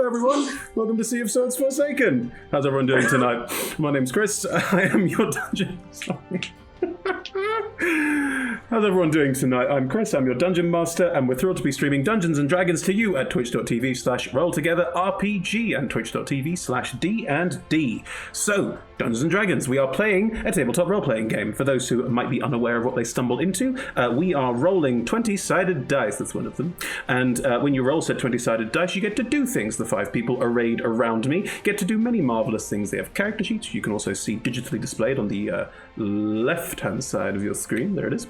Hello everyone, welcome to Sea of Swords Forsaken. How's everyone doing tonight? My name's Chris, I am your dungeon... Sorry. How's everyone doing tonight? I'm Chris, I'm your Dungeon Master, and we're thrilled to be streaming Dungeons & Dragons to you at twitch.tv/rolltogetherrpg and twitch.tv/D&D. So, Dungeons & Dragons, we are playing a tabletop role-playing game. For those who might be unaware of what they stumbled into, we are rolling 20-sided dice, that's one of them. And when you roll said 20-sided dice, you get to do things. The 5 people arrayed around me get to do many marvelous things. They have character sheets, you can also see digitally displayed on the left-hand side of your screen. There it is.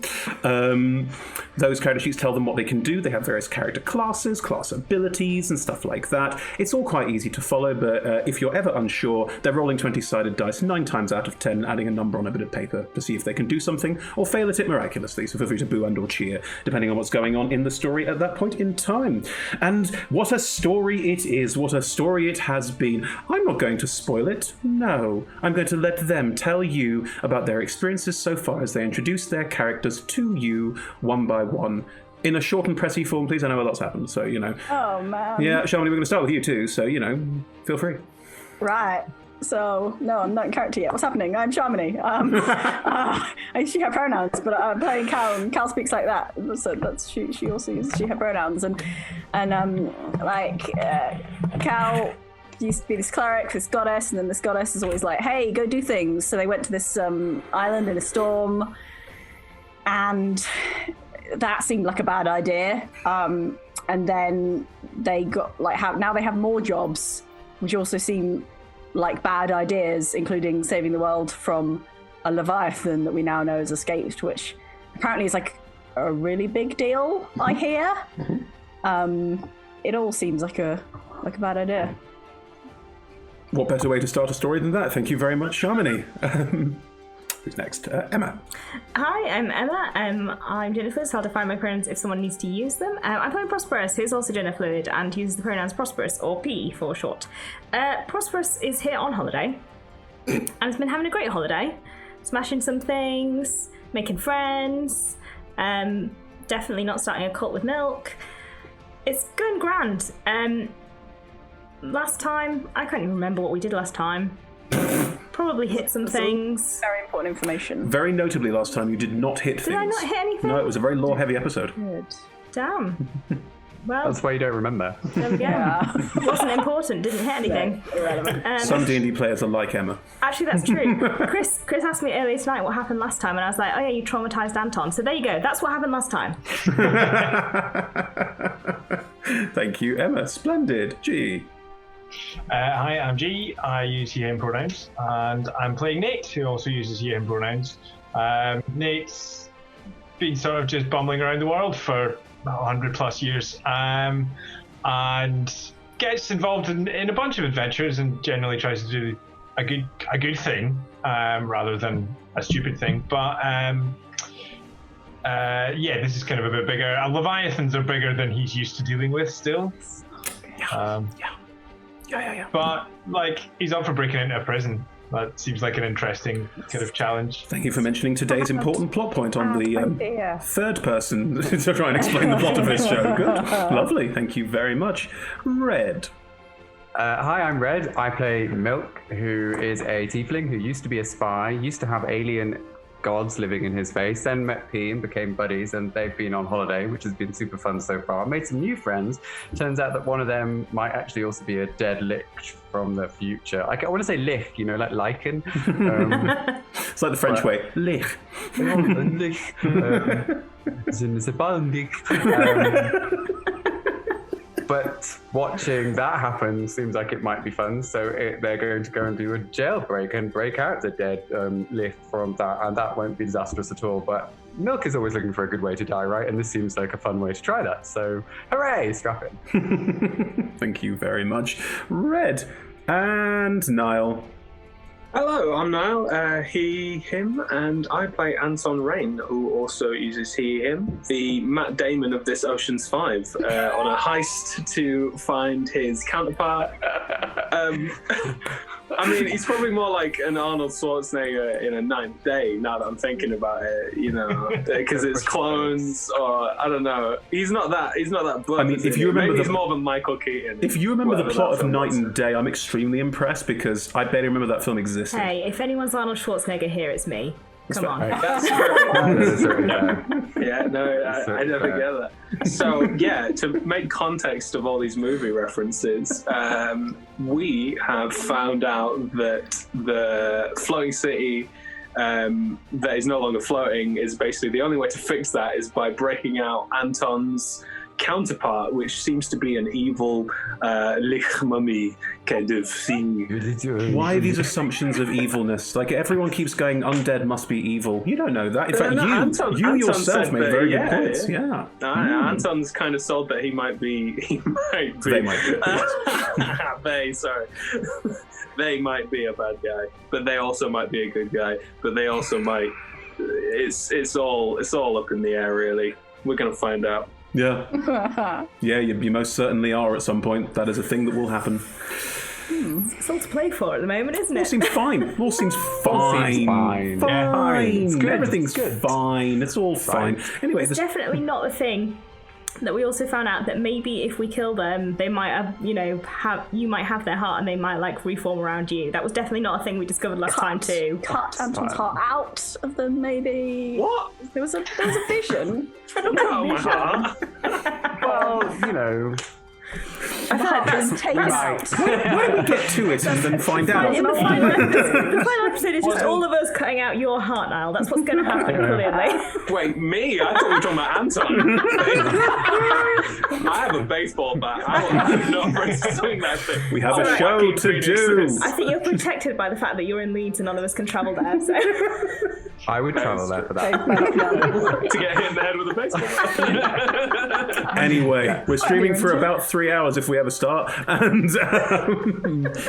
Those character sheets tell them what they can do. They have various character classes, class abilities, and stuff like that. It's all quite easy to follow, but if you're ever unsure, they're rolling 20-sided dice 9 times out of 10, adding a number on a bit of paper to see if they can do something, or fail at it miraculously, so feel free to boo and or cheer, depending on what's going on in the story at that point in time. And what a story it is, what a story it has been. I'm not going to spoil it, no. I'm going to let them tell you about their experiences so far as they introduce their characters to you one by one. In a short and pressy form, please. I know a lot's happened, so, you know. Oh, man. Yeah, Shamini, we're going to start with you too, so, you know, feel free. Right. So, no, I'm not in character yet. What's happening? I'm Shamini. I use she, her pronouns, but I'm playing Cal, and Cal speaks like that. So that's she also uses she, her pronouns. And Cal used to be this cleric, this goddess, and then this goddess is always like, hey, go do things. So they went to this island in a storm, and that seemed like a bad idea. And then they got, now they have more jobs, which also seem like bad ideas, including saving the world from a Leviathan that we now know has escaped, which apparently is like a really big deal, I hear. It all seems like a bad idea. What better way to start a story than that? Thank you very much, Shamini. Who's next? Emma. Hi, I'm Emma. I'm gender fluid, so I'll define my pronouns if someone needs to use them. I'm playing Prosperous, who's also gender fluid and uses the pronouns Prosperous, or P for short. Prosperous is here on holiday, and has been having a great holiday. Smashing some things, making friends, definitely not starting a cult with milk. It's going grand. Last time, I can't even remember what we did last time. Probably hit some things. Very important information. Very notably, last time you did not hit things. Did I not hit anything? No, it was a very lore-heavy episode. Good. Damn. Well, that's why you don't remember. There we go. It wasn't important. Didn't hit anything. Yeah, irrelevant. Some D&D players are like Emma. Actually, that's true. Chris asked me earlier tonight what happened last time, and I was like, oh yeah, you traumatized Anton. So there you go. That's what happened last time. Thank you, Emma. Splendid. G. Hi, I'm G. I use he, him pronouns, and I'm playing Nate, who also uses he, him pronouns. Nate's been sort of just bumbling around the world for 100 plus years, and gets involved in a bunch of adventures and generally tries to do a good thing rather than a stupid thing. But this is kind of a bit bigger. Leviathans are bigger than he's used to dealing with still. Yeah. But he's up for breaking into a prison. That seems like an interesting kind of challenge. Thank you for mentioning today's important plot point on the third person to try and explain the plot of this show. Good. Lovely. Thank you very much. Red. Hi, I'm Red. I play Milk, who is a tiefling who used to be a spy, used to have alien gods living in his face, then met P and became buddies, and they've been on holiday, which has been super fun so far. Made some new friends. Turns out that one of them might actually also be a dead lich from the future. I want to say lich, like lichen. It's like the French way. Lich. Lich. Je ne sais pas un lich. But watching that happen seems like it might be fun, so they're going to go and do a jailbreak and break out the dead Lith from that, and that won't be disastrous at all. But Milk is always looking for a good way to die, right? And this seems like a fun way to try that, so hooray, strap in. Thank you very much. Red and Niall. Hello, I'm Niall, he, him, and I play Anton Rain, who also uses he, him, the Matt Damon of this Ocean's 5, on a heist to find his counterpart. I mean, he's probably more like an Arnold Schwarzenegger in a Ninth Day. Now that I'm thinking about it, because it's clones, or I don't know. He's not that. Buff, I mean, if you remember, maybe he's more than Michael Keaton. If you remember the plot of Night and Day, I'm extremely impressed because I barely remember that film existed. Hey, if anyone's Arnold Schwarzenegger here, it's me. Come on. That's true. Yeah, no, I never get that. So, yeah, to make context of all these movie references, we have found out that the floating city that is no longer floating is basically the only way to fix that is by breaking out Anton's counterpart, which seems to be an evil Lichmummy kind of thing. Why these assumptions of evilness? Like, everyone keeps going, undead must be evil. You don't know that. In fact, you yourself made very good points. Yeah. Anton's kind of sold that he might be. They might be. They might be a bad guy, but they also might be a good guy. But they also might. It's all up in the air, really. We're gonna find out. Yeah. Yeah, you most certainly are at some point. That is a thing that will happen. It's all to play for at the moment, isn't it? All seems fine. All seems fine. Fine. It's good. Everything's Everything's fine. It's all fine. Anyway, It's definitely not the thing that we also found out that maybe if we kill them, they might have, you might have their heart and they might like reform around you. That was definitely not a thing we discovered last time too. Cut Anton's heart out of them, maybe. What? There was a vision. I don't know my heart. Well, I feel like that's taken out. why don't we get to it and then find out? In the final episode is just all of us cutting out your heart, Niall. That's what's going to happen, clearly. Wait, me? I thought we were talking about Anton. I have a baseball bat. I'm not ready to swing that thing. We have a show to do. I think you're protected by the fact that you're in Leeds and none of us can travel there. So. I would travel there for that. To get hit in the head with a baseball bat. Anyway, we're streaming for about 3 hours if we ever start, and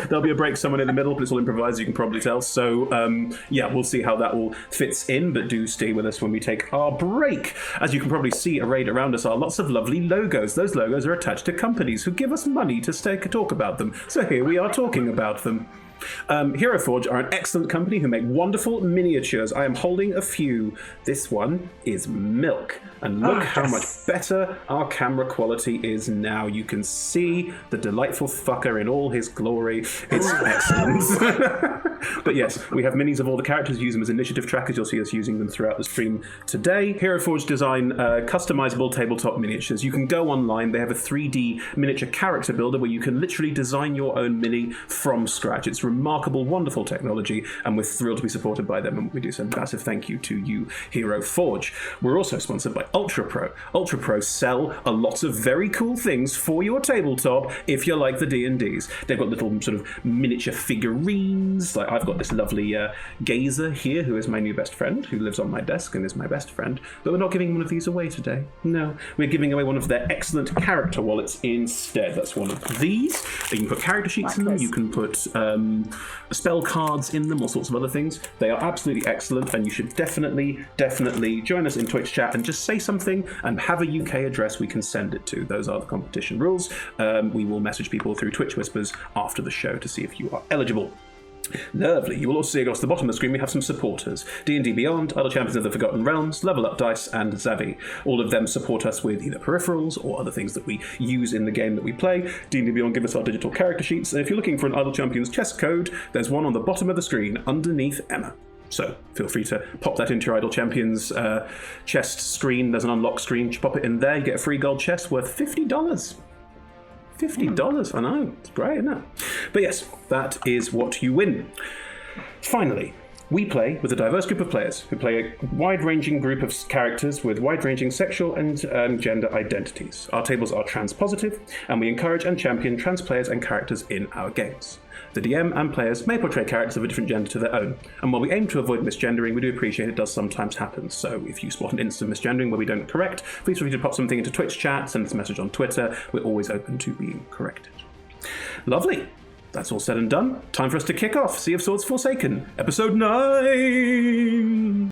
there'll be a break somewhere in the middle, but it's all improvised, you can probably tell. So, we'll see how that all fits in, but do stay with us when we take our break. As you can probably see, arrayed around us are lots of lovely logos. Those logos are attached to companies who give us money to talk about them. So here we are talking about them. Hero Forge are an excellent company who make wonderful miniatures. I am holding a few. This one is Milk. And look how much better our camera quality is now. You can see the delightful fucker in all his glory. It's excellent. But yes, we have minis of all the characters. Use them as initiative trackers. You'll see us using them throughout the stream today. Hero Forge design customizable tabletop miniatures. You can go online. They have a 3D miniature character builder where you can literally design your own mini from scratch. It's remarkable, wonderful technology, and we're thrilled to be supported by them, and we do so massive thank you to you, Hero Forge. We're also sponsored by Ultra Pro. Ultra Pro sell a lot of very cool things for your tabletop if you like the D&Ds. They've got little sort of miniature figurines. Like I've got this lovely Gazer here, who is my new best friend, who lives on my desk and is my best friend, but we're not giving one of these away today. No, we're giving away one of their excellent character wallets instead. That's one of these. You can put character sheets in them, you can put spell cards in them, all sorts of other things. They are absolutely excellent, and you should definitely join us in Twitch chat and just say something and have a UK address we can send it to. Those are the competition rules. We will message people through Twitch Whispers after the show to see if you are eligible. Lovely. You will also see across the bottom of the screen we have some supporters. D&D Beyond, other Champions of the Forgotten Realms, Level Up Dice, and Zavi. All of them support us with either peripherals or other things that we use in the game that we play. D&D Beyond give us our digital character sheets, and if you're looking for an Idle Champions chest code, there's one on the bottom of the screen underneath Emma. So feel free to pop that into your Idle Champions chest screen. There's an unlock screen. Just pop it in there. You get a free gold chest worth $50. $50, I know. It's great, isn't it? But yes, that is what you win. Finally, we play with a diverse group of players who play a wide-ranging group of characters with wide-ranging sexual and gender identities. Our tables are trans-positive, and we encourage and champion trans players and characters in our games. The DM and players may portray characters of a different gender to their own, and while we aim to avoid misgendering, we do appreciate it does sometimes happen. So if you spot an instance of misgendering where we don't correct, please feel free to pop something into Twitch chat, send us a message on Twitter. We're always open to being corrected. Lovely. That's all said and done. Time for us to kick off Sea of Swords Forsaken, Episode 9!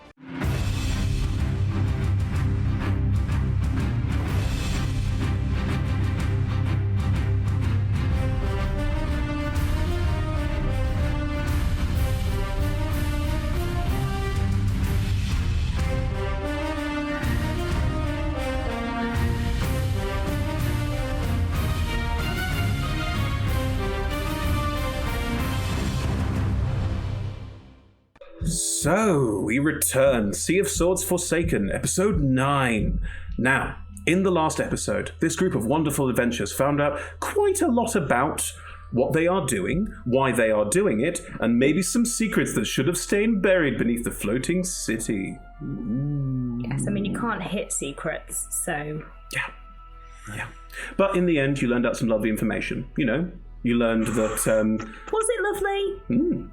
So, we return. Sea of Swords Forsaken, episode 9. Now, in the last episode, this group of wonderful adventurers found out quite a lot about what they are doing, why they are doing it, and maybe some secrets that should have stayed buried beneath the floating city. Yes, I mean, you can't hit secrets, so... Yeah. But in the end, you learned out some lovely information. You know, you learned that... Was it lovely?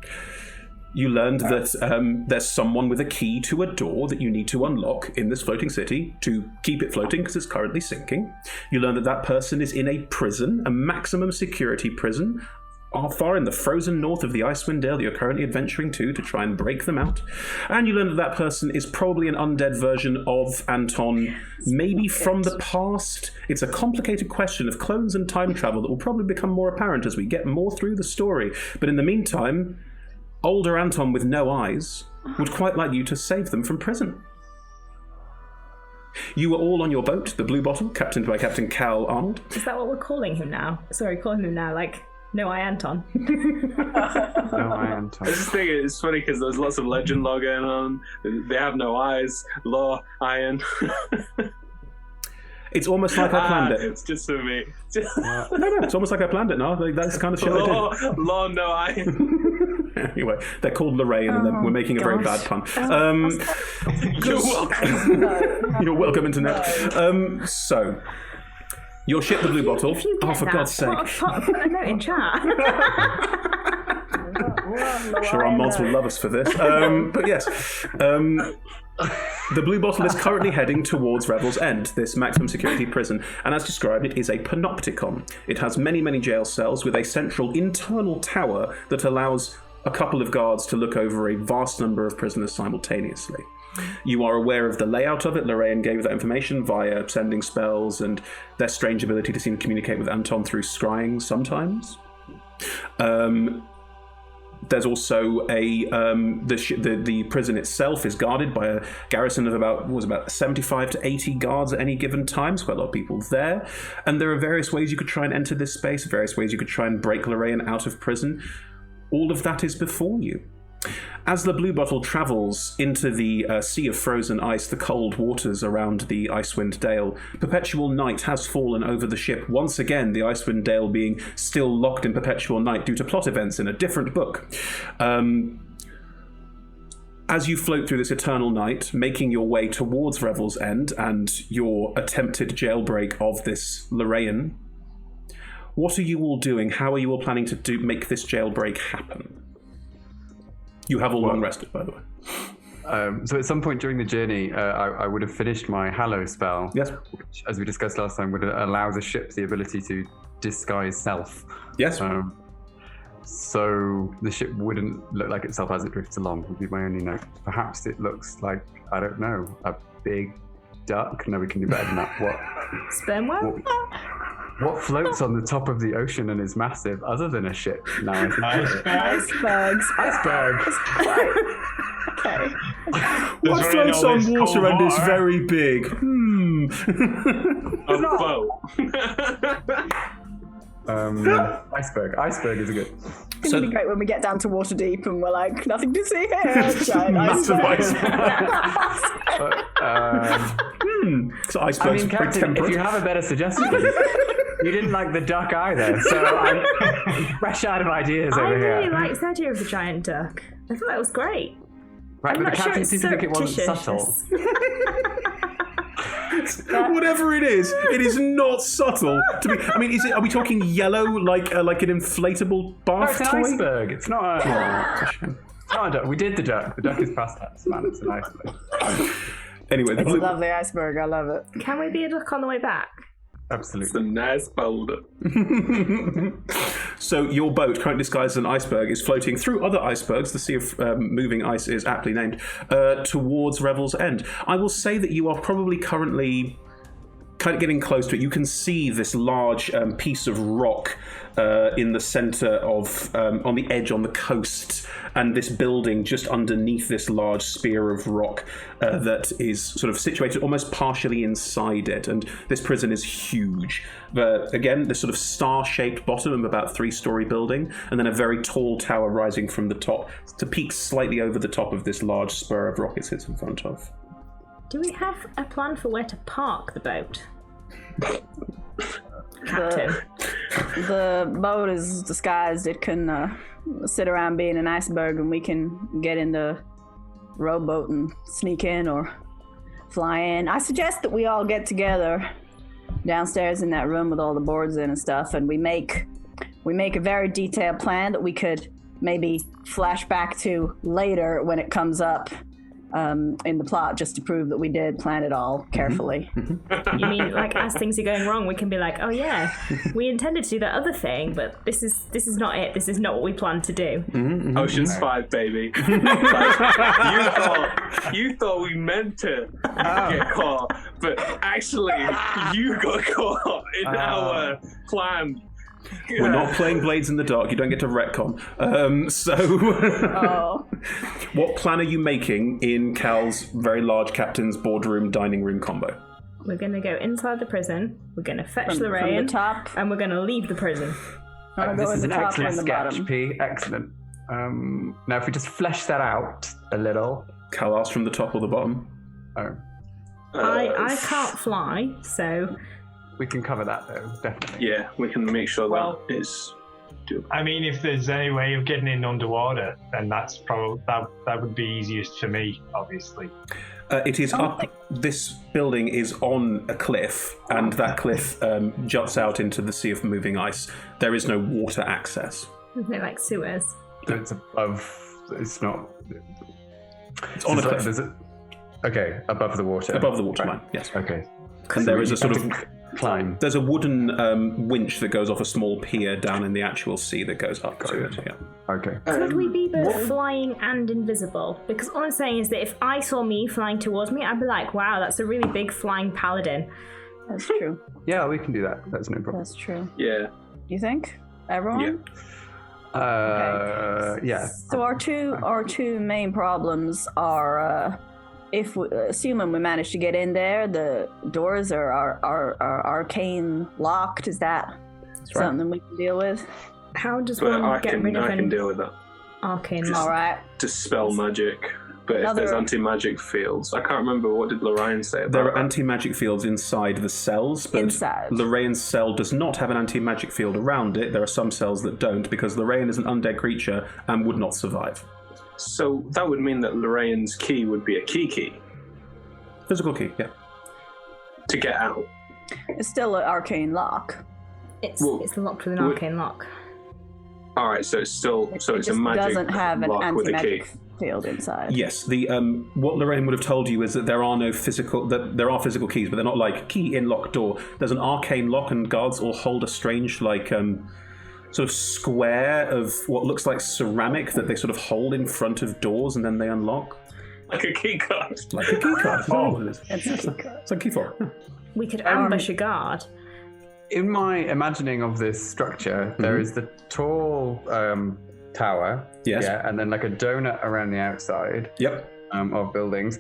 You learned that there's someone with a key to a door that you need to unlock in this floating city to keep it floating because it's currently sinking. You learned that that person is in a prison, a maximum security prison, far in the frozen north of the Icewind Dale that you're currently adventuring to try and break them out. And you learned that that person is probably an undead version of Anton, maybe from the past. It's a complicated question of clones and time travel that will probably become more apparent as we get more through the story. But in the meantime, older Anton with no eyes would quite like you to save them from prison. You were all on your boat, the Bluebottle, captained by Captain Cal Arnold. Is that what we're calling him now? Sorry, calling him now, like, No Eye Anton. No Eye Anton. I just think it's funny because there's lots of legend lore going on. They have no eyes. Law, iron. It's almost like I planned it. It's just for me. No, it's almost like I planned it now. Like, that's the kind of shit I did. Law, no iron. Anyway, they're called Lorraine, and then we're making a very bad pun. You're welcome. You're welcome, Internet. So, your ship, the Bluebottle. Oh, for God's sake. Put a note in chat. Sure, our mods will love us for this. But yes, the Bluebottle is currently heading towards Revel's End, this maximum security prison, and as described, it is a panopticon. It has many, many jail cells with a central internal tower that allows a couple of guards to look over a vast number of prisoners simultaneously. You are aware of the layout of it. Lorraine gave that information via sending spells and their strange ability to seem to communicate with Anton through scrying sometimes. There's also the prison itself is guarded by a garrison of about 75 to 80 guards at any given time. So quite a lot of people there. And there are various ways you could try and enter this space, various ways you could try and break Lorraine out of prison. All of that is before you. As the Bluebottle travels into the sea of frozen ice, the cold waters around the Icewind Dale, perpetual night has fallen over the ship, once again the Icewind Dale being still locked in perpetual night due to plot events in a different book. As you float through this eternal night, making your way towards Revel's End and your attempted jailbreak of this Lorraine, what are you all doing? How are you all planning to make this jailbreak happen? You have all long rested, by the way. So at some point during the journey, I would have finished my Hallow spell, Yes. which, as we discussed last time, would allow the ship the ability to disguise self. Yes. So the ship wouldn't look like itself as it drifts along, would be my only note. Perhaps it looks like, I don't know, a big duck? No, we can do better than that. What? Sperm whale? What floats on the top of the ocean and is massive other than a ship? No, I think Icebergs. Iceberg. Okay. What floats on water and is very big? A boat. Iceberg. Iceberg is good. It's going to be great when we get down to water deep and we're like, nothing to see here. Giant Massive iceberg. So I icebergs mean, are very Captain, temperate. if you have a better suggestion. You didn't like the duck either, so I'm fresh out of ideas I over really here. liked the idea of the giant duck. I thought that was great. Right, I'm but the not sure captain it's seems to think it wasn't surreptitious. subtle. Whatever it is not subtle. I mean, are we talking yellow like an inflatable No, bath it's toy? an iceberg. It's not a. Oh, it's a shame. It's not a duck. We did the duck. The duck is past that, man. It's an iceberg. Anyway, It's a lovely iceberg. I love it. Can we be a duck on the way back? It's a Absolutely. nice boulder. So your boat, currently disguised as an iceberg, is floating through other icebergs. The sea of moving ice is aptly named, towards Revel's End. I will say that you are probably currently kind of getting close to it, you can see this large piece of rock in the center of, on the edge, on the coast, and this building just underneath this large spear of rock that is sort of situated almost partially inside it. And this prison is huge. But again, this sort of star-shaped bottom of about 3-story building, and then a very tall tower rising from the top to peak slightly over the top of this large spur of rock it sits in front of. Do we have a plan for where to park the boat? Captain. The boat is disguised. It can sit around being an iceberg, and we can get in the rowboat and sneak in or fly in. I suggest that we all get together downstairs in that room with all the boards in and stuff, and we make a very detailed plan that we could maybe flash back to later when it comes up in the plot, just to prove that we did plan it all carefully. You mean, like, as things are going wrong, we can be like, oh yeah, we intended to do that other thing, but this is not it. This is not what we planned to do. Ocean's 5, baby. Like, you thought we meant to get caught, but actually, you got caught in our plan. We're not playing Blades in the Dark. You don't get to retcon. What plan are you making in Cal's very large captain's boardroom dining room combo? We're going to go inside the prison. We're going to fetch Lorraine. From the top. And we're going to leave the prison. This is an excellent sketch, P. Excellent. Now, if we just flesh that out a little. Cal asks from the top or the bottom? I can't fly, so... We can cover that, though, definitely. Yeah, we can make sure that is doable. I mean, if there's any way of getting in underwater, then that's probably that would be easiest for me, obviously. It is up. This building is on a cliff, and that cliff juts out into the sea of moving ice. There is no water access. Isn't it like sewers? It's above. It's not. It's on a cliff. Okay, above the water. Above the waterline, yes. Okay. And there is a sort of climb. There's a wooden winch that goes off a small pier down in the actual sea that goes up to it. Yeah. Okay. Could we be both flying and invisible? Because all I'm saying is that if I saw me flying towards me, I'd be like, wow, that's a really big flying paladin. That's true. Yeah, we can do that. That's no problem. That's true. Yeah. You think? Everyone? Yeah. Okay. Yeah. So our two main problems are assuming we manage to get in there, the doors are arcane locked. Is that something we can deal with? How does one get rid of I can deal with that. Arcane? All right. Dispel magic. But if there's anti-magic fields, I can't remember, what did Lorraine say about There are that? anti-magic fields inside the cells, but Lorraine's cell does not have an anti-magic field around it. There are some cells that don't, because Lorraine is an undead creature and would not survive. So that would mean that Lorraine's key would be a key. Physical key, yeah. To get out. It's still an arcane lock. It's locked with an arcane lock. All right, so it's still it's a magic doesn't have an lock with a key. anti-magic field inside. Yes, the what Lorraine would have told you is that there are physical keys, but they're not like key in lock door. There's an arcane lock, and guards all hold a strange sort of square of what looks like ceramic that they sort of hold in front of doors, and then they unlock. Like a key card. Like a key card. Oh, it is. It's a key card. It's a key fob. We could ambush a guard. In my imagining of this structure, there is the tall tower. Yes. Yeah, and then like a donut around the outside. Yep. Of buildings.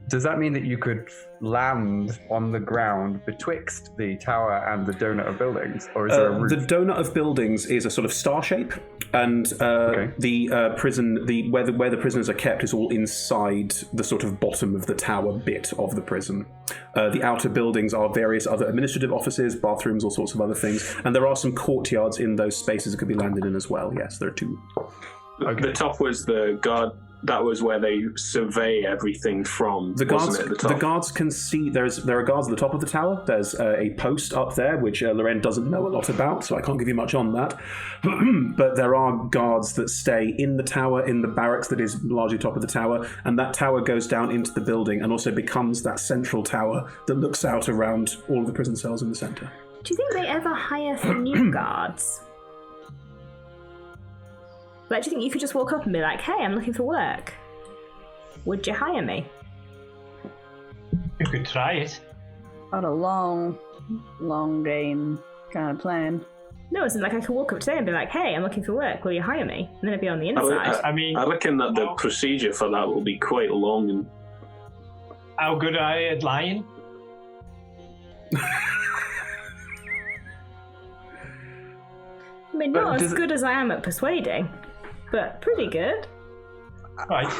Does that mean that you could land on the ground betwixt the tower and the donut of buildings, or is there a roof? The donut of buildings is a sort of star shape, and the prison, where the prisoners are kept, is all inside the sort of bottom of the tower bit of the prison. The outer buildings are various other administrative offices, bathrooms, all sorts of other things, and there are some courtyards in those spaces that could be landed in as well. Yes, there are two. Okay. The top was the guard. That was where they survey everything from. The guards, wasn't it, the top? The guards can see. There are guards at the top of the tower. There's a post up there, which Lorraine doesn't know a lot about, so I can't give you much on that. But there are guards that stay in the tower, in the barracks that is largely top of the tower, and that tower goes down into the building and also becomes that central tower that looks out around all of the prison cells in the centre. Do you think they ever hire for new guards? Like, do you think you could just walk up and be like, hey, I'm looking for work? Would you hire me? You could try it. Got a long long game kind of plan. No, it's like I could walk up today and be like, hey, I'm looking for work, will you hire me? And then it'd be on the inside. I reckon that the procedure for that will be quite long. And how good are you at lying? I mean, not as good as I am at persuading, but pretty good. Right.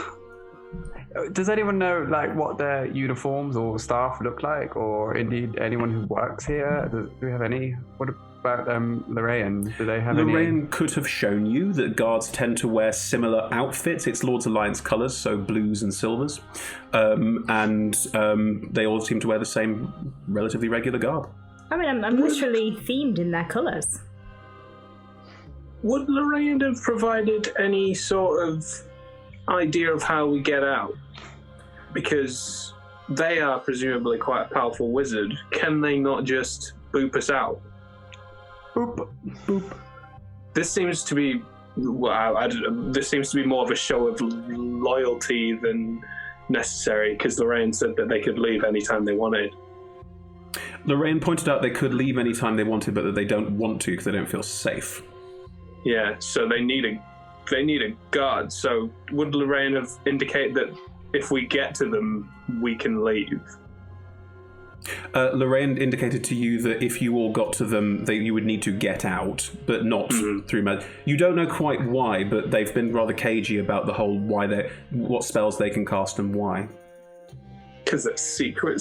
Does anyone know like what their uniforms or staff look like, or indeed anyone who works here? Do we have any? What about Lorraine? Do they have any? Lorraine could have shown you that guards tend to wear similar outfits. It's Lord's Alliance colours, so blues and silvers, and they all seem to wear the same relatively regular garb. I mean, I'm literally themed in their colours. Would Lorraine have provided any sort of idea of how we get out? Because they are presumably quite a powerful wizard. Can they not just boop us out? Boop, boop. This seems to be this seems to be more of a show of loyalty than necessary, because Lorraine said that they could leave anytime they wanted. Lorraine pointed out they could leave anytime they wanted, but that they don't want to because they don't feel safe. Yeah, so they need a guard. So would Lorraine have indicate that if we get to them, we can leave? Lorraine indicated to you that if you all got to them, you would need to get out, but not through magic. You don't know quite why, but they've been rather cagey about the whole what spells they can cast and why. Because it's secret-y.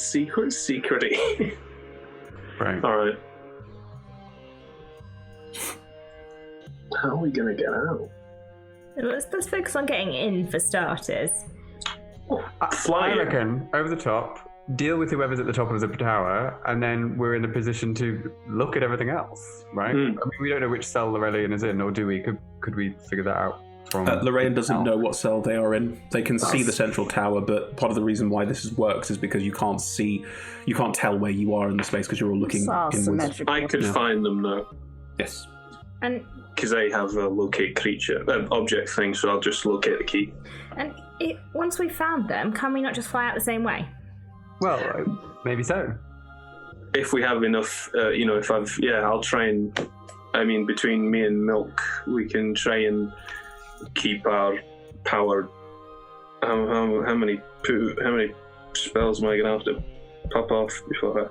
Right. All right. How are we going to get out? Let's focus on getting in for starters. Fly I reckon over the top, deal with whoever's at the top of the tower, and then we're in a position to look at everything else, right? I mean, we don't know which cell Lorraine is in, or do we? Could we figure that out from... Lorraine doesn't know what cell they are in. They can see the central tower, but part of the reason why this works is because you can't tell where you are in the space because you're all looking inwards. I could find them though. Yes. And because I have a locate creature object thing, so I'll just locate the key. And once we've found them, can we not just fly out the same way? Well, maybe so. If we have enough, I'll try and. I mean, between me and Milk, we can try and keep our power. How many spells am I gonna have to pop off before I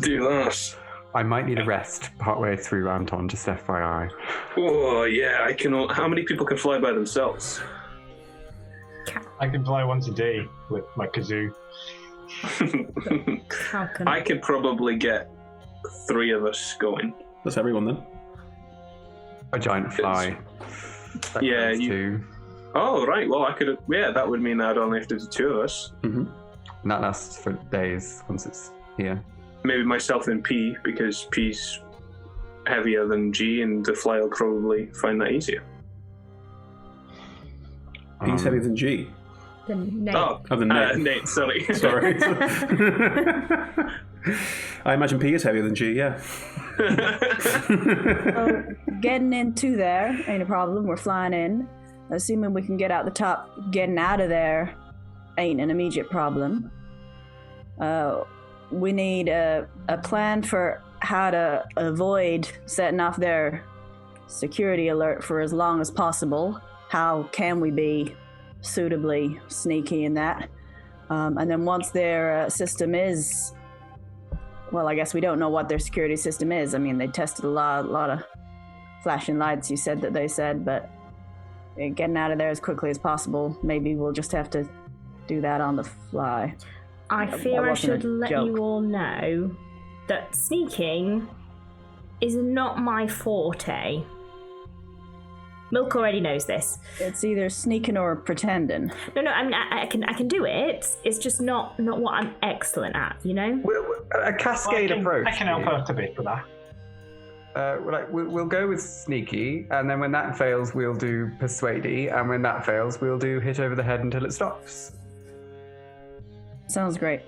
do that? I might need a rest partway through, Anton, just FYI. Oh, yeah, I can. How many people can fly by themselves? I can fly once a day with my kazoo. I could probably get 3 of us going. That's everyone then. A giant fly. Yeah, you. Oh, right. Well, I could. Yeah, that would mean I'd only have to do 2 of us. Mm-hmm. And that lasts for days once it's here. Maybe myself and P, because P's heavier than G, and the fly will probably find that easier. P's heavier than G. Then Nate. Oh, than Nate. Nate, sorry. Sorry. I imagine P is heavier than G, yeah. So, getting into there ain't a problem. We're flying in. Assuming we can get out the top, getting out of there ain't an immediate problem. We need a plan for how to avoid setting off their security alert for as long as possible. How can we be suitably sneaky in that? And then once their system is... Well, I guess we don't know what their security system is. I mean, they tested a lot of flashing lights, you said that they said, but getting out of there as quickly as possible, maybe we'll just have to do that on the fly. I fear I should let you all know that sneaking is not my forte. Milk already knows this. It's either sneaking or pretending. No, I mean I can do it. It's just not what I'm excellent at, you know. A cascade approach. I can help out a bit with that. We'll go with sneaky, and then when that fails, we'll do persuady, and when that fails, we'll do hit over the head until it stops. Sounds great.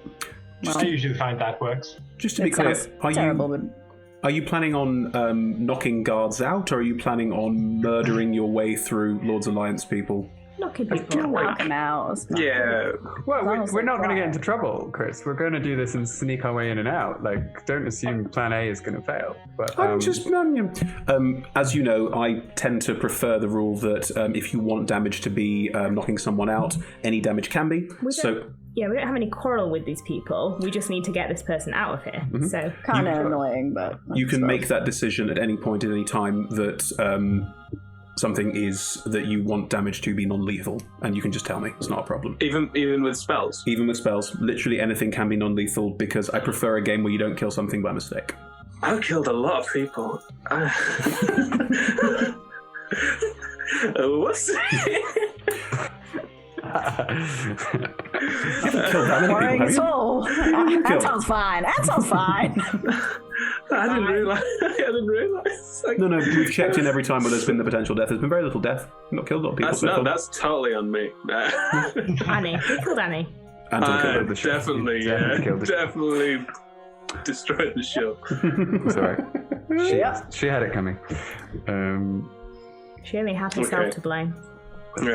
I usually find that works. Just to be clear, but are you planning on knocking guards out, or are you planning on murdering your way through Lord's Alliance people? knocking people out. Knock him out. Yeah. Well, Sounds we're like not going to get fire. into trouble, Chris. We're going to do this and sneak our way in and out. Like, don't assume Plan A is going to fail. But I'm just as you know, I tend to prefer the rule that if you want damage to be knocking someone out, any damage can be. Yeah, we don't have any quarrel with these people. We just need to get this person out of here. So Kind of annoying, but you can make that decision at any point at any time that something is that you want damage to be non-lethal, and you can just tell me. It's not a problem. Even with spells. Even with spells, literally anything can be non-lethal because I prefer a game where you don't kill something by mistake. I've killed a lot of people. What's Worrying soul. That sounds fine. That sounds fine. I didn't realise. No, we've checked in every time where there's been the potential death. There's been very little death. We've not killed a lot of people. That's totally on me. Annie, we killed Annie. Definitely destroyed the show. Sorry. She had it coming. She only had herself to blame. You'd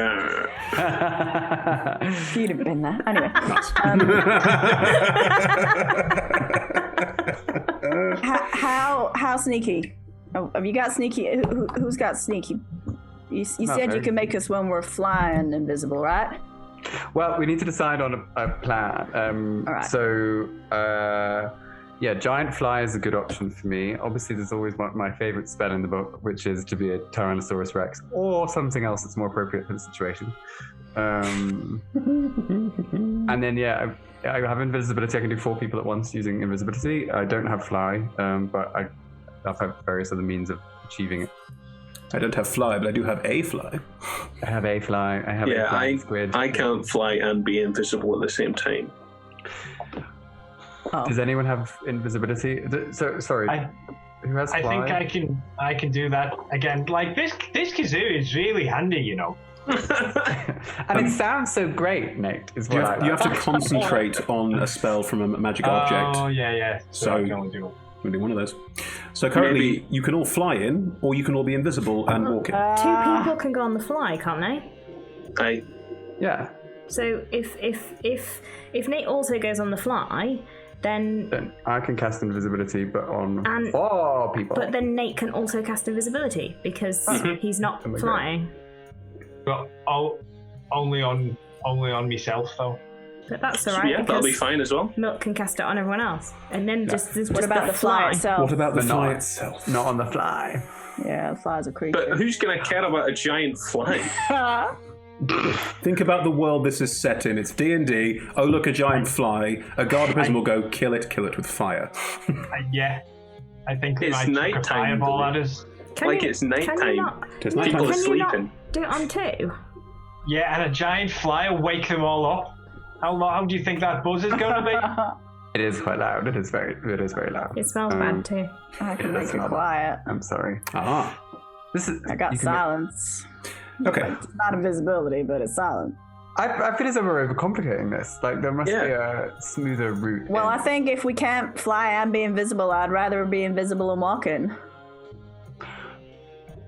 have been there. Anyway. How sneaky? Have you got sneaky? Who's got sneaky? You said you can make us when we're flying invisible, right? Well, we need to decide on a plan. All right. So, giant fly is a good option for me. Obviously, there's always my favorite spell in the book, which is to be a Tyrannosaurus Rex or something else that's more appropriate for the situation. And then, I have invisibility. I can do 4 people at once using invisibility. I don't have fly, but I have various other means of achieving it. I don't have fly, but I do have a fly. I have a fly. I have a flying squid. I can't fly and be invisible at the same time. Oh. Does anyone have invisibility? Sorry. Who has fly? I think I can do that again. Like this kazoo is really handy, you know. And it sounds so great, Nate. Is You what have to concentrate on a spell from a magic object. Oh yeah. So I can only do it. We'll do one of those. So currently, you can all fly in, or you can all be invisible and walk in. 2 people can go on the fly, can't they? Yeah. So if Nate also goes on the fly, then I can cast invisibility, but on 4 people. But then Nate can also cast invisibility because he's not flying. Well, only on myself though. But that's alright. Yeah, that'll be fine as well. Milk can cast it on everyone else, and then What about the fly itself? What about the fly itself? Not on the fly. Yeah, the fly's a creature. But who's going to care about a giant fly? Think about the world this is set in. It's D&D. Oh, look, a giant fly. A guard prison will go, kill it with fire. Yeah. I think It's they might chuck a nighttime, fireball at us. It's nighttime. It's People nighttime. are Can you not sleeping. do it on 2? Yeah, and a giant fly will wake them all up. How do you think that buzz is going to be? It is quite loud. It is very loud. It smells bad too. I can make it quiet. I'm sorry. Ah. I got silence. Okay. It's not invisibility, but it's silent. I feel as though we're overcomplicating this. Like, there must be a smoother route. Well, I think if we can't fly and be invisible, I'd rather be invisible and walk in.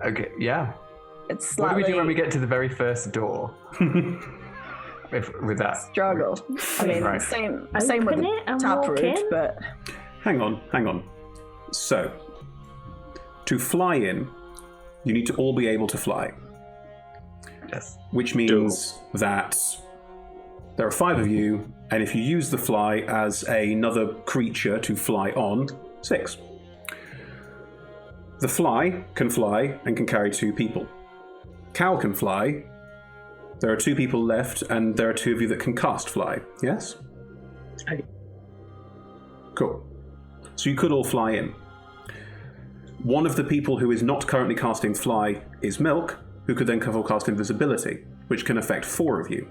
Okay, yeah. It's slightly... What do we do when we get to the very first door? With that struggle. I mean, Right. same with the top route, but... Hang on. So, to fly in, you need to all be able to fly. Yes. Which means that there are 5 of you, and if you use the fly as another creature to fly on, 6. The fly can fly and can carry 2 people. Cow can fly. There are 2 people left, and there are 2 of you that can cast fly. Yes? Hey. Cool. So you could all fly in. One of the people who is not currently casting fly is Milk, who could then cast invisibility, which can affect 4 of you.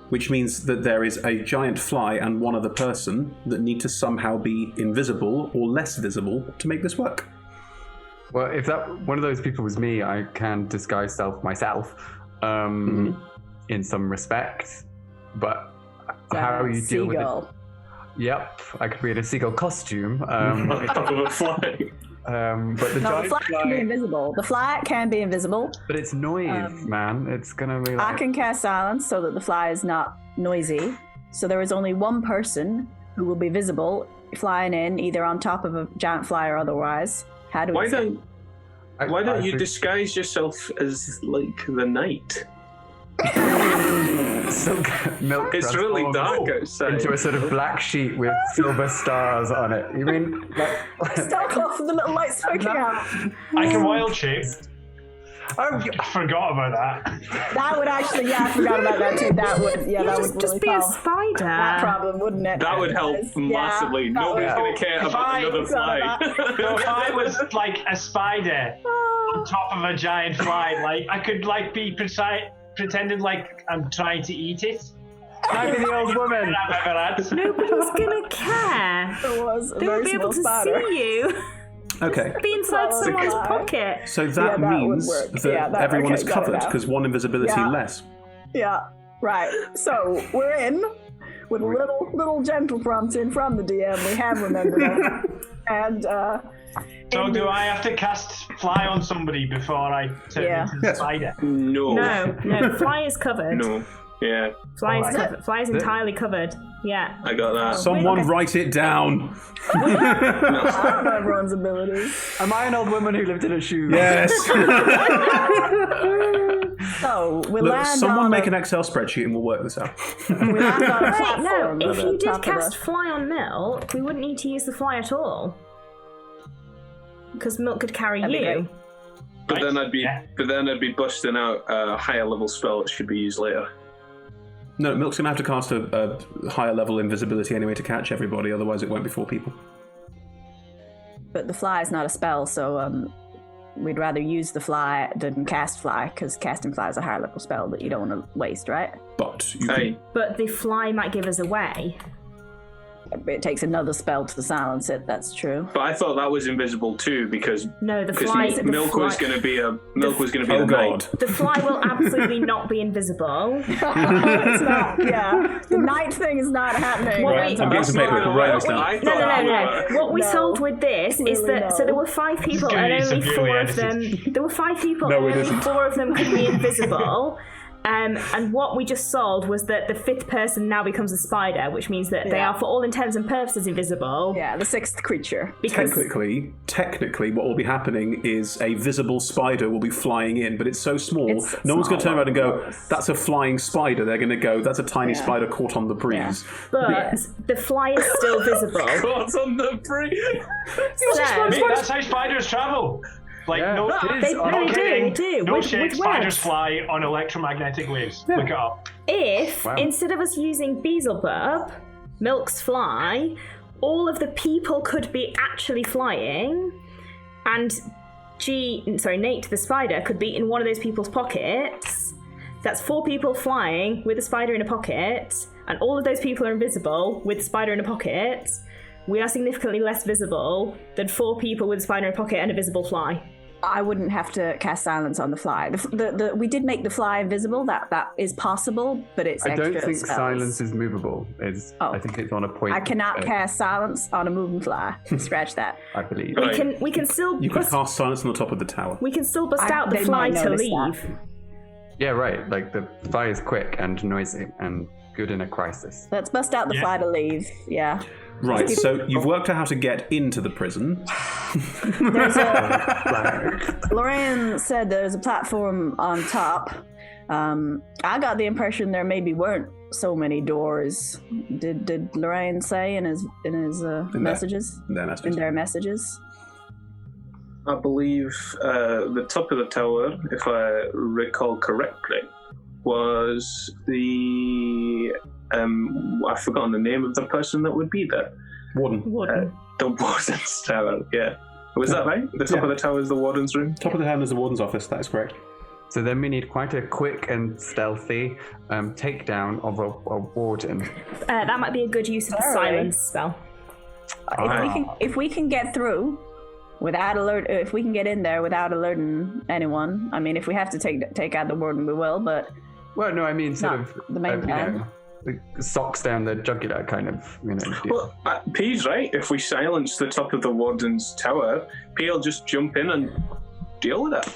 Which means that there is a giant fly and one other person that need to somehow be invisible or less visible to make this work. Well, if that one of those people was me, I can disguise self myself in some respect. But how you deal with it? Yep, I could be in a seagull costume. But the No, giant the fly can be invisible. The fly can be invisible. But it's noise, man. It's gonna be like... I can cast silence so that the fly is not noisy. So there is only one person who will be visible flying in, either on top of a giant fly or otherwise. How do we Why don't you disguise yourself as like the night? So Milk It's really dark outside. into a sort of black sheet with silver stars on it. You mean like Start off with the little lights poking out. I can wild shape. oh, I forgot about that. That would actually, I forgot about that too. That would, that would Just really be a solve spider. that problem, wouldn't it? That would help massively. Nobody's going to care If about I- another fly. So if I was like a spider on top of a giant fly, like I could like be pretending like I'm trying to eat it. I'd be the old woman. I've ever had. Nobody's gonna care. It was a They won't very be able small to spider. see you. Okay. Be inside Well, someone's okay. pocket. So that that would means work. that Yeah, everyone is got it covered now. because one invisibility Yeah. less. Yeah, right. So we're in with a little gentle prompting from the DM. We have remembered it. And So do I have to cast fly on somebody before I turn into the Yes. spider? No. No, fly is covered. No. Yeah, Fly is covered. Fly is entirely covered. Yeah. I got that. Someone write it down. I don't know everyone's abilities. Am I an old woman who lived in a shoe? Yes. So we Look, land someone on make a, an Excel spreadsheet and we'll work this out. we land on a Wait, platform. no. If at you the did top of cast the- fly on Milk, we wouldn't need to use the fly at all. Because Milk could carry That'd be you. great. But then I'd be, Yeah. busting out a higher level spell that should be used later. No, Milk's going to have to cast a higher level invisibility anyway to catch everybody, otherwise it won't be 4 people. But the fly is not a spell, so we'd rather use the fly than cast fly, because casting fly is a higher level spell that you don't want to waste, right? But you Hey, But the fly might give us away. It takes another spell to silence it. That's true. but I thought that was invisible too because No, the fly. The Milk fly, was going to be oh the god. night. The fly will absolutely not be invisible. It's not. Yeah, the night thing is not happening. Well, right? wait, I'm getting some paper. We'll write this down. I No. thought that would work. What we No. solved with this is Really that no. so there were 5 people gonna and be only severely 4 of them. edited. There were 5 people No, and it only isn't. 4 of them could be invisible. And what we just solved was that the 5th person now becomes a spider, which means that they Yeah. are, for all intents and purposes, invisible. Yeah, the 6th creature. Because Technically, what will be happening is a visible spider will be flying in, but it's so small, It's no one's going to turn around and go, small. that's a flying spider. They're going to go, that's a tiny Yeah. spider caught on the breeze. but the fly is still visible. What's on the breeze? So, Mate, that's how spiders travel. Like, Yeah, no, it is. They- I'm no, not they kidding. do. no With shit, webs. spiders fly on electromagnetic waves. Yeah. Look it up. if Wow. instead of us using Beelzebub, Milk's fly, all of the people could be actually flying, and Nate the spider could be in one of those people's pockets. That's 4 people flying with a spider in a pocket, and all of those people are invisible with the spider in a pocket. We are significantly less visible than 4 people with a spider in a pocket and a visible fly. I wouldn't have to cast silence on the fly. We did make the fly invisible. That is possible, but it's I extra don't think spells. silence is movable. I think it's on a point. I cannot cast silence on a moving fly. Scratch that. I believe. Right. We can still You could bust, cast silence on the top of the tower. we can still bust out the they fly might to notice leave. that. Yeah, right. Like the fly is quick and noisy and good in a crisis. Let's bust out the Yeah. fly to leave. Yeah. Right, so you've worked out how to get into the prison. Lorraine said there's a platform on top. I got the impression there maybe weren't so many doors. Did Lorraine say in his messages? In their messages? I believe the top of the tower, if I recall correctly, was the I've forgotten the name of the person that would be there. Warden. The Warden's Tower, yeah. Was that right? The top of the tower is the Warden's Room? Top of the tower is the Warden's office, that is correct. So then we need quite a quick and stealthy takedown of a warden. That might be a good use of the Alright. silence spell. If we can get through without if we can get in there without alerting anyone. I mean, if we have to take out the warden, we will. But Well, no, I mean sort Not of the main plan. socks down the jugular kind of, deal. Well, P's right. If we silence the top of the Warden's tower, P will just jump in and deal with it.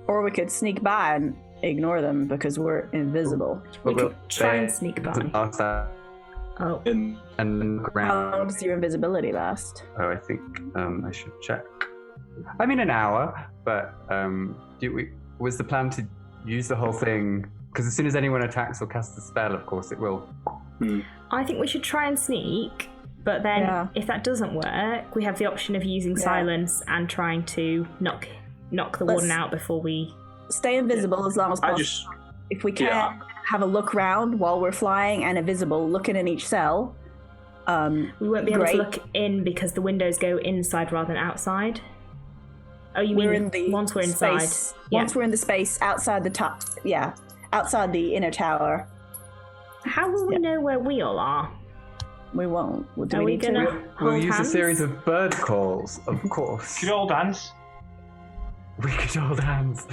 Or we could sneak by and ignore them because we're invisible. We could try and sneak by. Oh. And then How long does your invisibility last? Oh, I think I should check. I mean, an hour, but was the plan to use the whole thing? Because as soon as anyone attacks or casts a spell, of course, it will. I think we should try and sneak, but then if that doesn't work, we have the option of using silence and trying to knock the warden out before we... Stay invisible as long as possible. If we can have a look round while we're flying and invisible, looking in each cell. We won't be able to look in because the windows go inside rather than outside. Oh, you mean once we're inside? Once we're in the space outside the top, outside the inner tower. How will we know where we all are? We won't. Do are we need to? We'll use a series of bird calls, of course. Could all dance? We could hold hands.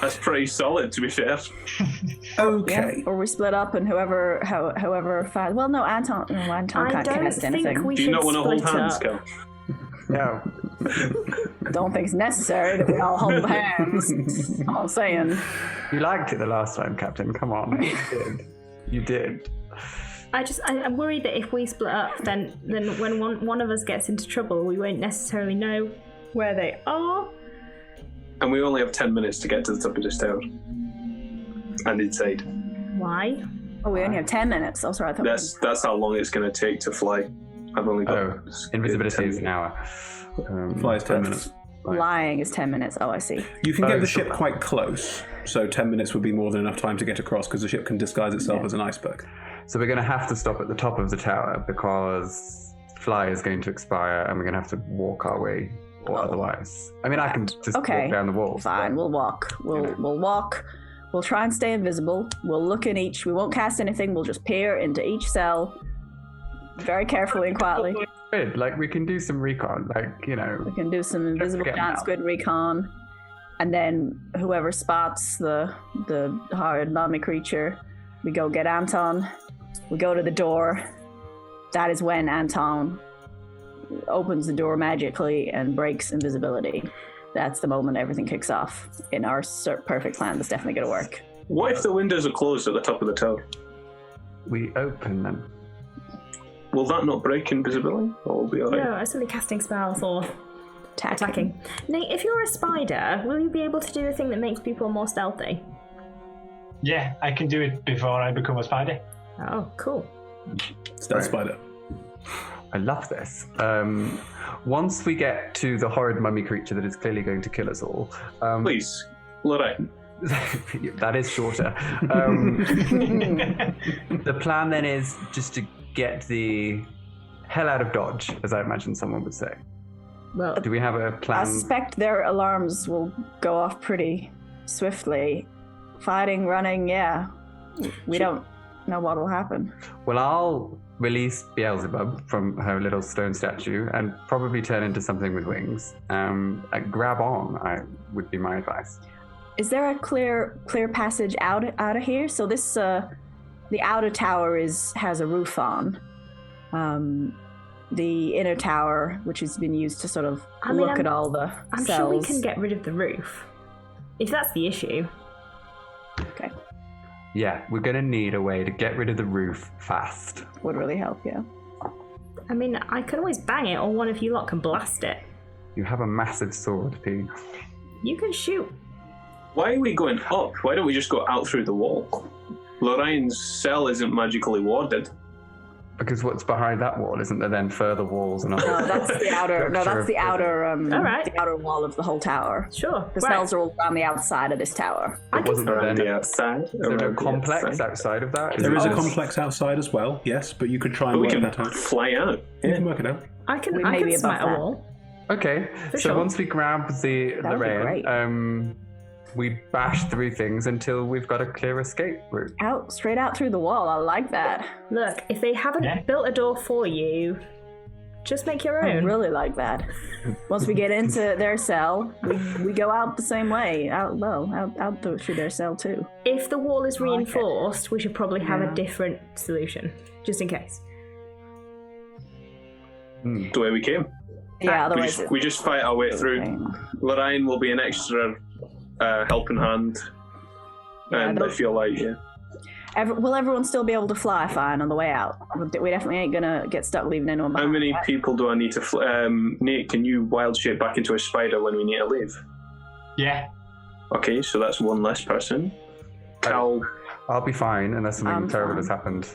That's pretty solid, to be fair. Okay. Yeah, or we split up and whoever finds. Well, no, Anton can't cast anything. Do you not want to hold hands, Kel? No. Don't think it's necessary that we all hold hands. All I'm saying. You liked it the last time, Captain. Come on. You did. I'm worried that if we split up, then when one of us gets into trouble, we won't necessarily know where they are. And we only have 10 minutes to get to the top of this tower. And inside. Why? Oh, we only have 10 minutes. Oh, sorry. That's how long it's going to take to fly. I've only got... invisibility is an hour. Fly is 10 minutes. Flying is 10 minutes. Oh, I see. You can get the ship quite close, so 10 minutes would be more than enough time to get across because the ship can disguise itself as an iceberg. So we're going to have to stop at the top of the tower because fly is going to expire and we're going to have to walk our way or otherwise. I mean, I can just walk down the walls. Fine, we'll walk. We'll walk. We'll try and stay invisible. We'll look in each. We won't cast anything. We'll just peer into each cell very carefully and quietly. Like, we can do some recon, We can do some invisible giant squid recon. And then whoever spots the horrid mummy creature, we go get Anton. We go to the door. That is when Anton opens the door magically and breaks invisibility. That's the moment everything kicks off. In our perfect plan, that's definitely going to work. What if the windows are closed at the top of the tower? We open them. Will that not break invisibility? Or will be alright? No, it's only casting spells or attacking. Nate, if you're a spider, will you be able to do a thing that makes people more stealthy? Yeah, I can do it before I become a spider. Oh, cool. Stealth spider. I love this. Once we get to the horrid mummy creature that is clearly going to kill us all... Please, Lorraine. That is shorter. The plan then is just to get the hell out of Dodge, as I imagine someone would say. Well, do we have a plan? I suspect their alarms will go off pretty swiftly. Fighting, running, we don't know what will happen. Well, I'll release Beelzebub from her little stone statue and probably turn into something with wings. Grab on, would be my advice. Is there a clear passage out of here? So this the outer tower has a roof on. The inner tower, which has been used to sort of look at all the I'm cells. sure we can get rid of the roof, if that's the issue. Okay. Yeah, we're going to need a way to get rid of the roof fast. Would really help, yeah. I mean, I could always bang it, or one of you lot can blast it. You have a massive sword, P. You can shoot. Why are we going up? Why don't we just go out through the wall? Lorraine's cell isn't magically warded. Because what's behind that wall? Isn't there then further walls? And no, that's the outer. No, that's the outer. All right. The outer wall of the whole tower. Sure. The cells are all around the outside of this tower. Wasn't there around the outside? Is there no complex outside of that? There is a complex outside as well. Yes, but you could try and work that out. Fly out. You can work it out. I can smite a wall. Okay. So once we grab the rail, we bash through things until we've got a clear escape route. Straight out through the wall. I like that. Look, if they haven't built a door for you, Just make your I own. really like that. Once we get into their cell, we go out the same way. Out through their cell too. If the wall is reinforced, we should probably have a different solution, just in case. The way we came. Yeah, otherwise We just fight our way through. Lorraine will be an extra helping hand. And I feel like, will everyone still be able to fly fine on the way out? We definitely ain't gonna get stuck leaving anyone how behind. many people do I need to Nate, can you wild shape back into a spider when we need to leave? Yeah. Okay, so that's one less person. Cal, I'll be fine unless something I'm terrible fine. has happened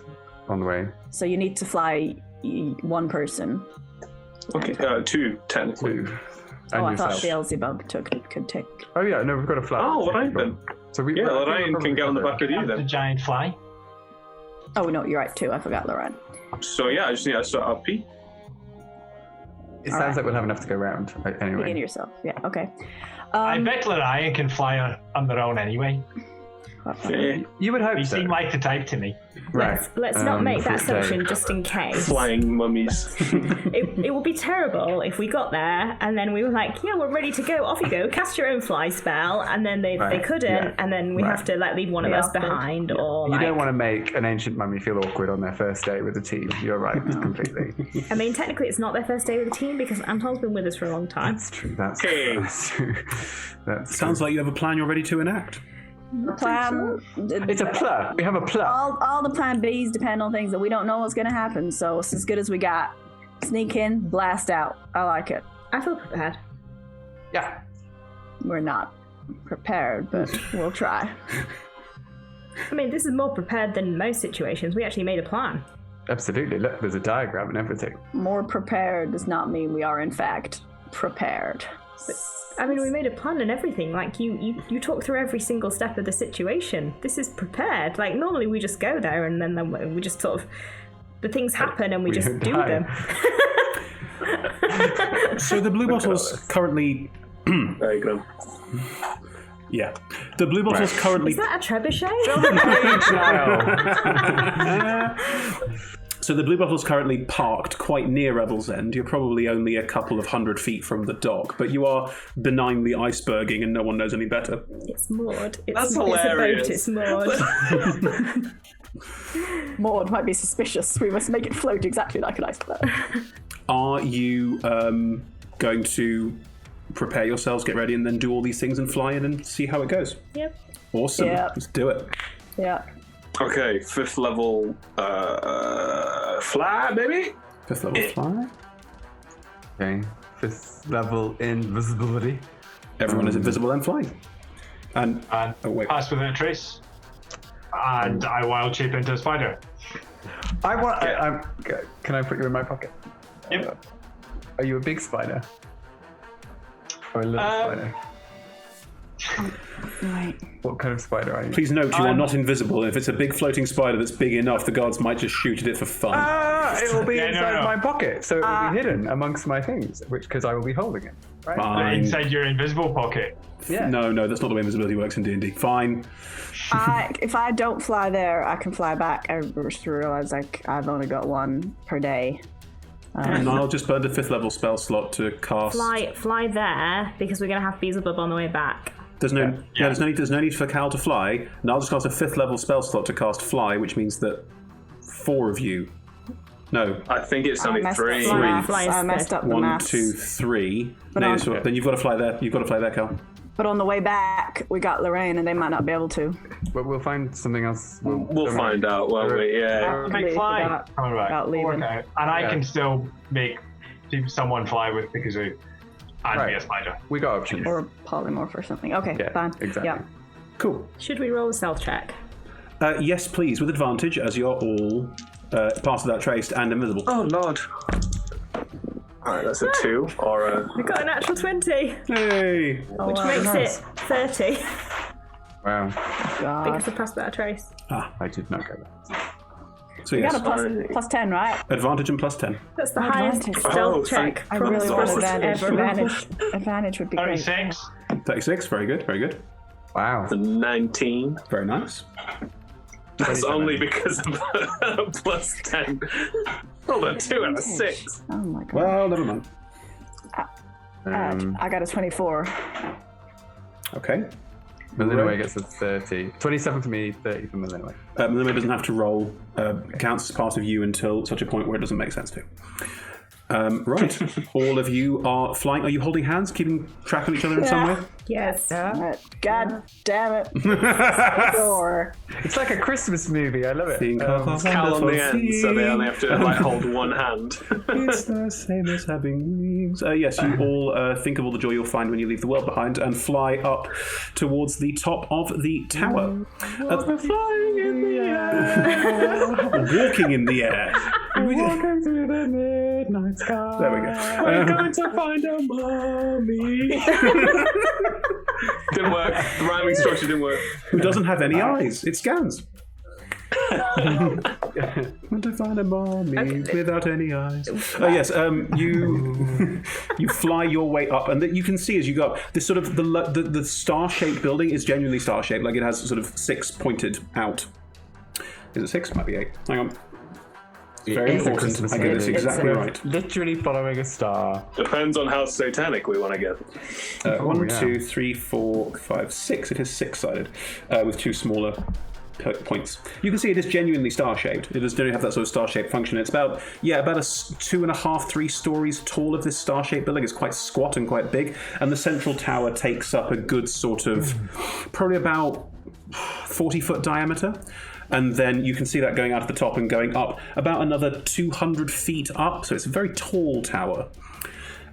on the way. So you need to fly one person. okay, two technically. And I thought yourself. Beelzebub could take. Oh yeah, no, we've got a flat. Oh, Lorraine then. So we, Yeah, I think Lorraine we're can get on the probably back with you The then. giant fly. Oh no, you're right too. I forgot Lorraine. So yeah, I just need to start up P. It sounds like we'll have enough to go round. Anyway. Begin yourself. Yeah. Okay. I bet Lorraine can fly on their own anyway. Yeah. You would hope You so. seem like the type to me. Right. Let's not make that fruit day. assumption just in case. Flying mummies. It would be terrible if we got there and then we were like, yeah, we're ready to go. Off you go. Cast your own fly spell, and then they Right, couldn't, yeah. and then we have to leave one of us behind, or You like. don't want to make an ancient mummy feel awkward on their first day with the team. You're right, completely. I mean, technically, it's not their first day with the team because Anton's been with us for a long time. That's true. That's Hey. true. That's Sounds like you have a plan you're ready to enact. The plan. It's a plur. We have a plur. All the plan Bs depend on things that we don't know what's gonna happen. So it's as good as we got. Sneak in, blast out. I like it. I feel prepared. Yeah. We're not prepared, but we'll try. I mean, this is more prepared than most situations. We actually made a plan. Absolutely. Look, there's a diagram and everything. More prepared does not mean we are in fact prepared. I mean, we made a plan and everything. Like, you talk through every single step of the situation. This is prepared. Like, normally we just go there and then we just sort of... The things happen and we just don't do die. them. So the blue bottle's currently... There you go. Yeah. The blue bottle's currently... Is that a trebuchet? So the blue bottle's currently parked quite near Rebel's End. You're probably only a couple of 100 feet from the dock, but you are benignly iceberging and no one knows any better. It's moored. That's It's hilarious. It's a boat, it's moored. Maud might be suspicious. We must make it float exactly like an iceberg. Are you going to prepare yourselves, get ready, and then do all these things and fly in and see how it goes? Yep. Awesome. Yeah. Let's do it. Yeah. Okay, 5th level fly, baby. 5th level fly. Okay. 5th level invisibility. Everyone is invisible and flying. And And oh wait, pass without a trace. And I wild shape into a spider. I want. Can I put you in my pocket? Yep. Are you a big spider? Or a little spider? Right. What kind of spider are you? please note you are not invisible. If it's a big floating spider that's big enough, the guards might just shoot at it for fun. It will be Yeah, no, inside no. my pocket, so it will be hidden amongst my things, because I will be holding it. Right? Fine. Inside your invisible pocket. Yeah. No, that's not the way invisibility works in D&D. Fine. If I don't fly there, I can fly back. I just realized I've only got one per day. And I'll just burn the 5th level spell slot to cast. Fly there because we're gonna have Beelzebub on the way back. There's no need for Cal to fly. And I'll just cast a 5th level spell slot to cast fly, which means that 4 of you. No, I think it's only I 3. messed up the 1, maths. 2, 3. But No, on- so then you've got to fly there. You've got to fly there, Cal. But on the way back, we got Lorraine, and they might not be able to. But we'll find something else. We'll find out, won't we? Yeah. Make fly. Forgot All right. about We'll work leaving. out. And I Yeah. can still make someone fly with the kazoo and be a spider. We got options. Or a polymorph or something. Okay, Yeah, fine. exactly. Yeah. Cool. Should we roll a stealth check? Yes, please, with advantage, as you're all past without traced and invisible. Oh, Lord. Alright, that's a 2 or a... We got a natural 20, Hey! which makes it 30 Wow. God. because we passed without a trace. I did not get that. So We yes, got a plus 10, right? advantage and plus 10. That's the highest Advantage. stealth Oh, check I really want Prosperous advantage. ever. Advantage would be great. 36. 36, very good, very good. Wow. 19. Very nice. That's only because of plus 10. Hold on, 2 out of 6. Oh my god. Well, never mind. I got a 24. Okay. Millenway gets a 30. 27 for me, 30 for Millenway. Millenway doesn't have to roll. Counts as part of you until such a point where it doesn't make sense to. Right. All of you are flying. Are you holding hands, keeping track of each other in some way? Yes. God damn it. Door. It's like a Christmas movie. I love it. Think of a Cowl on the wonderful end, so they only have to like thing. hold one hand. It's the same as having wings. Yes, you all think of all the joy you'll find when you leave the world behind and fly up towards the top of the tower. Flying in the air. Walking in the air. Walking through the midnight sky. There we go. We're going to find a mummy. Didn't work. The rhyming structure didn't work. Who doesn't have any eyes? It scans. Want to find a mommy without any eyes. Yes, you you fly your way up, and you can see as you go up, this sort of the star-shaped building is genuinely star-shaped, like it has sort of 6 pointed out. Is it 6? Might be 8. Hang on. Very important. I get this exactly right. Literally following a star. Depends on how satanic we want to get. 1, 2, 3, 4, 5, 6. It is 6-sided with 2 smaller points. You can see it is genuinely star-shaped. It does generally have that sort of star-shaped function. It's about a 2.5, 3 stories tall of this star-shaped building. It's quite squat and quite big, and the central tower takes up a good sort of probably about 40-foot diameter. And then you can see that going out of the top and going up about another 200 feet up. So it's a very tall tower.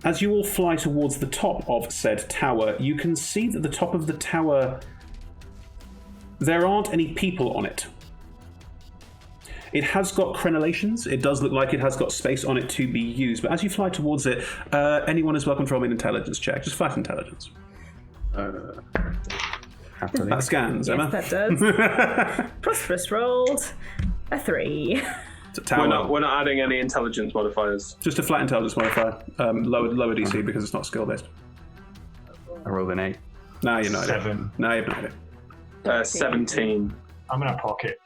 As you all fly towards the top of said tower, you can see that the top of the tower, there aren't any people on it. It has got crenellations. It does look like it has got space on it to be used. But as you fly towards it, anyone is welcome to roll me an intelligence check. Just flat intelligence. That scans, Emma. Yes, that does. Prosperous rolled a 3. It's a tower. We're not adding any intelligence modifiers. Just a flat intelligence modifier. Lower DC because it's not skill based. I rolled an 8. No, you're not. 7. No, you have no idea. 17. I'm in a pocket.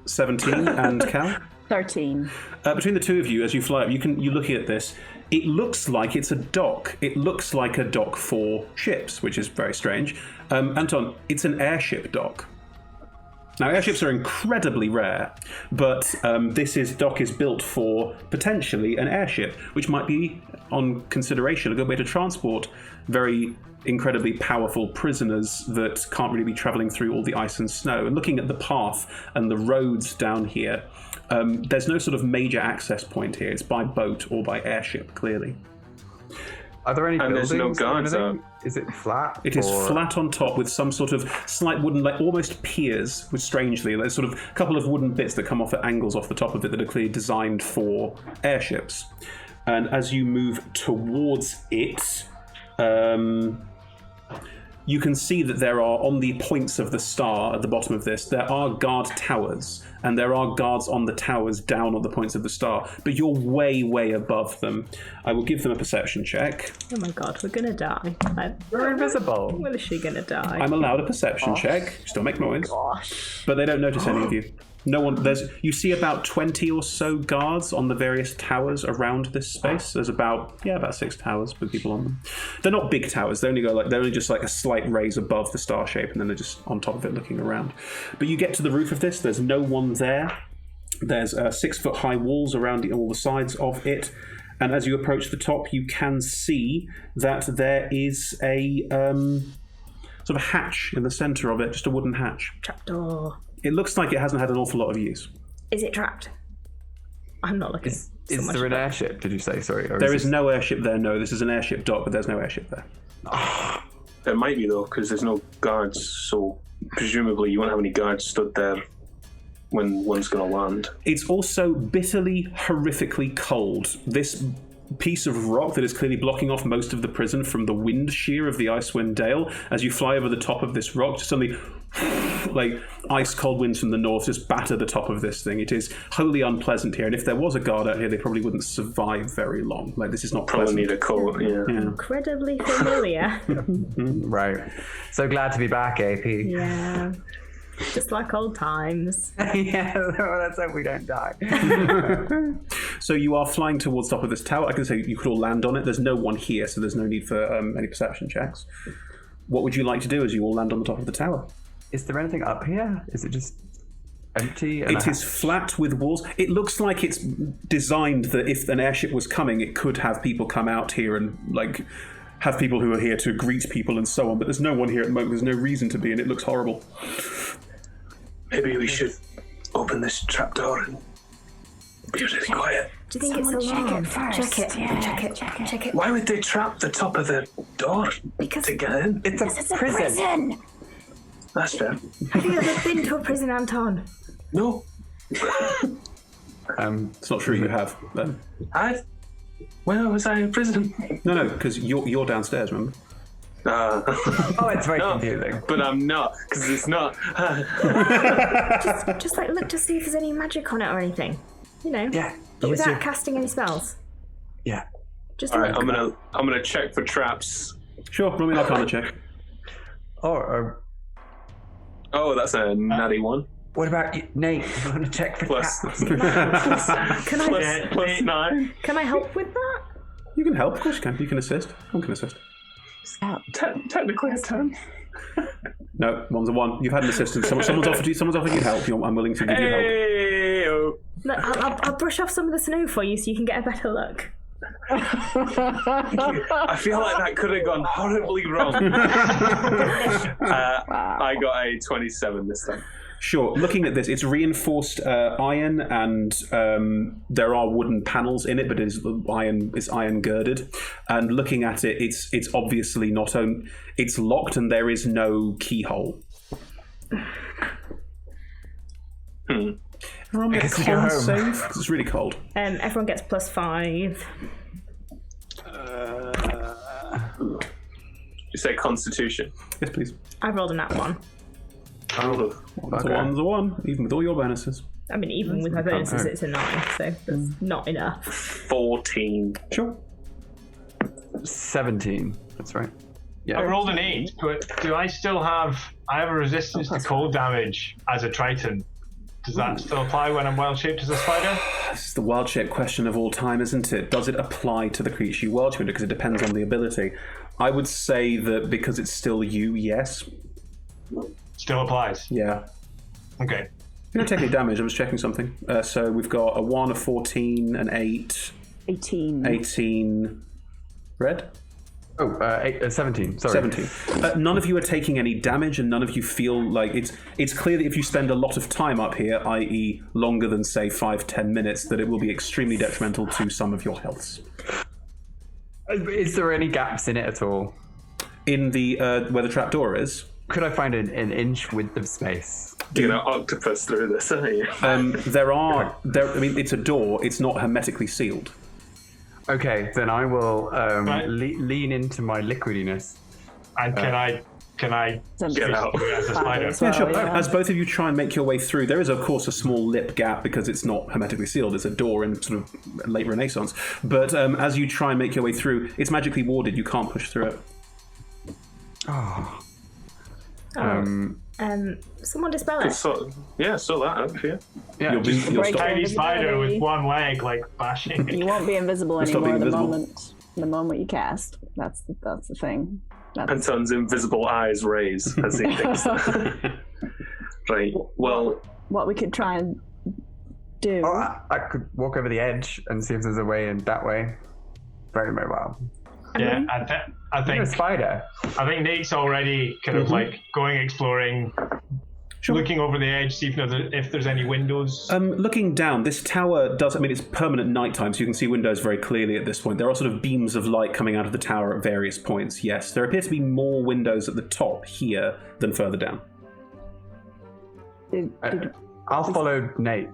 17 and Cal? 13. Between the two of you, as you fly up, you're looking at this. It looks like it's a dock. It looks like a dock for ships, which is very strange. Anton, it's an airship dock. Now, airships are incredibly rare, but this dock is built for potentially an airship, which might be, on consideration, a good way to transport very incredibly powerful prisoners that can't really be traveling through all the ice and snow. And looking at the path and the roads down here, there's no sort of major access point here. It's by boat or by airship, clearly. Are there any buildings? There's no guards or anything? Is it flat? It is flat on top with some sort of slight wooden, like almost piers, which strangely, there's sort of a couple of wooden bits that come off at angles off the top of it that are clearly designed for airships. And as you move towards it, you can see that there are, on the points of the star at the bottom of this, there are guard towers, and there are guards on the towers down on the points of the star, but you're way, way above them. I will give them a perception check. Oh my god, we're gonna die. We're invisible. When is she gonna die? I'm allowed a perception check. Still make noise. Gosh. But they don't notice any of you. No one. You see about 20 or so guards on the various towers around this space. There's about 6 towers with people on them. They're not big towers. They're only just like a slight raise above the star shape, and then they're just on top of it looking around. But you get to the roof of this. There's no one there. There's 6-foot high walls around all the sides of it. And as you approach the top, you can see that there is a sort of hatch in the center of it, just a wooden hatch. Trapdoor. It looks like it hasn't had an awful lot of use. Is it trapped? I'm not looking. Is there an airship, did you say? Sorry. There is no airship there, no. This is an airship dock, but there's no airship there. There might be, though, because there's no guards, so presumably you won't have any guards stood there when one's going to land. It's also bitterly, horrifically cold. This piece of rock that is clearly blocking off most of the prison from the wind shear of the Icewind Dale, as you fly over the top of this rock, just suddenly like ice cold winds from the north just batter the top of this thing. It is wholly unpleasant here, and if there was a guard out here, they probably wouldn't survive very long. Like, this is not Probably pleasant. need a coat, yeah. Incredibly familiar. Right. So glad to be back, AP. Yeah. Just like old times. Yeah, let's hope we don't die. So you are flying towards the top of this tower. I can say you could all land on it. There's no one here, so there's no need for any perception checks. What would you like to do as you all land on the top of the tower? Is there anything up here? Is it just empty? It is flat with walls. It looks like it's designed that if an airship was coming, it could have people come out here and like have people who are here to greet people and so on. But there's no one here at the moment. There's no reason to be, and it looks horrible. Maybe we should open this trapdoor and be really quiet. Do you think it's alarm? Check it. Check it. Why would they trap the top of the door to get in? It's a prison. That's fair. Have you ever been to a prison, Anton? No. It's not true you have. Where was I in prison? No, because you're downstairs, remember? Oh, it's very confusing. But I'm not, because it's not. Just like look to see if there's any magic on it or anything. You know. Yeah. But without casting any spells. Yeah. Just All right, look. I'm gonna check for traps. Sure, roll me an Arcana check. Oh, that's a natty one. What about you, Nate? You want to check for Plus, traps? Can I plus 9. Can I help with that? You can help, of course you can. You can assist. One can assist. Technically a 10. No, one's a 1. You've had an assistant. Someone's offered you help. I'm willing to give you help. Hey-o. Look, I'll brush off some of the sno for you so you can get a better look. I feel like that could have gone horribly wrong. I got a 27 this time. Sure. Looking at this, it's reinforced iron, and there are wooden panels in it, but it's iron girded. And looking at it, it's obviously not only it's locked, and there is no keyhole. Everyone make a con save. 'Cause it's really cold. Everyone gets +5. You say Constitution? Yes, please. I've rolled a nat 1. Oh, One's a 1, even with all your bonuses. I mean, even with my bonuses, it's a 9, so that's not enough. 14. Sure. 17. That's right. Yeah. I rolled an 8, but do I still have? I have a resistance to cold damage as a Triton. Does that still apply when I'm wild shaped as a spider? This is the wild shape question of all time, isn't it? Does it apply to the creature you wild shape because it depends on the ability? I would say that because it's still you, yes. Still applies. Yeah. Okay. You don't take any damage. I was checking something. So we've got a 1, a 14, an 8. 18. 18. Red? 17. Sorry. 17. None of you are taking any damage, and none of you feel like it's clear that if you spend a lot of time up here, i.e. longer than, say, 5-10 minutes, that it will be extremely detrimental to some of your healths. Is there any gaps in it at all? In the where the trapdoor is? Could I find an inch width of space? You're gonna octopus through this, aren't you? I mean, it's a door. It's not hermetically sealed. Okay, then I will lean into my liquidiness. And can I get out? as a spider? Yeah, sure. As both of you try and make your way through, there is, of course, a small lip gap because it's not hermetically sealed. It's a door in sort of late Renaissance. But as you try and make your way through, it's magically warded. You can't push through it. Someone dispel it. Sort that out for you. Yeah, You'll break stop. Tiny spider with one leg, like bashing. You won't be invisible stop anymore being the invisible. moment you cast. That's the thing. Anton's invisible eyes raise as he thinks. Right. Well, What we could try and do. I could walk over the edge and see if there's a way in that way. Very, very well. Yeah, I You're a think spider. I think Nate's already kind of like going exploring, Sure. looking over the edge, see if there's any windows. Looking down, this tower does. I mean, it's permanent nighttime, so you can see windows very clearly at this point. There are sort of beams of light coming out of the tower at various points. Yes, there appear to be more windows at the top here than further down. I'll follow Nate,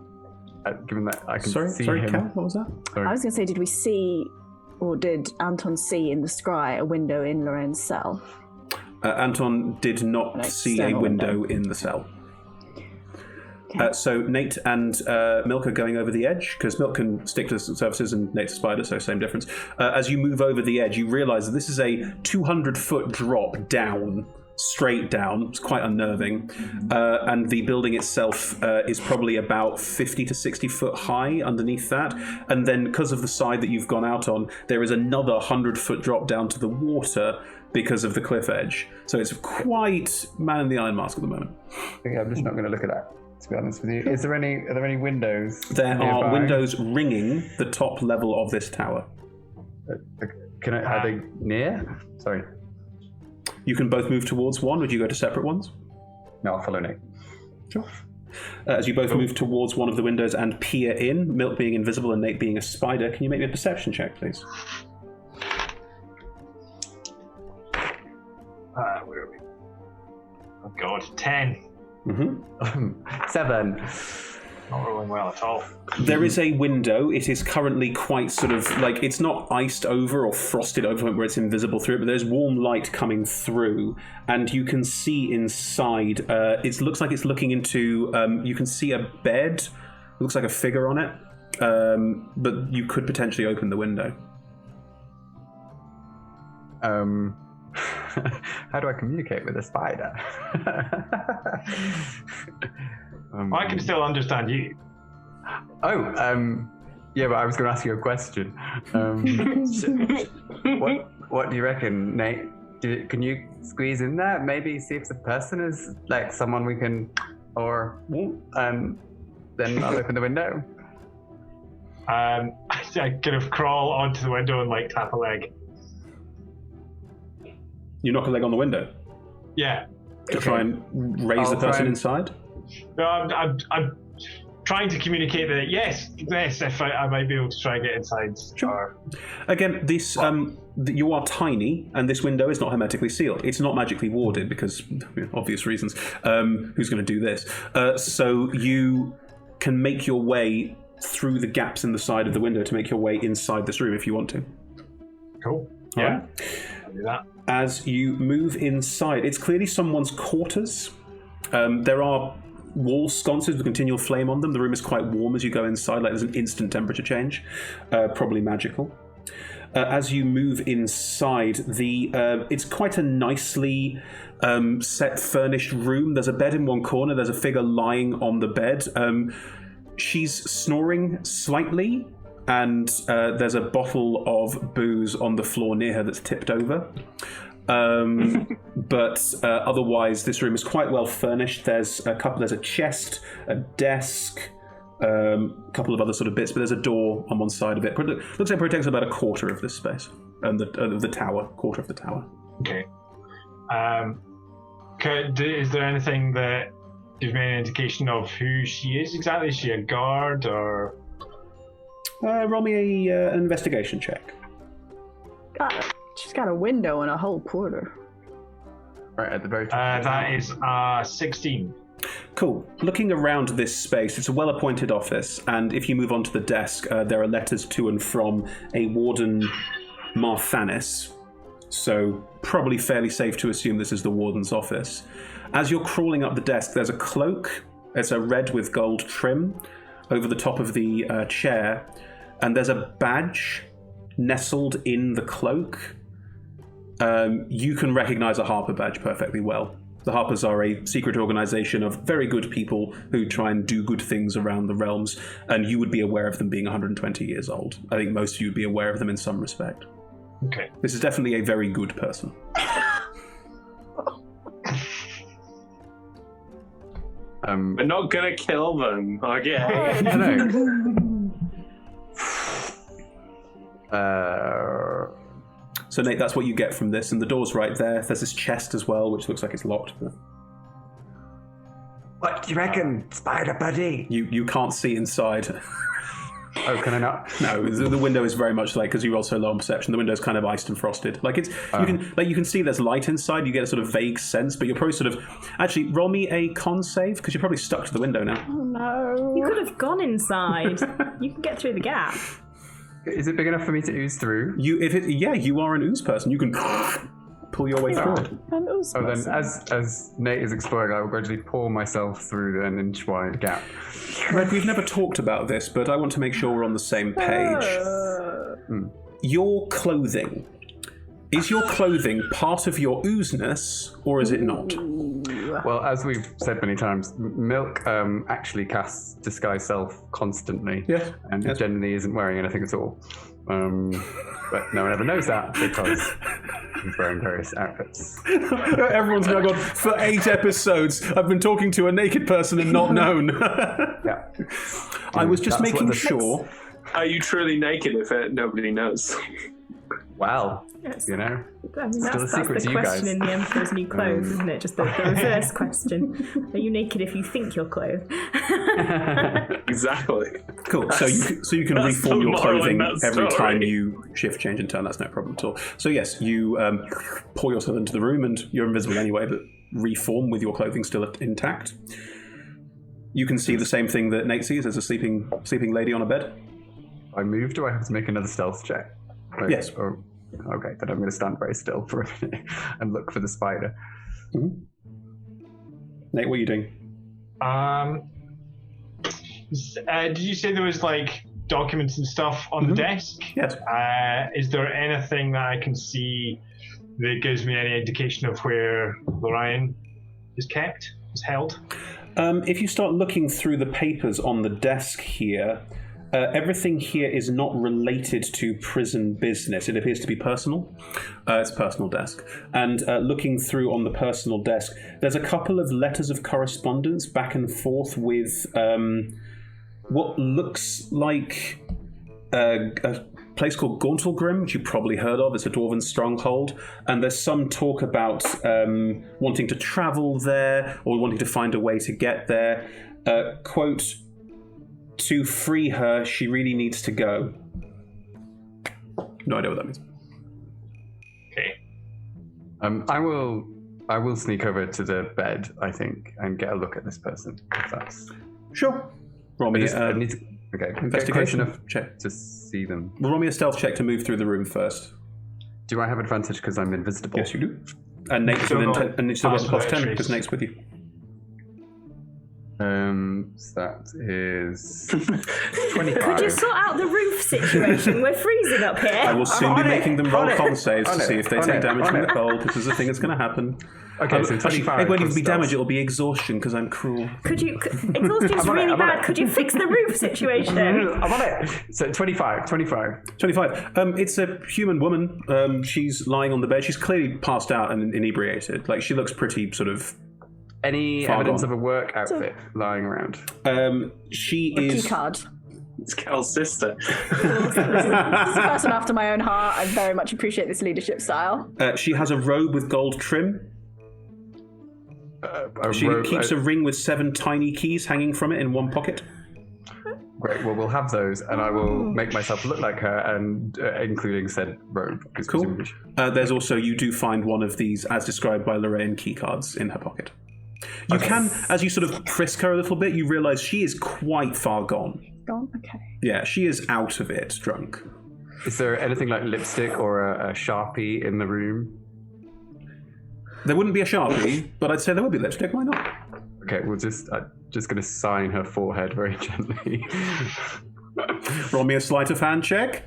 given that I can see Sorry, him. Cal, what was that? I was going to say, did we see, or did Anton see in the scry a window in Lorraine's cell? Anton did not see a external window in the cell. Okay. So Nate and Milk are going over the edge, because Milk can stick to surfaces and Nate's a spider, so same difference. As you move over the edge, you realise that this is a 200-foot drop down straight down. It's quite unnerving. And the building itself is probably about 50 to 60 foot high underneath that. And then because of the side that you've gone out on, there is another 100-foot drop down to the water because of the cliff edge. So it's quite man in the iron mask at the moment. Okay, I'm just not going to look at that, to be honest with you. Are there any windows? There are windows ringing the top level of this tower. Are they near? Sorry. You can both move towards one. Would you go to separate ones? No, I'll follow Nick. Sure. As you both move towards one of the windows and peer in, Milk being invisible and Nate being a spider, can you make me a perception check, please? Where are we? Oh God, 10. Mm-hmm. 7. Not rolling well at all. There is a window. It is currently quite sort of like, it's not iced over or frosted over where it's invisible through it, but there's warm light coming through, and you can see inside. It looks like it's looking into. You can see a bed. It looks like a figure on it, but you could potentially open the window. How do I communicate with a spider? I can still understand you. Yeah, but I was going to ask you a question. What do you reckon, Nate? Can you squeeze in there? Maybe see if the person is like someone we can, or then I'll open the window. I kind of crawl onto the window and like tap a leg. You knock a leg on the window? Yeah. To try and raise the person inside? No, I'm trying to communicate that yes, if I might be able to try and get inside. Sure. Again, this you are tiny, and this window is not hermetically sealed. It's not magically warded because obvious reasons. Who's going to do this? So you can make your way through the gaps in the side of the window to make your way inside this room if you want to. Cool. All Yeah. right. I'll do that. As you move inside, it's clearly someone's quarters. There are wall sconces with continual flame on them. The room is quite warm as you go inside, like there's an instant temperature change, probably magical. As you move inside, it's quite a nicely set, furnished room. There's a bed in one corner. There's a figure lying on the bed. She's snoring slightly, and there's a bottle of booze on the floor near her that's tipped over. But otherwise, this room is quite well furnished. There's a chest, a desk, a couple of other sort of bits, but there's a door on one side of it. Looks like it takes about a quarter of this space, and the tower, quarter of the tower. Okay. Is there anything that gives me an indication of who she is exactly? Is she a guard or? Roll me an investigation check. She's got a window and a whole quarter. Right at the very top. That is 16. Cool. Looking around this space, it's a well-appointed office, and if you move onto the desk, there are letters to and from a Warden Marthanis, so probably fairly safe to assume this is the Warden's office. As you're crawling up the desk, there's a cloak. It's a red with gold trim over the top of the chair, and there's a badge nestled in the cloak. You can recognize a Harper badge perfectly well. The Harpers are a secret organization of very good people who try and do good things around the realms, and you would be aware of them being 120 years old. I think most of you would be aware of them in some respect. Okay. This is definitely a very good person. We're not gonna kill them, okay? So Nate, that's what you get from this, and the door's right there. There's this chest as well, which looks like it's locked. What do you reckon, Spider Buddy? You can't see inside. Oh, can I not? No, the window is very much like, because you roll so low on perception, the window's kind of iced and frosted. Like it's you can see there's light inside. You get a sort of vague sense, but you're probably sort of actually roll me a con save because you're probably stuck to the window now. Oh no! You could have gone inside. You can get through the gap. Is it big enough for me to ooze through? You are an ooze person. You can pull your way through it. Then as Nate is exploring, I will gradually pull myself through an inch wide gap. Red, we've never talked about this, but I want to make sure we're on the same page. Your clothing Is your clothing part of your oozeness, or is it not? Well, as we've said many times, Milk actually casts Disguise Self constantly. Yes. And generally isn't wearing anything at all. But no one ever knows that because he's wearing various outfits. Everyone's now gone, for 8 episodes, I've been talking to a naked person and not known. Yeah. I was just making sure. Are you truly naked if nobody knows? Wow. Yes. You know? I mean, Still a that's secret the to you question guys. in the Emperor's New Clothes, isn't it? Just the reverse question. Are you naked if you think you're clothed? Exactly. Cool. So you can that's reform the your moral in clothing that every story. time you shift, change, and turn. That's no problem at all. So yes, you pour yourself into the room, and you're invisible anyway, but reform with your clothing still intact. You can see the same thing that Nate sees as a sleeping lady on a bed. I move, do I have to make another stealth check? Like, Yes. Okay, then I'm going to stand very still for a minute and look for the spider. Mm-hmm. Nate, what are you doing? Did you say there was like documents and stuff on the desk? Yes. Is there anything that I can see that gives me any indication of where Lorraine is held? If you start looking through the papers on the desk here, everything here is not related to prison business. It appears to be personal. It's a personal desk. And looking through on the personal desk, there's a couple of letters of correspondence back and forth with what looks like a place called Gauntlgrim, which you've probably heard of. It's a dwarven stronghold. And there's some talk about wanting to travel there or wanting to find a way to get there. Quote, to free her, she really needs to go. No idea what that means. Okay. I will sneak over to the bed, I think, and get a look at this person. If that's Sure. Roll me I need to, okay. investigation Get close enough check. to see them. Well, roll me a stealth check to move through the room first. Do I have advantage because I'm invisible? Yes, you do. And Nate's So within not 10, and it's still got plus 10 pass because Nate's with you. So that is 25. Could you sort out the roof situation? We're freezing up here. I will soon be on it, making them roll on it, con saves to on it, see if they on take it, damage on from the it. cold. This is a thing that's going to happen. Okay, so Actually, 25. it won't even plus be damage, stealth. it'll be exhaustion because I'm cruel. Exhaustion's I'm on it, really I'm on bad. it. Could you fix the roof situation? I'm on it. So 25. 25. It's a human woman. She's lying on the bed. She's clearly passed out and inebriated. Like, she looks pretty sort of... Any Far evidence gone. of a work outfit lying around? She A key is... card. It's Cal's sister. This is a person after my own heart. I very much appreciate this leadership style. She has a robe with gold trim. She keeps a ring with 7 tiny keys hanging from it in one pocket. Great. Well, we'll have those, and I will make myself look like her, and including said robe. because Cool. presumably There's also, you do find one of these, as described by Lorraine, key cards in her pocket. You can, as you sort of frisk her a little bit, you realise she is quite far gone. Gone? Okay. Yeah, she is out of it, drunk. Is there anything like lipstick or a Sharpie in the room? There wouldn't be a Sharpie, but I'd say there would be lipstick. Why not? Okay, we'll just going to sign her forehead very gently. Roll me a sleight of hand check.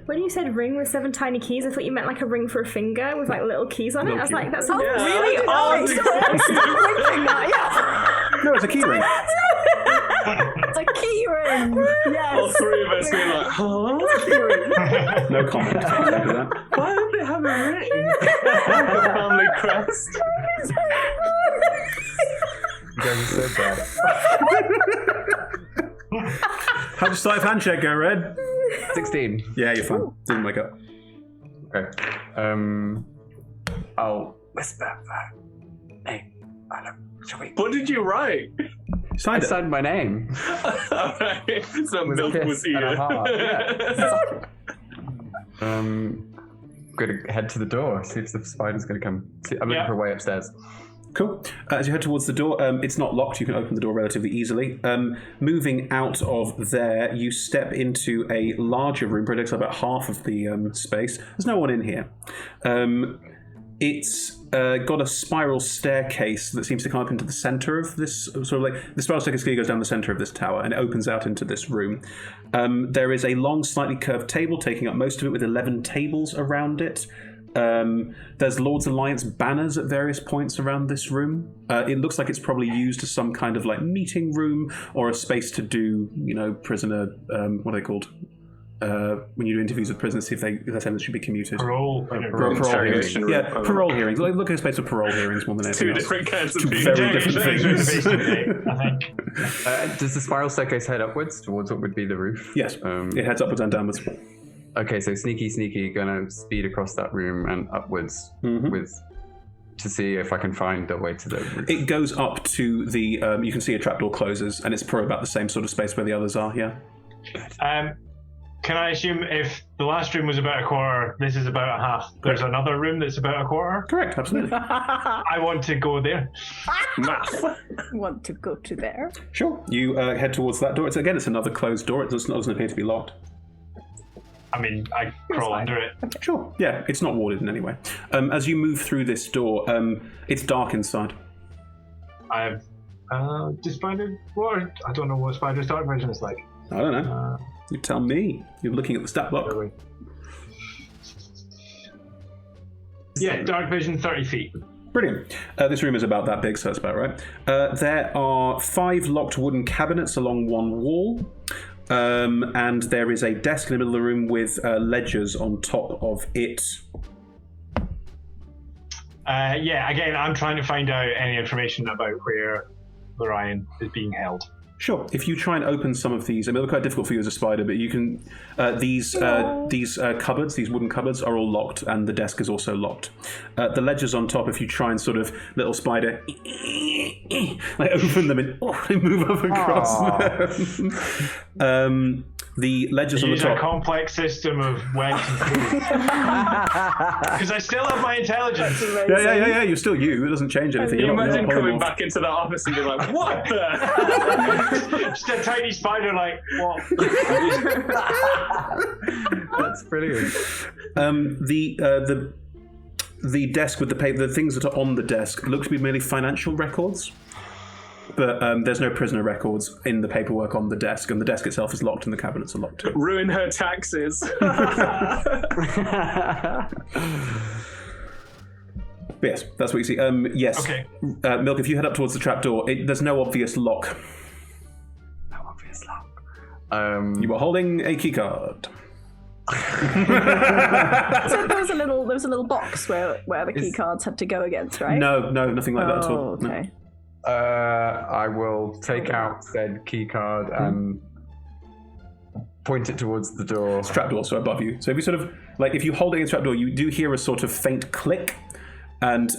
When you said ring with 7 tiny keys, I thought you meant like a ring for a finger with like little keys on it. I was like, that's really odd. No, it's a key ring. It's a key ring. Yes. All three of us being like, huh? No comment. Can't do that. Why would they have a ring? The family crest. You guys are so bad. How'd your sleight of hand check go, Red? 16. Yeah, you're fine. Didn't wake up. Okay. I'll whisper. Hey, shall we? What did you write? I Signed it. signed my name. Alright, so With a milk kiss was and a eaten. heart, I'm going to head to the door, see if the spider's going to come. I'm looking for a way upstairs. Cool. As you head towards the door, it's not locked. You can open the door relatively easily. Moving out of there, you step into a larger room, probably takes up about half of the space. There's no one in here. It's got a spiral staircase that seems to come up into the center of this, sort of like, the spiral staircase goes down the center of this tower and it opens out into this room. There is a long, slightly curved table taking up most of it with 11 tables around it. There's Lord's Alliance banners at various points around this room. It looks like it's probably used as some kind of like meeting room or a space to do, prisoner. What are they called? When you do interviews with prisoners, see if their sentence should be commuted. Parole hearings. Yeah, parole hearings. Look at a space for parole hearings more than anything else. Two different kinds of Two very different things. I think. Does the spiral staircase head upwards towards what would be the roof? Yes, it heads upwards and downwards. Okay, so sneaky, gonna speed across that room and upwards to see if I can find the way to the roof. It goes up to the. You can see a trapdoor closes, and it's probably about the same sort of space where the others are. Yeah. Can I assume if the last room was about a quarter, this is about a half? There's another room that's about a quarter? Correct, absolutely. I want to go there. Want to go to there? Sure. You head towards that door. It's another closed door. It doesn't appear to be locked. I mean, I crawl under it. Sure. Yeah, it's not warded in any way. As you move through this door, it's dark inside. I have spider. What? I don't know what Spider's dark vision is like. I don't know. You tell me. You're looking at the stat block. Yeah, dark vision 30 feet. Brilliant. This room is about that big, so that's about right. There are 5 locked wooden cabinets along one wall. And there is a desk in the middle of the room with ledgers on top of it. Again, I'm trying to find out any information about where Lorian is being held. Sure. If you try and open some of these, it'll be quite difficult for you as a spider, but you can. These cupboards, these wooden cupboards, are all locked, and the desk is also locked. The ledgers on top, if you try and sort of little spider, like open them and they move up across them. The ledgers on the top. Use a complex system of wedge because I still have my intelligence. Yeah. You're still you. It doesn't change anything. Can you imagine coming back into the office and being like, "What the?" Just a tiny spider, like what? That's brilliant. The desk with the paper, the things that are on the desk look to be merely financial records. But there's no prisoner records in the paperwork on the desk, and the desk itself is locked, and the cabinets are locked too. Ruin her taxes. Yes, that's what you see. Yes. Okay. Milk, if you head up towards the trapdoor, there's no obvious lock. No obvious lock. You were holding a keycard. So there was a little box where the key cards had to go against, right? No, nothing like that at all. Okay. No. I will take out said key card and point it towards the door. It's trapdoor, so above you. So if you sort of if you hold it against the trapdoor, you do hear a sort of faint click, and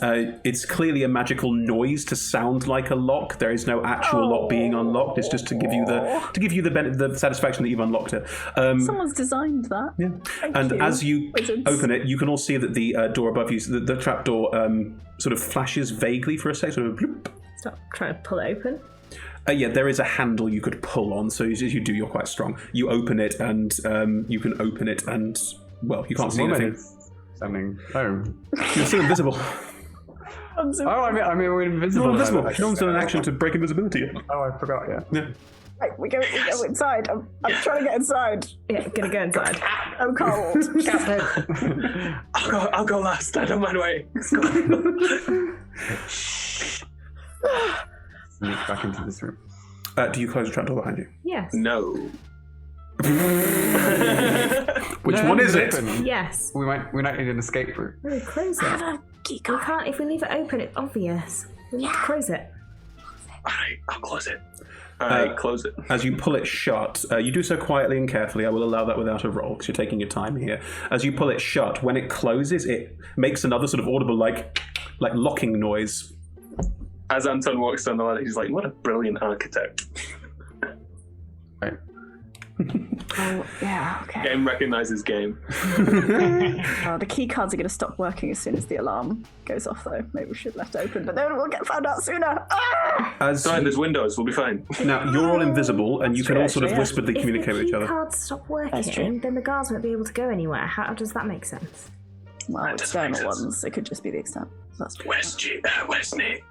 it's clearly a magical noise to sound like a lock. There is no actual lock being unlocked. It's just to give you the satisfaction that you've unlocked it. Someone's designed that. Yeah. Thank you, as you wizards. open it, you can all see that the door above you, the trapdoor, sort of flashes vaguely for a second. Sort of bloop. Stop trying to pull it open. Yeah, there is a handle you could pull on, so as you do, you're quite strong. You open it, and you can open it, and, well, you can't see anything. Standing. Oh. You're still invisible. I mean, we're invisible. You're invisible. No one's done an action to break invisibility yet. Oh, I forgot, yeah. Right, we go inside. I'm trying to get inside. Yeah, gonna go inside. I'm cold. I'll go last. I don't mind waiting. Sneak back into this room. Do you close the trapdoor behind you? Yes. No. Which one is it? Yes. We might need an escape route. We close it. We can't. If we leave it open, it's obvious. We need to close it. Alright, I'll close it. Alright, close it. As you pull it shut, you do so quietly and carefully. I will allow that without a roll, because you're taking your time here. As you pull it shut, when it closes, it makes another sort of audible, like locking noise. As Anton walks down the ladder, he's like, "What a brilliant architect." Right. Oh, yeah, okay. Game recognizes game. The key cards are going to stop working as soon as the alarm goes off, though. Maybe we should let it open, but then we'll get found out sooner. It's fine, there's windows, we'll be fine. Now, you're all invisible, and you can all sort of whisperedly communicate with each other. If the key cards stop working, then the guards won't be able to go anywhere. How does that make sense? Well, That doesn't make external sense. ones. It could just be the extent. That's true. Where's Nate?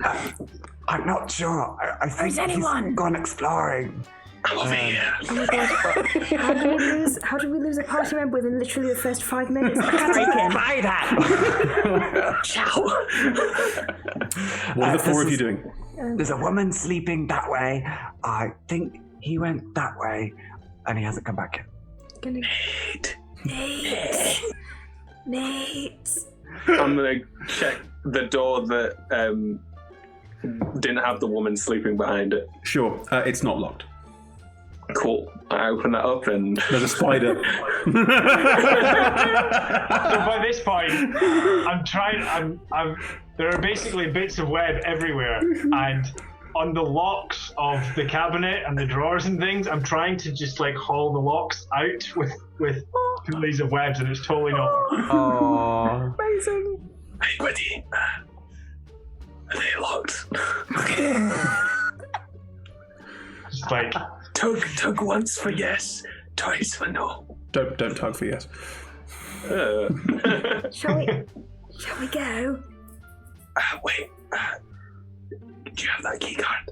I'm not sure. I think Is anyone? he's gone exploring. I'm over here. Oh my god. How did we lose a party member within literally the first 5 minutes? Buy that! Ciao. What are the four of you doing? There's a woman sleeping that way. I think he went that way, and he hasn't come back yet. Nate. I'm gonna check the door that didn't have the woman sleeping behind it. Sure, it's not locked. Cool. I open that up and There's a spider. So by this point, there are basically bits of web everywhere, and on the locks of the cabinet and the drawers and things, I'm trying to just like haul the locks out with pulleys of webs, and it's totally not. Oh. Amazing. hey buddy, are they locked? Just like Tug once for yes, twice for no. Don't tug for yes. Shall we go? Wait, do you have that key card?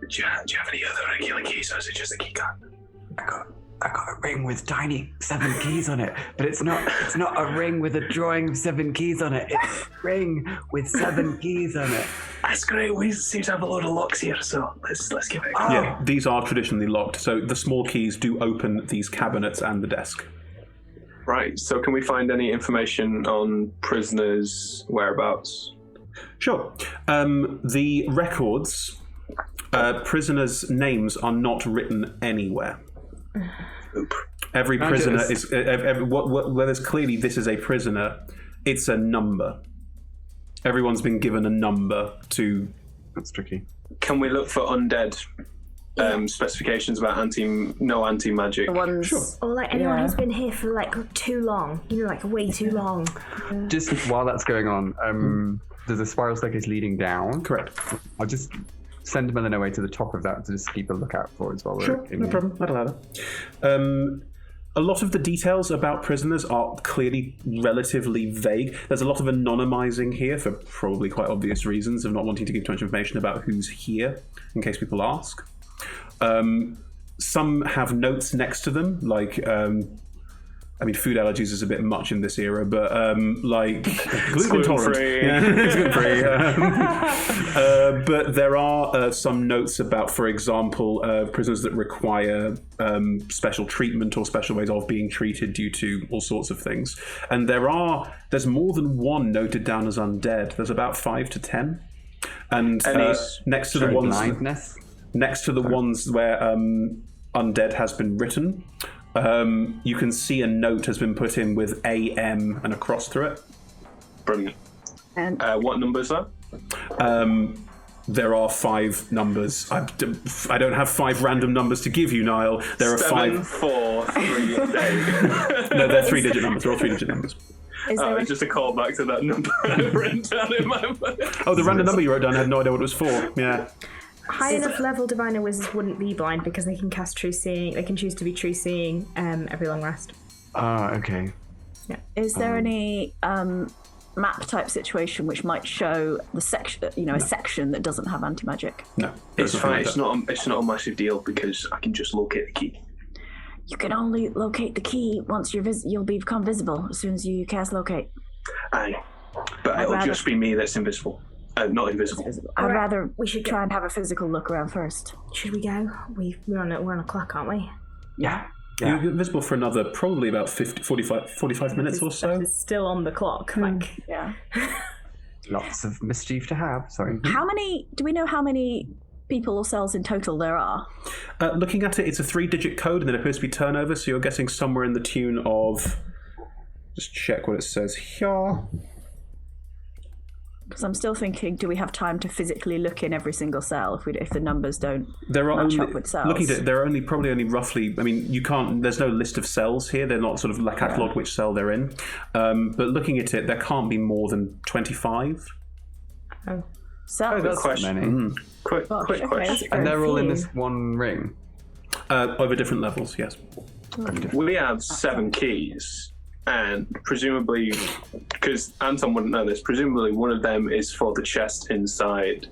Do you have any other regular keys, or is it just a key card? I got a ring with tiny 7 keys on it, but it's not a ring with a drawing of 7 keys on it. It's a ring with 7 keys on it. That's great. We seem to have a load of locks here, so let's give it a go. Yeah, these are traditionally locked, so the small keys do open these cabinets and the desk. Right. So, can we find any information on prisoners' whereabouts? Sure. The records, prisoners' names are not written anywhere. Oop. Every prisoner is where there's clearly this is a prisoner. It's a number. Everyone's been given a number to. That's tricky. Can we look for undead specifications about anti-magic? The ones. Sure. Or like anyone who's been here for like too long. You know, like way too long. Just while that's going on, there's a spiral staircase leading down. Correct. I'll just send Melon away to the top of that to just keep a lookout for as well. Sure, no problem. That'll happen. A lot of the details about prisoners are clearly relatively vague. There's a lot of anonymizing here for probably quite obvious reasons of not wanting to give too much information about who's here, in case people ask. Some have notes next to them, like... food allergies is a bit much in this era, but like gluten intolerant. Yeah, it's gluten-free. But there are some notes about, for example, prisoners that require special treatment or special ways of being treated due to all sorts of things. And there's more than one noted down as undead. There's about 5 to 10. And next to the ones blindness? Next to the ones where undead has been written. You can see a note has been put in with AM and a cross through it. Brilliant. And What number is that? There are 5 numbers. I don't have 5 random numbers to give you, Niall. There are 7, 5. 4, 3, 8. No, they're 3-digit numbers. They're all 3-digit numbers. is there It's just a callback to that number I've written down in my mind. Oh, the random number you wrote down, I had no idea what it was for. Yeah. High enough level diviner wizards wouldn't be blind because they can cast true seeing. They can choose to be true seeing every long rest. Ah, okay. is there any map type situation which might show the section, a section that doesn't have anti-magic? No. It's there's fine. nothing like It's not a massive deal because I can just locate the key. You can only locate the key once you'll become visible as soon as you cast locate. Aye, but it'll just be me that's invisible. Not invisible. I'd rather we should try and have a physical look around first. Should we go? We're on a clock, aren't we? Yeah. You're invisible for another probably about 45 minutes or so. It's still on the clock. Like, Yeah. Lots of mischief to have. Sorry. Do we know how many people or cells in total there are? Looking at it, it's a 3-digit code and then it appears to be turnover, so you're getting somewhere in the tune of... Just check what it says here. Because I'm still thinking, do we have time to physically look in every single cell if the numbers don't There are match only, up with cells? looking at it, there are probably only roughly. I mean, you can't. There's no list of cells here. They're not sort of like catalogued which cell they're in. But looking at it, there can't be more than 25. Cells. That's Question. many. Quick okay, question. that's And they're all in few. this one ring. Over different levels, yes. We have 7 keys, and presumably, because Anton wouldn't know this, presumably one of them is for the chest inside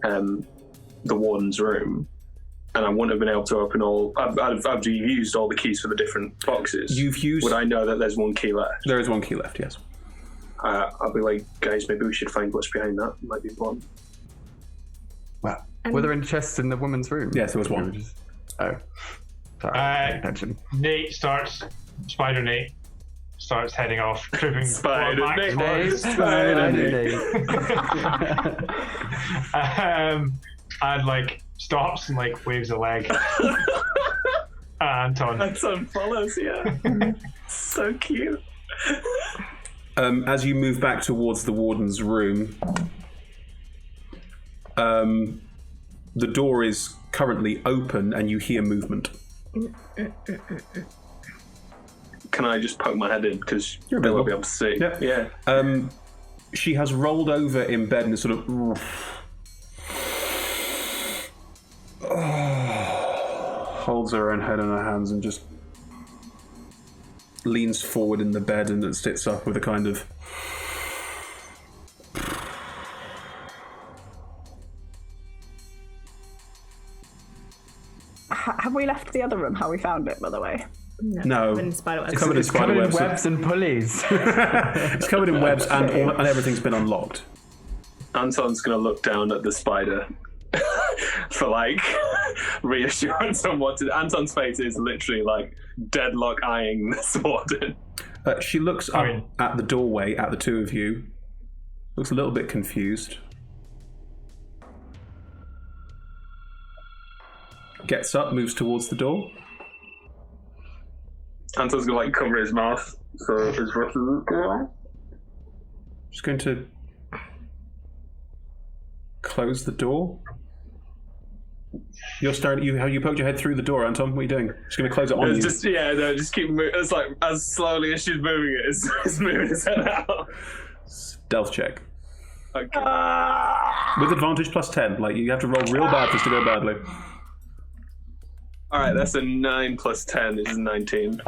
the Warden's Room. and I wouldn't have been able to open all. I've used all the keys for the different boxes. You've used. Would I know that there's one key left? There is one key left. Yes. I'll be like, guys, maybe we should find what's behind that. Might be one. Well, were there any chests in the woman's room? Yes, there was one. Oh, sorry. Attention. Nate starts. Spider Nate starts heading off, tripping. Spider Nate. And like stops and like waves a leg. Anton follows. Yeah. So cute. As you move back towards the Warden's room, the door is currently open and you hear movement. Can I just poke my head in? Because You're they won't be able to see. Yep. Yeah. She has rolled over in bed and sort of holds her own head in her hands and just leans forward in the bed and sits up with a kind of Have we left the other room? How we found it, by the way? No. It's covered in It's spider covered in webs. webs and pulleys. It's covered in webs and everything's been unlocked. Anton's going to look down at the spider for like reassurance on what to. Anton's face is literally like deadlock eyeing this warden. She looks up at the doorway at the two of you. Looks a little bit confused. Gets up, moves towards the door. Anton's going to like cover his mouth so his breath doesn't go on. Just going to close the door. You're starting. You poked your head through the door, Anton. What are you doing? Just going to close it on you. Just keep moving. It's like as slowly as she's moving it, it's moving his head out. Stealth check. Okay. With advantage plus 10. Like, you have to roll real bad for this to go badly. Alright, that's a 9 plus 10 is 19.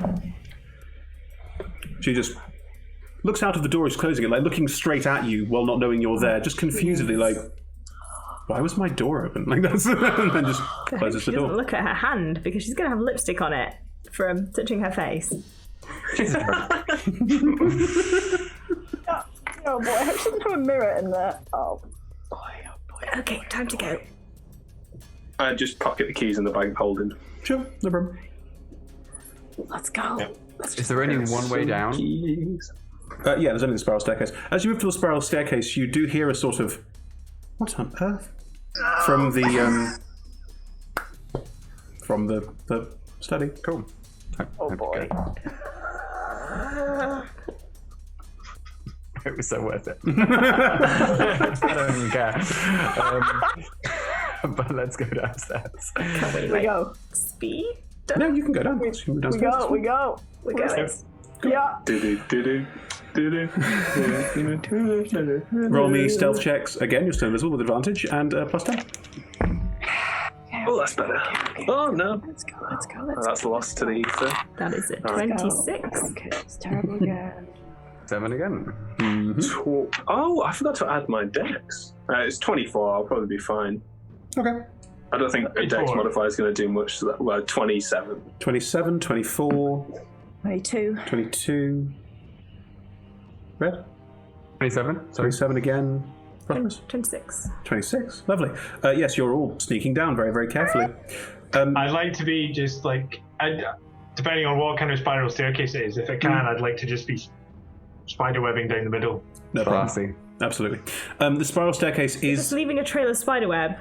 She just looks out of the door as closing it, like looking straight at you while not knowing you're there, just confusedly like, why was my door open? Like that's and then just closes the She doesn't door. look at her hand because she's going to have lipstick on it from touching her face. Oh boy, I hope she doesn't have a mirror in there. Oh boy, oh boy. Okay, time to go. I just pocket the keys in the bag holding. Sure, no problem. Let's go. Yep. Is there only one way down? Keys. Yeah, there's only the spiral staircase. As you move to the spiral staircase, you do hear a sort of, what on earth? From the study. Cool. Oh boy. It was so worth it. I don't even care. But let's go downstairs. Here we go. Speed? No, you can go down. We go. We get it. Yeah. Roll me stealth checks. Again, you're still invisible with advantage and plus 10. Oh, that's better. Oh, no. Let's go. Oh, that's lost to the ether. That is it. Alright. 26. Okay, it's terrible again. 7 again. Oh, I forgot to add my dex. It's 24. I'll probably be fine. Okay. I don't think a dex modifier is going to do much to that. Well, 27. 27, 24, 22. 22. Red? 27. Sorry. 27 again. Progress. 26. 26. Lovely. Yes, you're all sneaking down very, very carefully. I'd like to be just like, depending on what kind of spiral staircase it is, if it can, I'd like to just be spiderwebbing down the middle. No problem. Classy. Absolutely. The spiral staircase is... Just leaving a trail of spiderweb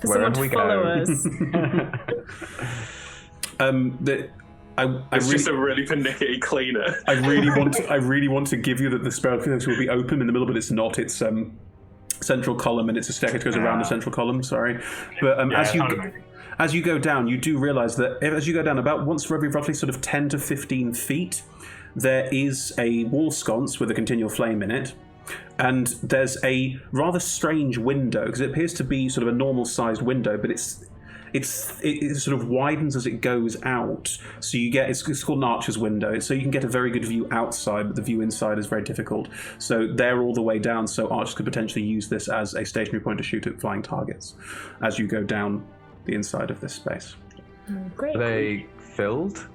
for Wherever someone we to follow go. us. It's just a really pernickety cleaner. I really want to give you that the spiral staircase will be open in the middle, but it's not. It's central column, and it's a staircase goes around the central column. Sorry, but as you go down, you do realise that as you go down, about once for every roughly sort of 10 to 15 feet, there is a wall sconce with a continual flame in it. And there's a rather strange window, because it appears to be sort of a normal-sized window, but it sort of widens as it goes out. So you get, it's called an archer's window, so you can get a very good view outside, but the view inside is very difficult. So they're all the way down, so archers could potentially use this as a stationary point to shoot at flying targets as you go down the inside of this space. Great. Are they filled?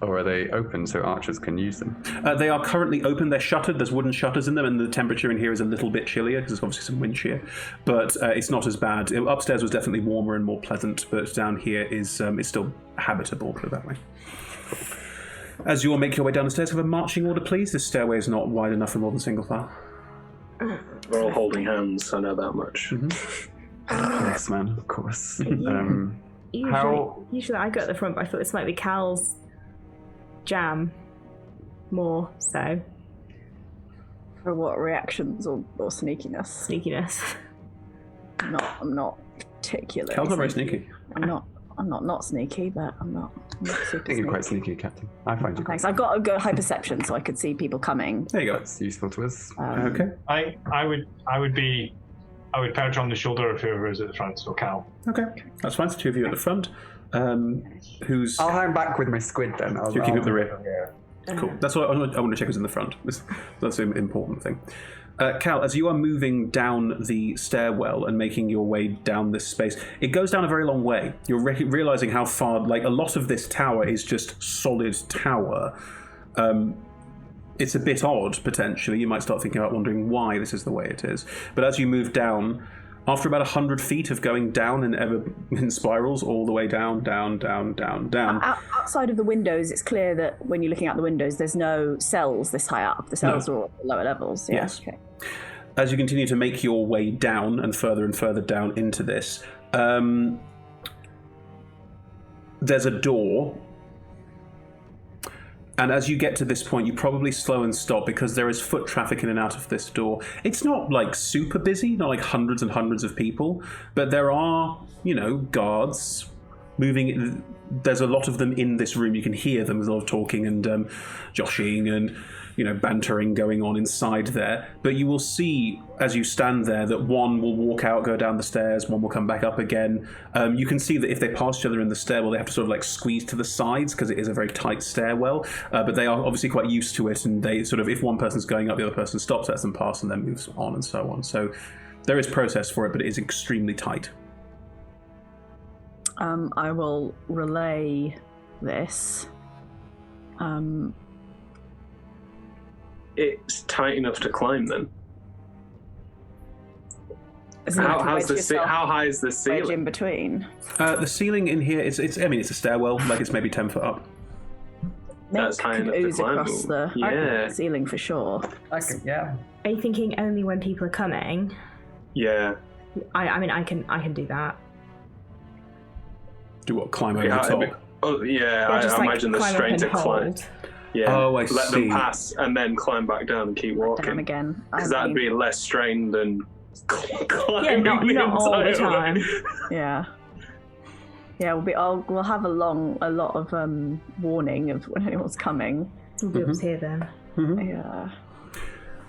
Or are they open so archers can use them? They are currently open. They're shuttered. There's wooden shutters in them, and the temperature in here is a little bit chillier because there's obviously some wind shear. But it's not as bad. Upstairs was definitely warmer and more pleasant, but down here is still habitable, put it that way. As you all make your way down the stairs, have a marching order, please. This stairway is not wide enough for more than single file. We're all holding hands, I know that much. Yes, man, of course. Usually I go at the front, but I thought this might be Cal's jam more so. For what, reactions or sneakiness? Sneakiness. I'm not particularly. Cal's not very sneaky. I'm not sneaky, but I'm not super I think sneaky. you're quite sneaky, Captain. I find you Thanks. I've got a good high perception, so I could see people coming. There you go. That's useful to us. Okay. I would perch on the shoulder of whoever is at the front, so Cal. Okay. That's fine. So two of you at the front. Who's... I'll hang back with my squid then. You're keeping up the rear. Cool. That's what I want to check who's in the front. That's an important thing. Cal, as you are moving down the stairwell and making your way down this space, it goes down a very long way. You're realizing how far, like, a lot of this tower is just solid tower. It's a bit odd, potentially. You might start thinking about wondering why this is the way it is. But as you move down, after about 100 feet of going down in spirals, all the way down. Outside of the windows, it's clear that when you're looking out the windows, there's no cells this high up. The cells are all at lower levels. Yeah. Yes. Okay. As you continue to make your way down and further down into this, there's a door. And as you get to this point, you probably slow and stop because there is foot traffic in and out of this door. It's not like super busy, not like hundreds and hundreds of people, but there are, guards moving. There's a lot of them in this room. You can hear them. There's a lot of talking and joshing and bantering going on inside there. But you will see as you stand there that one will walk out, go down the stairs, one will come back up again. You can see that if they pass each other in the stairwell, they have to sort of like squeeze to the sides because it is a very tight stairwell. But they are obviously quite used to it, and they sort of, if one person's going up, the other person stops, lets them pass, and then moves on and so on. So there is process for it, but it is extremely tight. I will relay this. It's tight enough to climb then. How high is the ceiling? In between. The ceiling in here, it's a stairwell, like it's maybe 10 foot up. That's high enough to ooze climb. across the ceiling for sure. Yeah. Are you thinking only when people are coming? Yeah. I can do that. Do what? Climb over the top? I imagine the straight to climb. Yeah. Oh, I Let see. them pass and then climb back down and keep walking. Down again. Because that'd be less strain than climbing not all the time. Yeah. Yeah, we'll have a lot of warning of when anyone's coming. We'll be able to hear them. Mm-hmm. Yeah.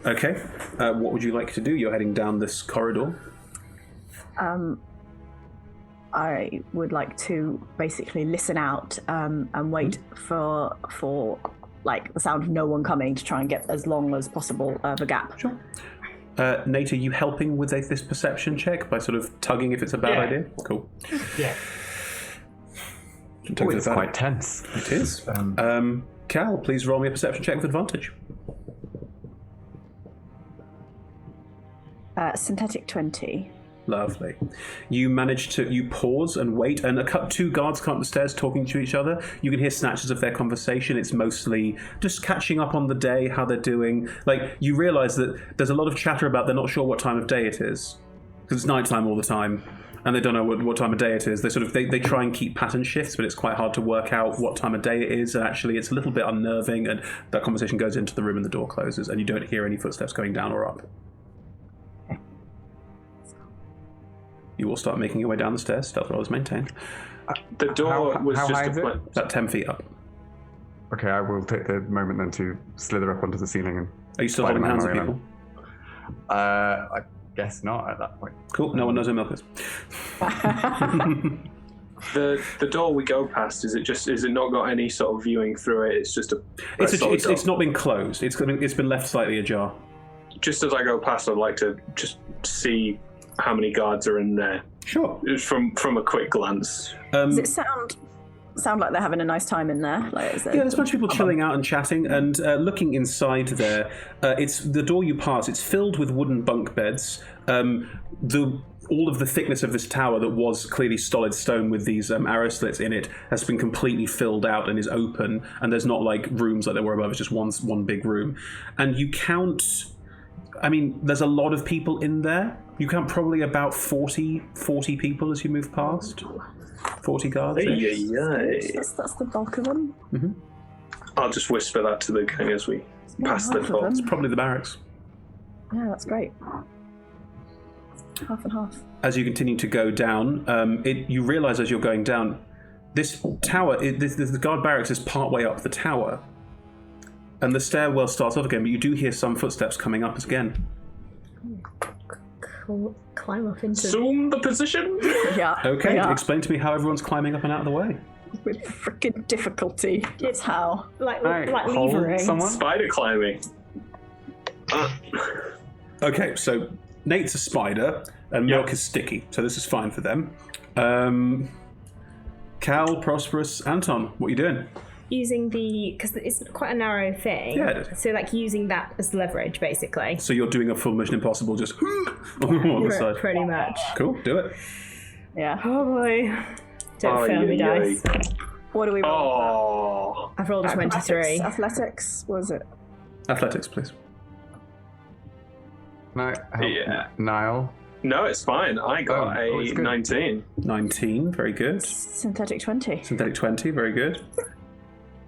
Okay. What would you like to do? You're heading down this corridor. I would like to basically listen out and wait for like the sound of no one coming to try and get as long as possible of a gap. Sure. Nate, are you helping with this perception check by sort of tugging if it's a bad idea? Cool. Yeah. It's quite tense. It is. Cal, please roll me a perception check with advantage. Synthetic 20. Lovely. You pause and wait, and two guards come up the stairs talking to each other. You can hear snatches of their conversation. It's mostly just catching up on the day, how they're doing. Like, you realise that there's a lot of chatter about they're not sure what time of day it is, because it's nighttime all the time, and they don't know what time of day it is. They try and keep pattern shifts, but it's quite hard to work out what time of day it is, and actually it's a little bit unnerving, and that conversation goes into the room and the door closes, and you don't hear any footsteps going down or up. You will start making your way down the stairs. Stealth roll is maintained. The door was how just high is it? About 10 feet up. Okay, I will take the moment then to slither up onto the ceiling and. Are you still holding hands with Spider-Man people? I guess not at that point. Cool. No one knows who Milk is. The door we go past, is it not got any sort of viewing through it? It's just It's not been closed. It's been left slightly ajar. Just as I go past, I'd like to just see how many guards are in there Sure. From a quick glance. Does it sound like they're having a nice time in there? Like, is there Yeah, there's a bunch of people chilling out and chatting, and looking inside there. It's the door you pass. It's filled with wooden bunk beds. All of the thickness of this tower that was clearly solid stone with these arrow slits in it has been completely filled out and is open, and there's not like rooms like there were above. It's just one big room, and you count. I mean, there's a lot of people in there. You count probably about 40 people as you move past. 40 guards. That's the bulk of them. Mm-hmm. I'll just whisper that to the gang as we pass the door. It's probably the barracks. Yeah, that's great. Half and half. As you continue to go down, you realise as you're going down, this tower, the guard barracks is partway up the tower. And the stairwell starts off again, but you do hear some footsteps coming up again. Climb up into... Assume the position? Yeah. Okay, yeah. Explain to me how everyone's climbing up and out of the way. With freaking difficulty. It's how. Like hold levering. someone? Spider climbing. Okay, so Nate's a spider, and Milk is sticky, so this is fine for them. Cal, Prosperous, Anton, what are you doing? Using because it's quite a narrow thing. Yeah, it is. So like using that as leverage, basically. So you're doing a full Mission Impossible, just on the side. Pretty much. Cool, do it. Yeah. Oh boy. Don't fail me, dice. What do we roll? Oh. I've rolled a 23. Athletics, what was it? Athletics, please. Niall. No, it's fine. I got a 19. 19, very good. Synthetic 20. Synthetic 20, very good.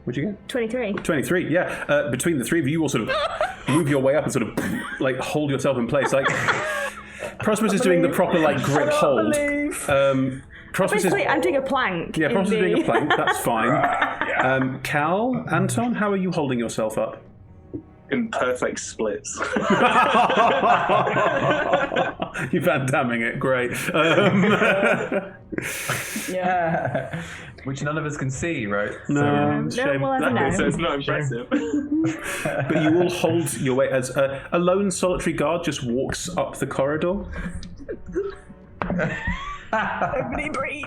What'd you get? 23. 23, yeah. Between the three of you, you all sort of move your way up and sort of like hold yourself in place. Like Prosperous is doing the proper like grip hold. Prosperous Basically, I'm doing a plank. Yeah, Prosperous is doing a plank. That's fine. Cal, Anton, how are you holding yourself up? In perfect splits. You Van Damming it, great. Yeah. Which none of us can see, right? No, shame. we'll ever know. So it's not impressive. But you all hold your way as a lone solitary guard just walks up the corridor. Everybody breathe.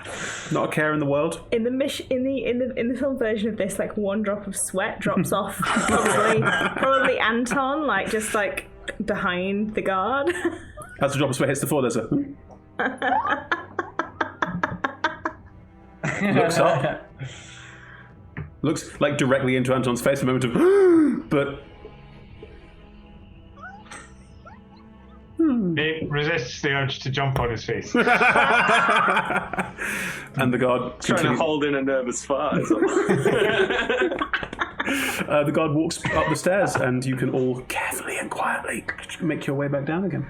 Not a care in the world. In the film version of this, like one drop of sweat drops off. Probably Anton, like just like behind the guard. As the drop of sweat hits the floor, there's a looks up. Looks like directly into Anton's face, a moment of but Nate resists the urge to jump on his face. and the guard Trying to hold in a nervous fart. the guard walks up the stairs, and you can all carefully and quietly make your way back down again.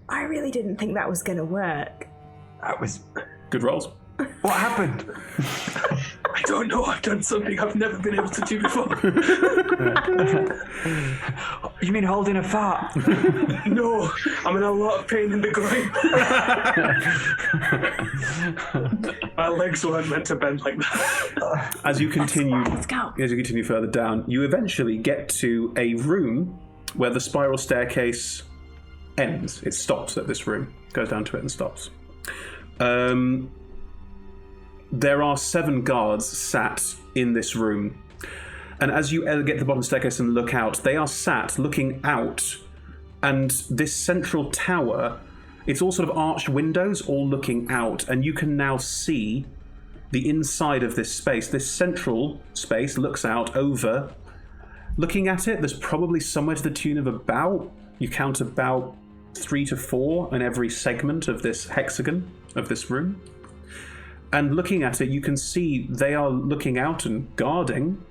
I really didn't think that was going to work. That was... Good rolls. What happened? I don't know. I've done something I've never been able to do before. You mean holding a fart? No, I'm in a lot of pain in the groin. My legs weren't meant to bend like that. As you continue, Let's go. as you continue further down, you eventually get to a room where the spiral staircase ends. It stops at this room. Goes down to it and stops. There are 7 guards sat in this room. And as you get to the bottom of the staircase and look out, they are sat looking out. And this central tower, it's all sort of arched windows, all looking out. And you can now see the inside of this space. This central space looks out over. Looking at it, there's probably somewhere to the tune of about, you count about 3 to 4 in every segment of this hexagon of this room. And looking at it, you can see they are looking out and guarding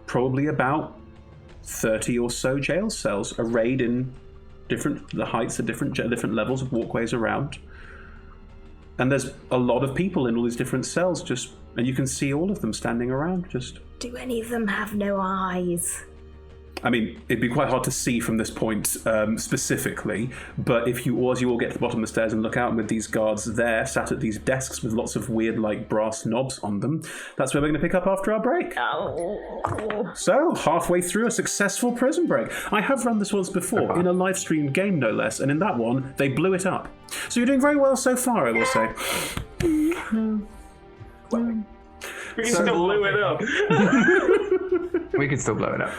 probably about 30 or so jail cells arrayed in the heights of different levels of walkways around. And there's a lot of people in all these different cells and you can see all of them standing around just... Do any of them have no eyes? I mean, it'd be quite hard to see from this point specifically, but as you all get to the bottom of the stairs and look out with these guards there, sat at these desks with lots of weird, like, brass knobs on them, that's where we're going to pick up after our break. Oh. So, halfway through a successful prison break. I have run this once before, in a live streamed game no less, and in that one, they blew it up. So you're doing very well so far, I will say. We can still blow it up. We could still blow it up.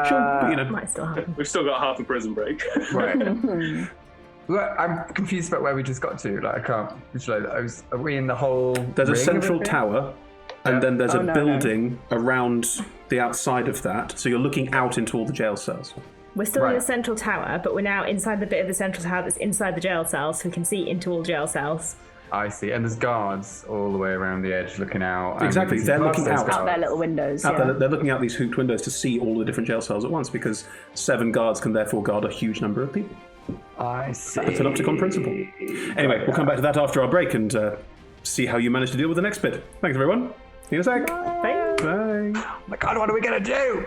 Sure, but, you know. Might still happen. We've still got half a prison break. Right. Well, I'm confused about where we just got to. Like, I can't visualize. Are we in the whole? There's a ring central of it? tower, and then there's a no. building around the outside of that. So you're looking out into all the jail cells. We're still in Right. the central tower, but we're now inside the bit of the central tower that's inside the jail cells, so we can see into all jail cells. I see. And there's guards all the way around the edge looking out. and Exactly, we can they're see past looking those out. Out their guards. little windows. Out Yeah. there, they're looking out these hooped windows to see all the different jail cells at once, because 7 guards can therefore guard a huge number of people. I see. It's an Opticon principle. Anyway, we'll come back to that after our break and see how you manage to deal with the next bit. Thanks, everyone. See you in a sec. Bye. Bye. Oh my god, what are we gonna do?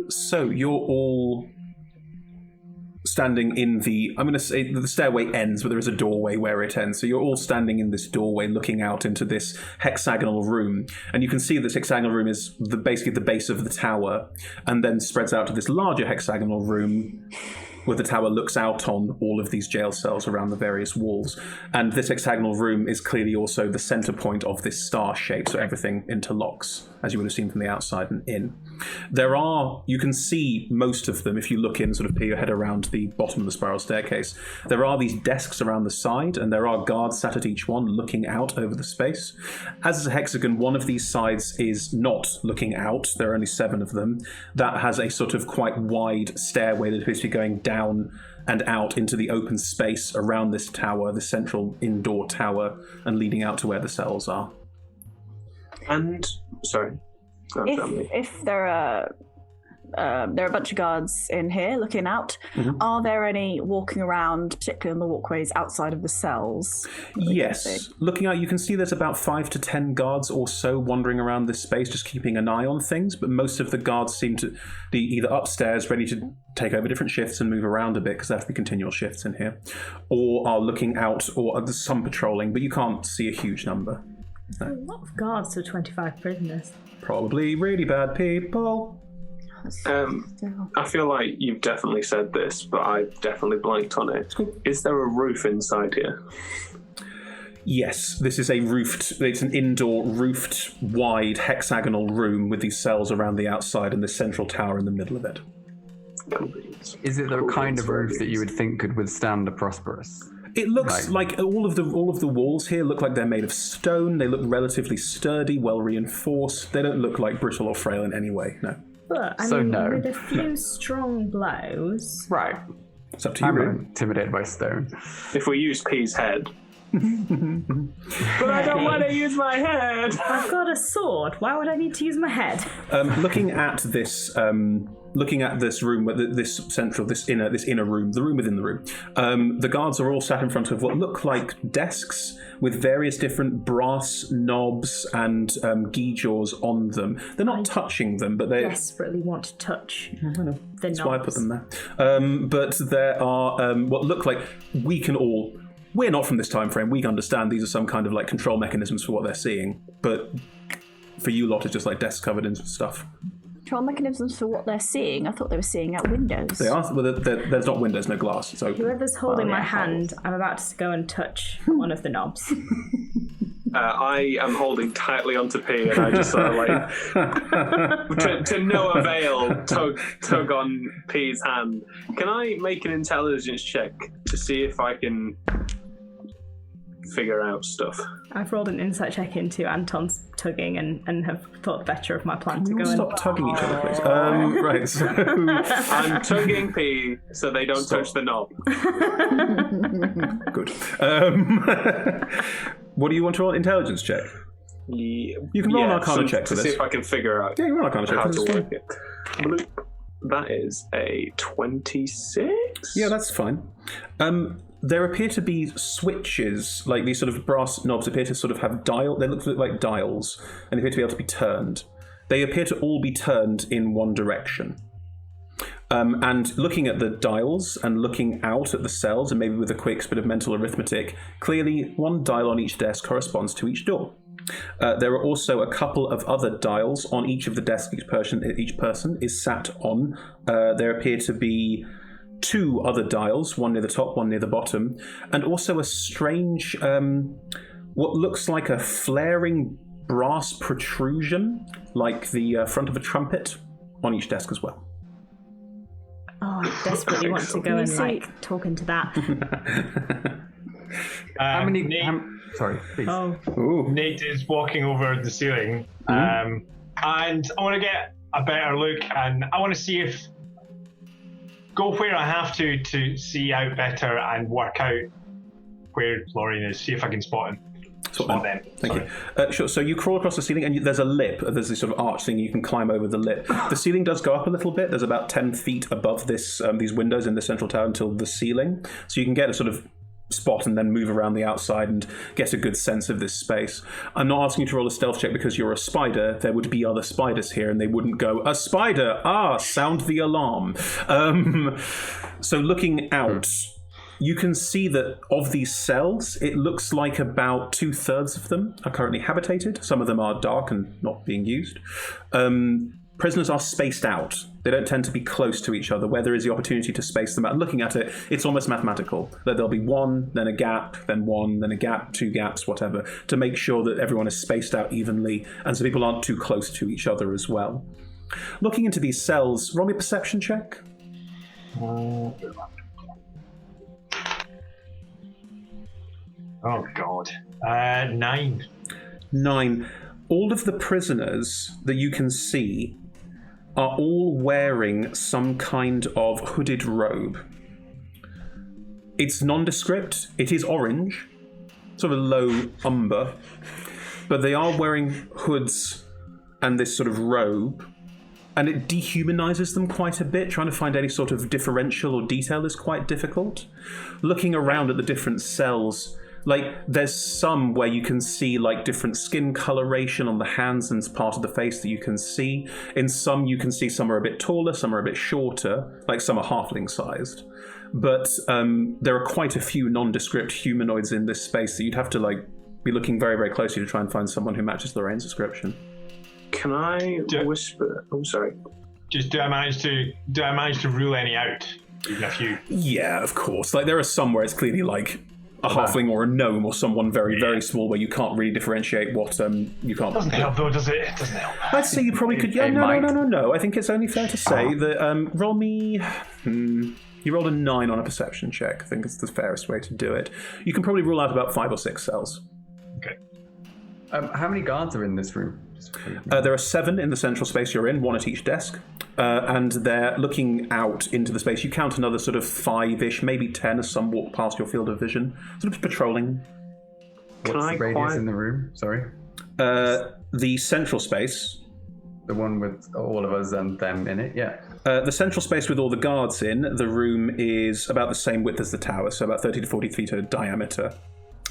So you're all standing in the, I'm going to say the stairway ends, but there is a doorway where it ends. So you're all standing in this doorway looking out into this hexagonal room. And you can see this hexagonal room is basically the base of the tower, and then spreads out to this larger hexagonal room where the tower looks out on all of these jail cells around the various walls. And this hexagonal room is clearly also the center point of this star shape, so everything interlocks, as you would have seen from the outside and in. You can see most of them if you look in, sort of peer your head around the bottom of the spiral staircase. There are these desks around the side, and there are guards sat at each one looking out over the space. As is a hexagon, one of these sides is not looking out. There are only 7 of them. That has a sort of quite wide stairway that appears to be going down and out into the open space around this tower, the central indoor tower, and leading out to where the cells are. And, sorry. If there are a bunch of guards in here looking out, are there any walking around, particularly on the walkways outside of the cells? Yes. Looking out, you can see there's about 5 to 10 guards or so wandering around this space, just keeping an eye on things, but most of the guards seem to be either upstairs, ready to take over different shifts and move around a bit, because there have to be continual shifts in here, or are looking out, or there's some patrolling, but you can't see a huge number. A lot of guards for 25 prisoners. Probably really bad people. I feel like you've definitely said this, but I definitely blanked on it. Is there a roof inside here? Yes, this is it's an indoor, roofed, wide, hexagonal room with these cells around the outside and the central tower in the middle of it. Is it the kind of roof that you would think could withstand a Prosperous? It looks like all of the walls here look like they're made of stone. They look relatively sturdy, well reinforced. They don't look like brittle or frail in any way. No. But I mean, with a few strong blows. Right. It's up to you. I'm really. intimidated by stone. If we use P's head. But I don't want to use my head. I've got a sword. Why would I need to use my head? Looking at this room, this inner room, the room within the room, the guards are all sat in front of what look like desks with various different brass knobs and gewgaws on them. They're not touching them, but they desperately want to touch the knobs. That's why I put them there. But there are what look like we're not from this time frame. We understand these are some kind of like control mechanisms for what they're seeing, but for you lot, it's just like desks covered in stuff. Control mechanisms for what they're seeing? I thought they were seeing out windows. They are. Well, there's not windows, no glass. It's open. Whoever's holding my hand, I'm about to go and touch one of the knobs. I am holding tightly onto P, and I just sort of like, to no avail, tug on P's hand. Can I make an intelligence check to see if I can figure out stuff? I've rolled an insight check into Anton's tugging and have thought better of my plan to go and stop tugging each other, please. Right, so I'm tugging P so they don't touch the knob. Good. What do you want to roll? Intelligence check? Yeah, you can roll an Arcana check for to this. see if I can figure out you can roll an Arcana check how for to work it. Bloop. That is a 26. Yeah, that's fine. There appear to be switches, like these sort of brass knobs appear to sort of have they look like dials, and they appear to be able to be turned. They appear to all be turned in one direction. And looking at the dials and looking out at the cells, and maybe with a quick bit of mental arithmetic, clearly one dial on each desk corresponds to each door. There are also a couple of other dials on each of the desks each person is sat on. There appear to be 2 other dials, one near the top, one near the bottom, and also a strange, what looks like a flaring brass protrusion, like the front of a trumpet, on each desk as well. Oh, I desperately want to go and talk into that. How many? Sorry, please. Nate is walking over the ceiling, and I want to get a better look, and I want to see if go where I have to see out better and work out where Lorien is. See if I can spot him. Spot them. Thank you. Sure. So you crawl across the ceiling, and there's a lip. There's this sort of arch thing you can climb over the lip. The ceiling does go up a little bit. There's about 10 feet above these windows in the central tower until the ceiling. So you can get a sort of spot and then move around the outside and get a good sense of this space. I'm not asking you to roll a stealth check because you're a spider. There would be other spiders here, and they wouldn't go, "A spider! Ah, sound the alarm." So looking out, you can see that of these cells, it looks like about 2/3 of them are currently habitated. Some of them are dark and not being used. Prisoners are spaced out. They don't tend to be close to each other. Where there is the opportunity to space them out, looking at it, it's almost mathematical. That there'll be one, then a gap, then one, then a gap, 2 gaps, whatever, to make sure that everyone is spaced out evenly and so people aren't too close to each other as well. Looking into these cells, roll me a perception check. Oh God. 9. 9. All of the prisoners that you can see are all wearing some kind of hooded robe. It's nondescript. It is orange, sort of low umber, but they are wearing hoods and this sort of robe, and it dehumanizes them quite a bit. Trying to find any sort of differential or detail is quite difficult. Looking around at the different cells, like, there's some where you can see, like, different skin coloration on the hands and part of the face that you can see. In some, you can see some are a bit taller, some are a bit shorter, like some are halfling-sized. But there are quite a few nondescript humanoids in this space that you'd have to, like, be looking very, very closely to try and find someone who matches Lorraine's description. Can I whisper? Oh, sorry. Just do I manage to rule any out? Even a few. Yeah, of course. Like, there are some where it's clearly, like, a halfling or a gnome or someone very, very small where you can't really differentiate what you can't... Doesn't help though, does it? It doesn't help. I'd say you probably could... Yeah, no. I think it's only fair to say that... roll me... You rolled a 9 on a perception check. I think it's the fairest way to do it. You can probably rule out about 5 or 6 cells. Okay. How many guards are in this room? There are 7 in the central space you're in, 1 at each desk. And they're looking out into the space. You count another sort of 5-ish, maybe 10 as some walk past your field of vision. Sort of patrolling. What's the radius in the room? Sorry? The central space. The one with all of us and them in it, yeah. The central space with all the guards in, the room is about the same width as the tower, so about 30 to 40 feet in diameter.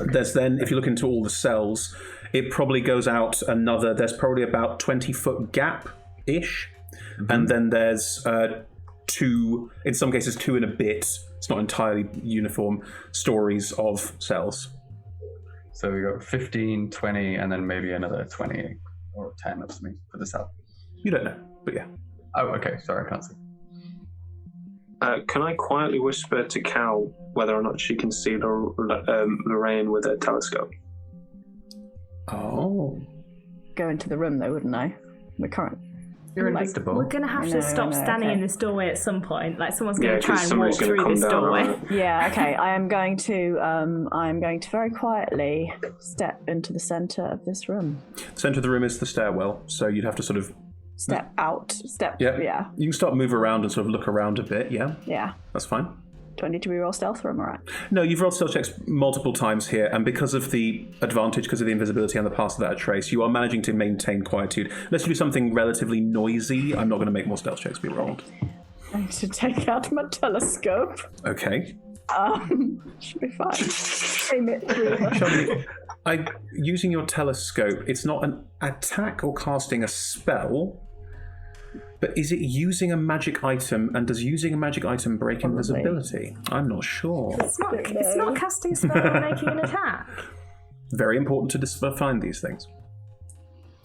Okay. There's then, if you look into all the cells, it probably goes out another, there's probably about 20-foot gap-ish. Mm-hmm. And then there's 2, in some cases 2 and a bit, it's not entirely uniform, stories of cells. So we got 15, 20, and then maybe another 20 or 10 or something for the cell. You don't know, but yeah. Oh, okay, sorry, I can't see. Can I quietly whisper to Cal whether or not she can see Lorraine with a telescope? Oh. Go into the room though, wouldn't I? You're invisible. We're going to have to stop standing in this doorway at some point. Like, someone's going to try and walk through this doorway. Right? Yeah, okay. I am going to very quietly step into the centre of this room. The centre of the room is the stairwell, so you'd have to sort of... Step out. Yeah. You can start move around and sort of look around a bit, yeah? Yeah. That's fine. Do I need to reroll stealth or am I right? No, you've rolled stealth checks multiple times here, and because of the advantage, because of the invisibility and the pass without a trace, you are managing to maintain quietude. Unless you do something relatively noisy, I'm not going to make more stealth checks be rolled. I need to take out my telescope. Okay. Should be fine. Aim it through. Using your telescope, it's not an attack or casting a spell, but is it using a magic item, and does using a magic item break invisibility? I'm not sure. It's not casting a spell or making an attack. Very important to find these things.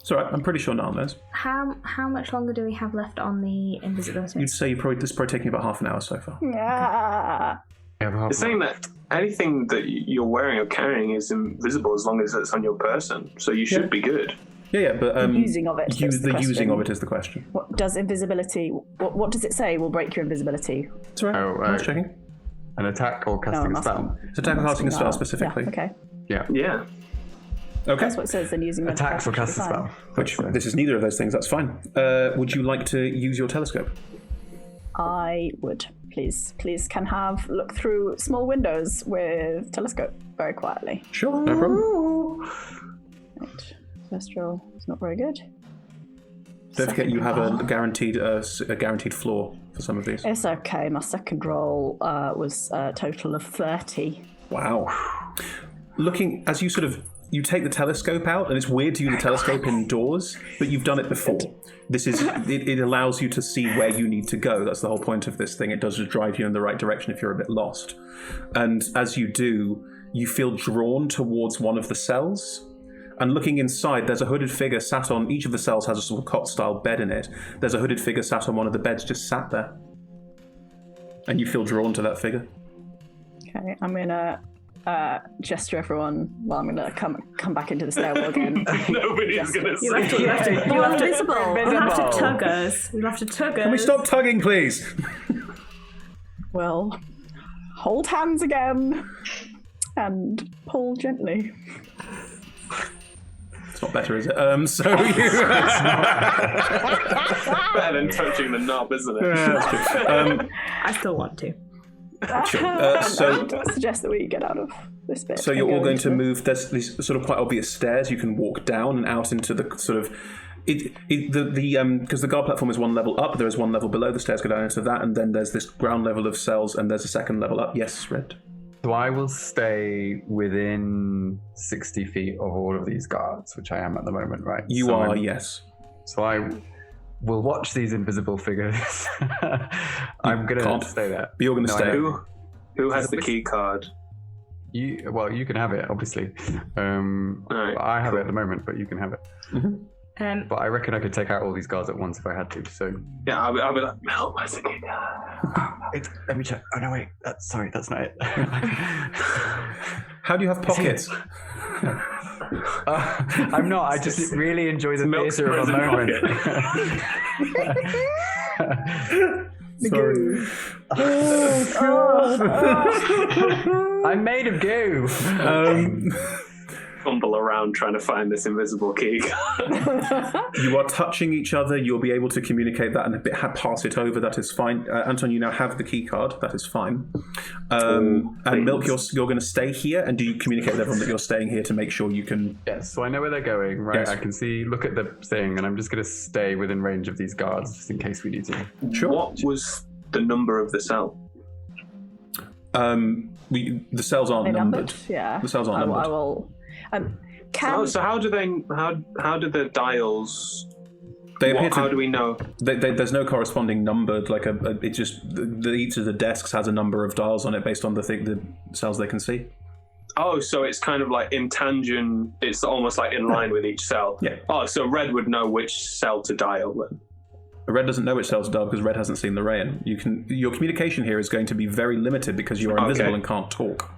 It's all right, I'm pretty sure none knows. How much longer do we have left on the invisibility? You'd say this is probably taking about half an hour so far. Yeah. It's saying that anything that you're wearing or carrying is invisible as long as it's on your person, so you should be good. Yeah, but the using of it. The using of it is the question. What does invisibility? What does it say will break your invisibility? It's all right. I was checking. An attack or casting a spell. It's attack or casting a spell specifically. Yeah, okay. Yeah. Okay. That's what it says. Then using attacks or casting a spell. Which this is neither of those things. That's fine. Would you like to use your telescope? I would. Please can have look through small windows with telescope very quietly. Sure, no problem. Right. First roll is not very good. Don't forget you have a guaranteed floor for some of these. It's okay. My second roll was a total of 30. Wow. Looking as you take the telescope out, and it's weird to use the telescope indoors, but you've done it before. This is it allows you to see where you need to go. That's the whole point of this thing. It does just drive you in the right direction if you're a bit lost. And as you do, you feel drawn towards one of the cells. And looking inside, there's a hooded figure sat on... Each of the cells has a sort of cot-style bed in it. There's a hooded figure sat on one of the beds, just sat there. And you feel drawn to that figure. Okay, I'm going to gesture everyone. Well, I'm gonna come back into the stairwell again. Nobody's gonna see. You're invisible. You'll have to tug us. You'll have to tug us. Can we stop tugging, please? Well, hold hands again and pull gently. It's not better, is it? So you... Better than touching the knob, isn't it? Yeah, that's true. I still want to. Sure. I suggest that we get out of this bit. So you're all going to move. There's these sort of quite obvious stairs you can walk down and out into the sort of. Because the guard platform is one level up, there is one level below. The stairs go down into that, and then there's this ground level of cells, and there's a second level up. Yes, Red. So I will stay within 60 feet of all of these guards, which I am at the moment, right? You are, yes. So I will watch these invisible figures. I'm going to stay there. But you're going to stay. Who has the key card? You can have it, obviously. I have it at the moment, but you can have it. Mm-hmm. But I reckon I could take out all these guards at once if I had to. So yeah, I'll be like, Mel, where's the key card? Let me check. Oh no, wait. That's not it. How do you have pockets? I'm not. I just really enjoy the theatre of a moment. Sorry. I'm made of goo. Fumble around trying to find this invisible key card. You are touching each other. You'll be able to communicate that and pass it over. That is fine. Anton, you now have the key card. That is fine. And Milk, you're going to stay here. And do you communicate with everyone that you're staying here to make sure you can? Yes. So I know where they're going. Right. Yes. I can look at the thing, and I'm just going to stay within range of these guards just in case we need to. Sure. What was the number of the cell? The cells aren't numbered. Yeah. The cells aren't numbered. I will. So how do the dials? They appear how do we know? There's no corresponding numbered. It's just each of the desks has a number of dials on it based on the cells they can see. Oh, so it's kind of like in tangent. It's almost like in line with each cell. Yeah. Oh, so Red would know which cell to dial then. Red doesn't know which cell to dial because Red hasn't seen the Rayan. Your communication here is going to be very limited because you are invisible and can't talk.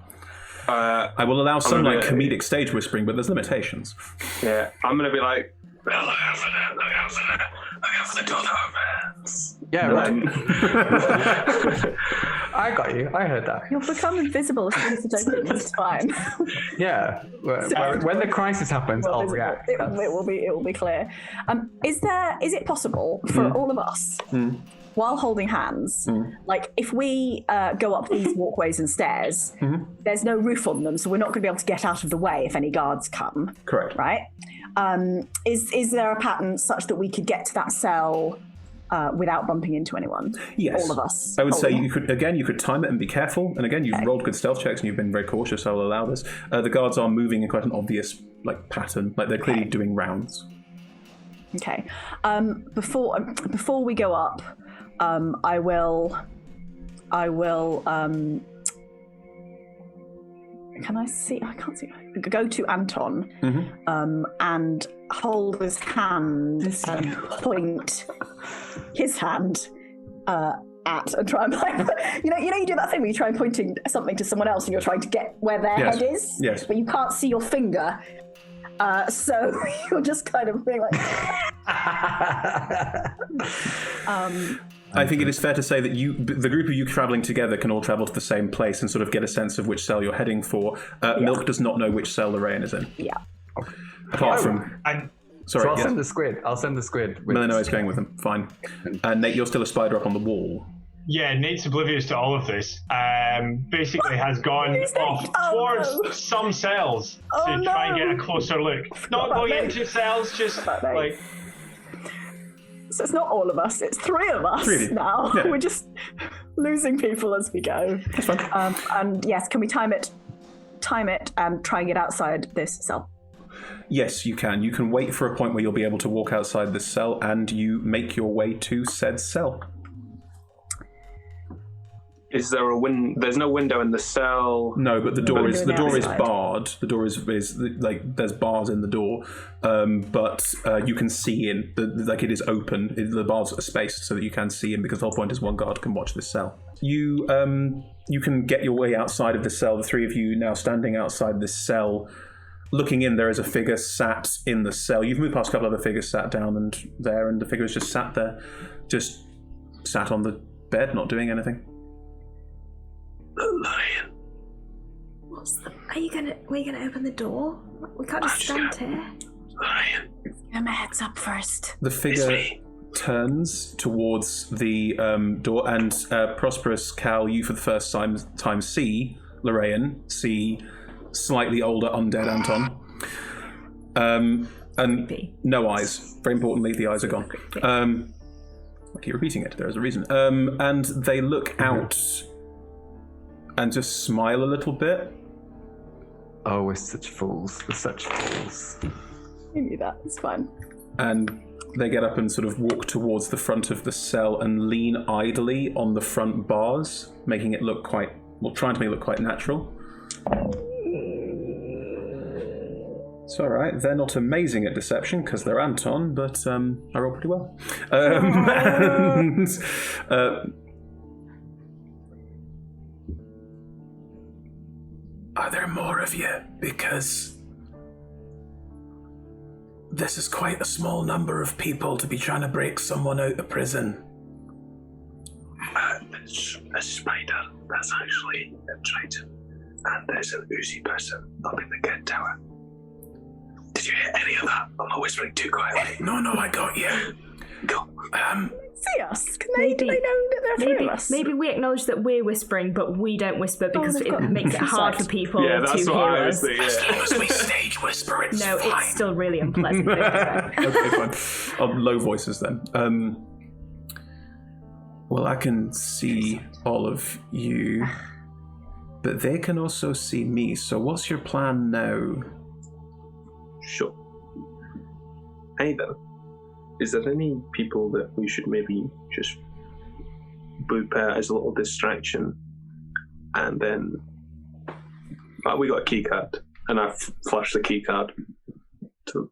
I will allow some comedic stage whispering, but there's limitations. Yeah, I'm gonna be like, look out for the door that opens. Yeah, right. I got you. I heard that. You'll become invisible as soon as it opens. It's fine. Yeah. When the crisis happens, I'll react. It will be clear. Is it possible for all of us, while holding hands, like if we go up these walkways and stairs, there's no roof on them, so we're not going to be able to get out of the way if any guards come. Correct. Right? Is there a pattern such that we could get to that cell without bumping into anyone? Yes. All of us. I would say you could time it and be careful. And again, you've rolled good stealth checks and you've been very cautious, so I'll allow this. The guards are moving in quite an obvious pattern. Like they're clearly doing rounds. Okay. Before we go up, I will. Can I see? I can't see. Go to Anton and hold his hand and point his hand at and try and you do that thing where you try and pointing something to someone else and you're trying to get where their head is, but you can't see your finger. So you're just kind of being like. I think it is fair to say that the group of you travelling together can all travel to the same place and sort of get a sense of which cell you're heading for. Milk does not know which cell the Rayan is in. Yeah. Apart from... Sorry, I'll send the squid. I'll send the squid. No, he's going with them. Fine. Nate, you're still a spider up on the wall. Yeah, Nate's oblivious to all of this. Basically has gone off towards some cells to try and get a closer look. Not going into cells, just like... So it's not all of us, it's three of us now. Yeah. We're just losing people as we go. That's fine. And yes, can we time it and try and get outside this cell? Yes, you can. You can wait for a point where you'll be able to walk outside this cell and you make your way to said cell. Is there a There's no window in the cell. No, but the door is outside. barred. The door is like there's bars in the door, but you can see in. Like it is open. The bars are spaced so that you can see in because the whole point is one guard can watch this cell. You can get your way outside of the cell. The three of you now standing outside this cell. Looking in, there is a figure sat in the cell. You've moved past a couple other figures sat down and the figure is just sat there, just sat on the bed, not doing anything. Lion. Are you gonna open the door? We can't just stand here. Lion. Give him a heads up first. The figure turns towards the door, and Prosperous, Cal, you for the first time see Lorraine, see slightly older undead Anton. And no eyes. Very importantly, the eyes are gone. I keep repeating it, there is a reason. And they look out and just smile a little bit. Oh, we're such fools. We're such fools. You knew that. It's fine. And they get up and sort of walk towards the front of the cell and lean idly on the front bars, making it look trying to make it look quite natural. It's all right. They're not amazing at deception because they're Anton, but I roll pretty well. And, are there more of you? Because this is quite a small number of people to be trying to break someone out of prison. It's a spider. That's actually a Triton. And there's an oozy person up in the kid tower. Did you hear any of that? I'm not whispering too quietly. No, I got you. Go. See us? Do they know that there are three of us? Maybe we acknowledge that we're whispering, but we don't whisper because they've it got makes it hard for people Yeah, to that's hear what I was us. thinking. As long as we stage whisper, it's No, fine. it's still really unpleasant. Okay, fine. Low voices then. Well, I can see all of you, but they can also see me. So what's your plan now? Sure. Hey there. Is there any people that we should maybe just boop out as a little distraction? And then we got a key card, and I flashed the key card to.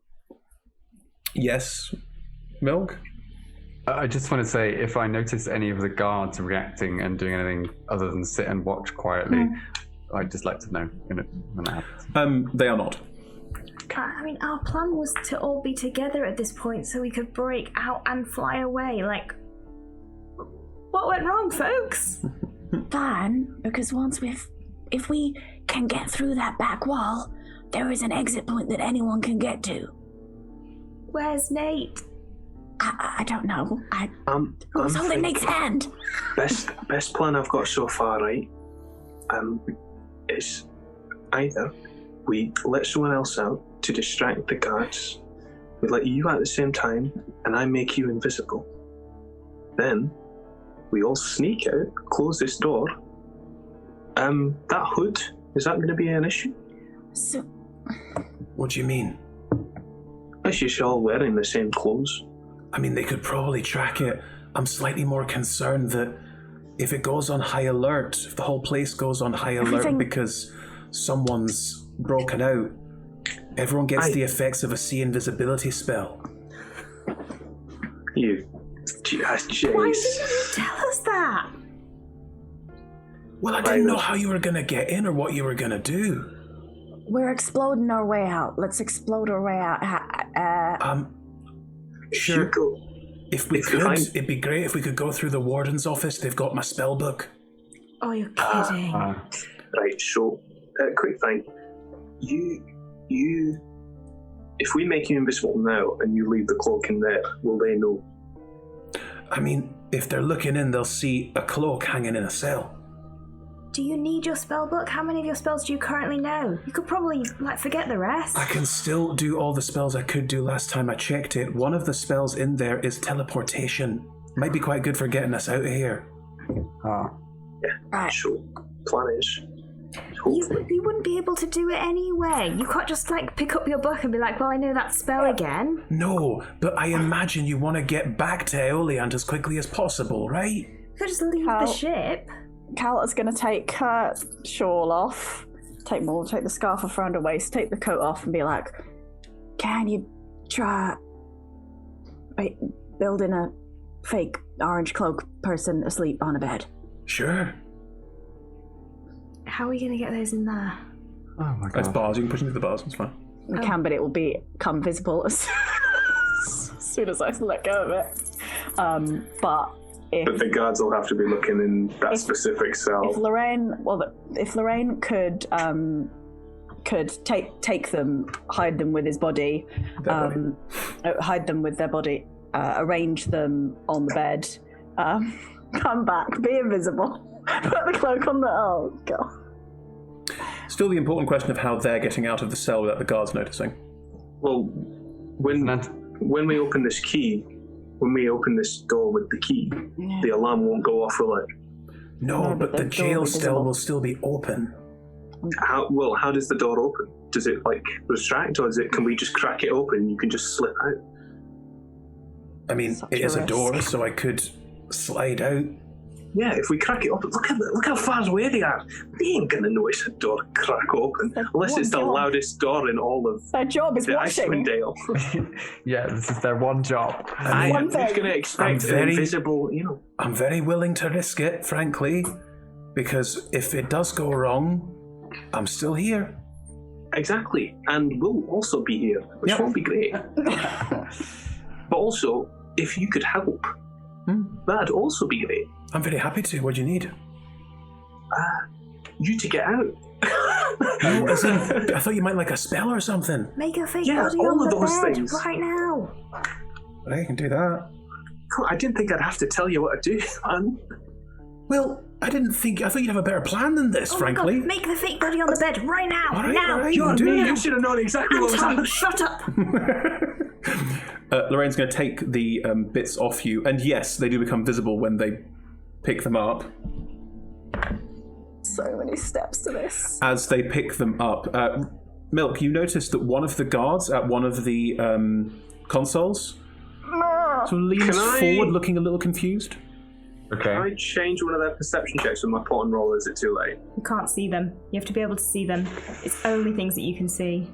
Yes, Milk? I just want to say, if I notice any of the guards reacting and doing anything other than sit and watch quietly, I'd just like to know when that happens. They are not. I mean, our plan was to all be together at this point so we could break out and fly away. Like, what went wrong, folks? Fine, because if we can get through that back wall, there is an exit point that anyone can get to. Where's Nate? I don't know. I was I'm holding thinking Nate's hand. Best plan I've got so far, right? Is either we let someone else out to distract the guards, we let you out at the same time, and I make you invisible. Then we all sneak out, close this door. That hood, is that going to be an issue? So, What do you mean? Unless you're all wearing the same clothes. I mean, they could probably track it. I'm slightly more concerned that if it goes on high alert, if the whole place goes on high alert because someone's broken out, everyone gets the effects of a see invisibility spell. You. Jeez. Why didn't you tell us that? Well, I didn't know how you were going to get in or what you were going to do. we're exploding our way out. Let's explode our way out. Sure. If we could, it'd be great if we could go through the warden's office. They've got my spell book. Oh, you're kidding. Right, so, quick thing. You, if we make you invisible now and you leave the cloak in there, will they know? I mean, if they're looking in, they'll see a cloak hanging in a cell. Do you need your spell book? How many of your spells do you currently know? You could probably, forget the rest. I can still do all the spells I could do last time I checked it. One of the spells in there is teleportation. Might be quite good for getting us out of here. Yeah, Right. so, plan is... You wouldn't be able to do it anyway. You can't just, pick up your book and be like, well, I know that spell again. No, but I imagine you want to get back to Aeoliant as quickly as possible, right? You could just leave the ship. Cal's going to take her shawl off, take the scarf off around her waist, take the coat off, and be like, "Can you try building a fake orange cloak person asleep on a bed?" Sure. How are we going to get those in there? Oh my It's god. bars. You can push into the bars. It's fine. You can, but it will become visible as soon as I let go of it. But But the guards will have to be looking in that specific cell. if Lorraine could take them, hide them with his body, hide them with their body, arrange them on the bed, come back, be invisible, put the cloak on the. Oh god. Still, the important question of how they're getting out of the cell without the guards noticing. Well, when we open this door with the key, the alarm won't go off, will it? No, but the jail cell will still be open. How does the door open? Does it restrict, or can we just crack it open and you can just slip out? I mean, it is a door, so I could slide out. Yeah, if we crack it open, look how far away they are. They ain't gonna notice a door crack open unless it's the loudest door in all of Their job is the watching. Icewind Dale. Yeah, this is their one job. Who's gonna expect an invisible? I'm very willing to risk it, frankly, because if it does go wrong, I'm still here. Exactly, and we'll also be here, which won't be great. But also, if you could help, that'd also be great. I'm very happy to. What do you need? You to get out. No, I thought you might like a spell or something. Make a fake Yeah, body all on of the those bed things. right now. I can do that. I didn't think I'd have to tell you what to do, man. Well, I thought you'd have a better plan than this, frankly. God, make the fake body on the bed right now. All right, now. all right, You do should have known exactly what was Anton, happening. shut up. Lorraine's going to take the bits off you, and yes, they do become visible when they pick them up. So many steps to this. As they pick them up, Milk, you notice that one of the guards at one of the consoles sort of leans forward, looking a little confused. Okay. Can I change one of their perception checks with my pot and roll? Is it too late? You can't see them. You have to be able to see them. It's only things that you can see.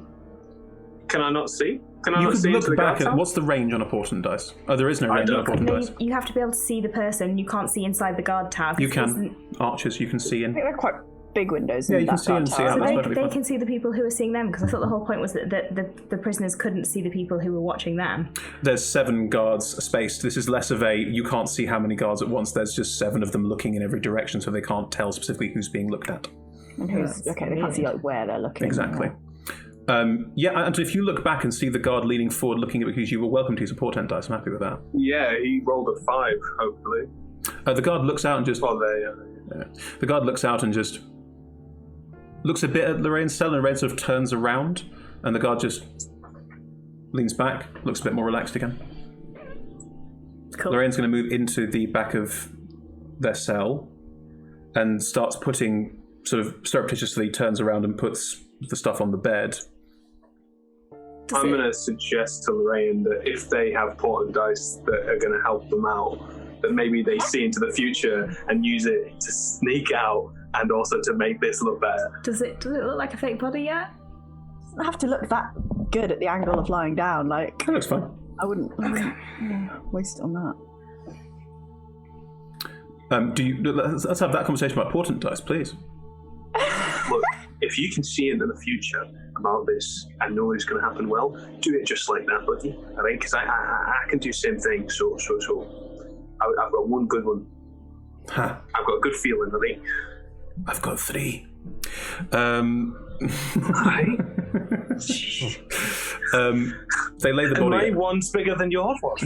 Can I not see? Can I You not could see into look the back guard at what's the range on a portent dice? Oh, there is no range on a portent No, dice. you have to be able to see the person. You can't see inside the guard tab. You can. Archers, you can see in. I think they're quite big windows. Yeah, in you can that see in and dark see tower. out. So That's perfectly they fine. can see the people who are seeing them, because I thought the whole point was that the prisoners couldn't see the people who were watching them. There's 7 guards spaced. This is less of a, you can't see how many guards at once. There's just 7 of them looking in every direction, so they can't tell specifically who's being looked at. And who's, okay, they can't see where they're looking. Exactly. Yeah, and if you look back and see the guard leaning forward looking at you were welcome to use a portent dice. I'm happy with that. Yeah, he rolled a 5, hopefully. The guard looks out and just... Oh, there. The guard looks out and just looks a bit at Lorraine's cell, and Lorraine sort of turns around, and the guard just leans back, looks a bit more relaxed again. Cool. Lorraine's going to move into the back of their cell and starts putting, sort of surreptitiously turns around and puts the stuff on the bed. I'm going to suggest to Lorraine that if they have portent dice that are going to help them out, that maybe they see into the future and use it to sneak out and also to make this look better. Does it look like a fake body yet? It doesn't have to look that good at the angle of lying down. Like, That looks fine. I wouldn't waste it on that. Let's have that conversation about portent dice, please. Look, if you can see into the future about this and know it's going to happen well, do it just like that, buddy. I think, because I can do the same thing. So I've got one good one. Ha! I've got a good feeling. I think. I've got 3. Aye. They lay the And body. my one's bigger than yours was.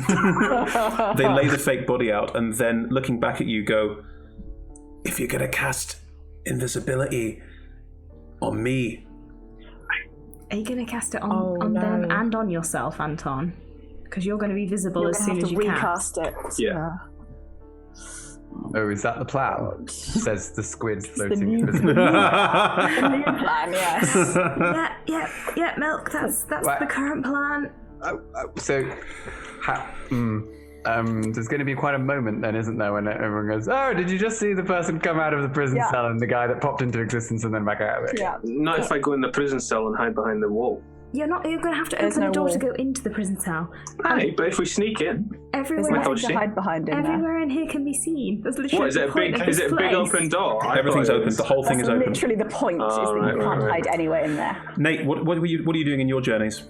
They lay the fake body out, and then looking back at you, go, "If you're gonna cast invisibility on me, Are you going to cast it on them and on yourself, Anton? Because you're going to be visible You're as gonna soon have as to you can. recast it. Yeah. Oh, is that the plan? Says the squid the floating new- invisible. The new plan, yes. Yeah, Milk, that's Right. the current plan. So, There's going to be quite a moment then, isn't there, when everyone goes, "Oh, did you just see the person come out of the prison cell and the guy that popped into existence and then back out of it?" Yeah. Not if I go in the prison cell and hide behind the wall. You're going to have to There's open no the door wall. to go into the prison cell. Aye, but if we sneak in, There's Everywhere, nothing Without to hide behind in there. everywhere in here can be seen. That's literally what is it? the point of Is this it a big place. open door? I Everything's thought it open. was- The whole thing That's is open. literally the point, is that you right, can't right. hide anywhere in there. Nate, what are you doing in your journeys?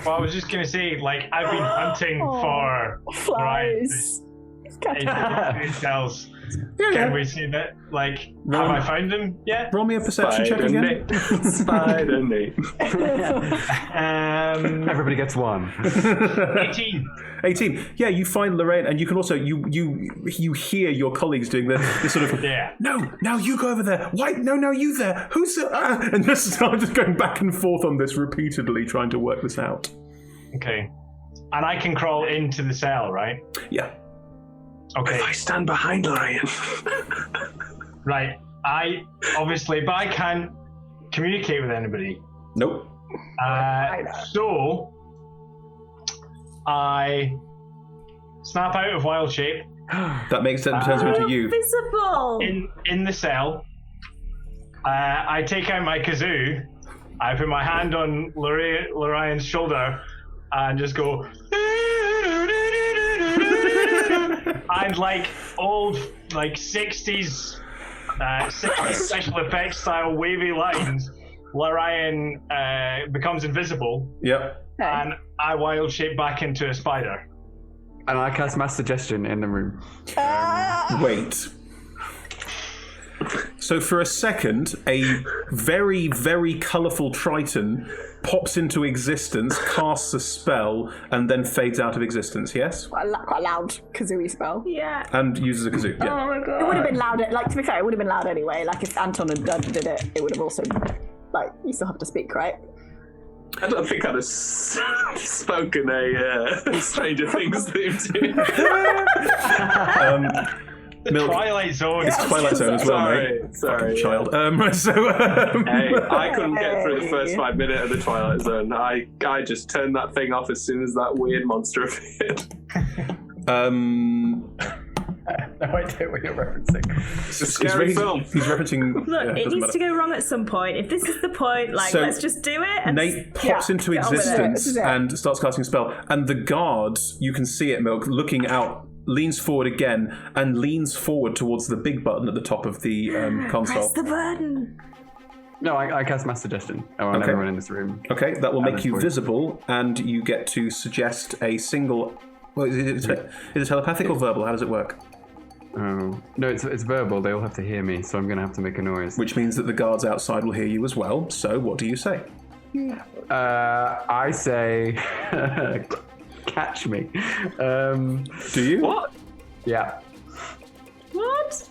Well, I was just gonna say, like, I've been hunting for Flies. Ryan cells. Can we say that? Like, have I found them yet? Roll me a perception check again. Spider Nate. Everybody gets one. 18. 18. Yeah, you find Lorraine, and you can also you hear your colleagues doing this sort of. Yeah. No, now you go over there. Why? No, you there. Who's and this I'm just going back and forth on this repeatedly, trying to work this out. Okay. And I can crawl into the cell, right? Yeah. Okay. If I stand behind Lorraine. Right. But I can't communicate with anybody. Nope. So I snap out of wild shape That makes sense. Turns into you. Visible. in the cell. I take out my kazoo. I put my hand on Lorraine's shoulder and just go. And like old, like 60s special effects style wavy lines, Lorraine becomes invisible. Yep. And I wild shape back into a spider. And I cast Mass Suggestion in the room. Wait. So for a second, a very, very colourful Triton pops into existence, casts a spell, and then fades out of existence, yes? Quite a loud kazooie spell. Yeah. And uses a kazoo, yeah. Oh my god. It would have been loud, like, to be fair, it would have been loud anyway. Like, if Anton had did it, it would have also, like, you still have to speak, right? I don't think I'd have spoken a Stranger Things theme tune. Milk. Twilight Zone. It's Twilight Zone as well, mate. Sorry. Fucking child. Hey, I couldn't get through the first 5 minutes of the Twilight Zone. I just turned that thing off as soon as that weird monster appeared. No idea what you're referencing. It's a scary film. He's referencing. Look, it doesn't needs to matter. go wrong at some point. If this is the point, like, So, let's just do it. And Nate pops into get on with it. This existence is it. and starts casting a spell, and the guard, you can see it, Milk, looking out, leans forward again and leans forward towards the big button at the top of the console. press the button. No, I cast Mass Suggestion on Okay. everyone in this room. Okay, that will make this you point. visible, and you get to suggest a single. Well, is it telepathic or verbal? How does it work? Oh. No, it's verbal. They all have to hear me, so I'm going to have to make a noise. Which means that the guards outside will hear you as well. So, what do you say? I say, catch me. Do you? What? Yeah. What?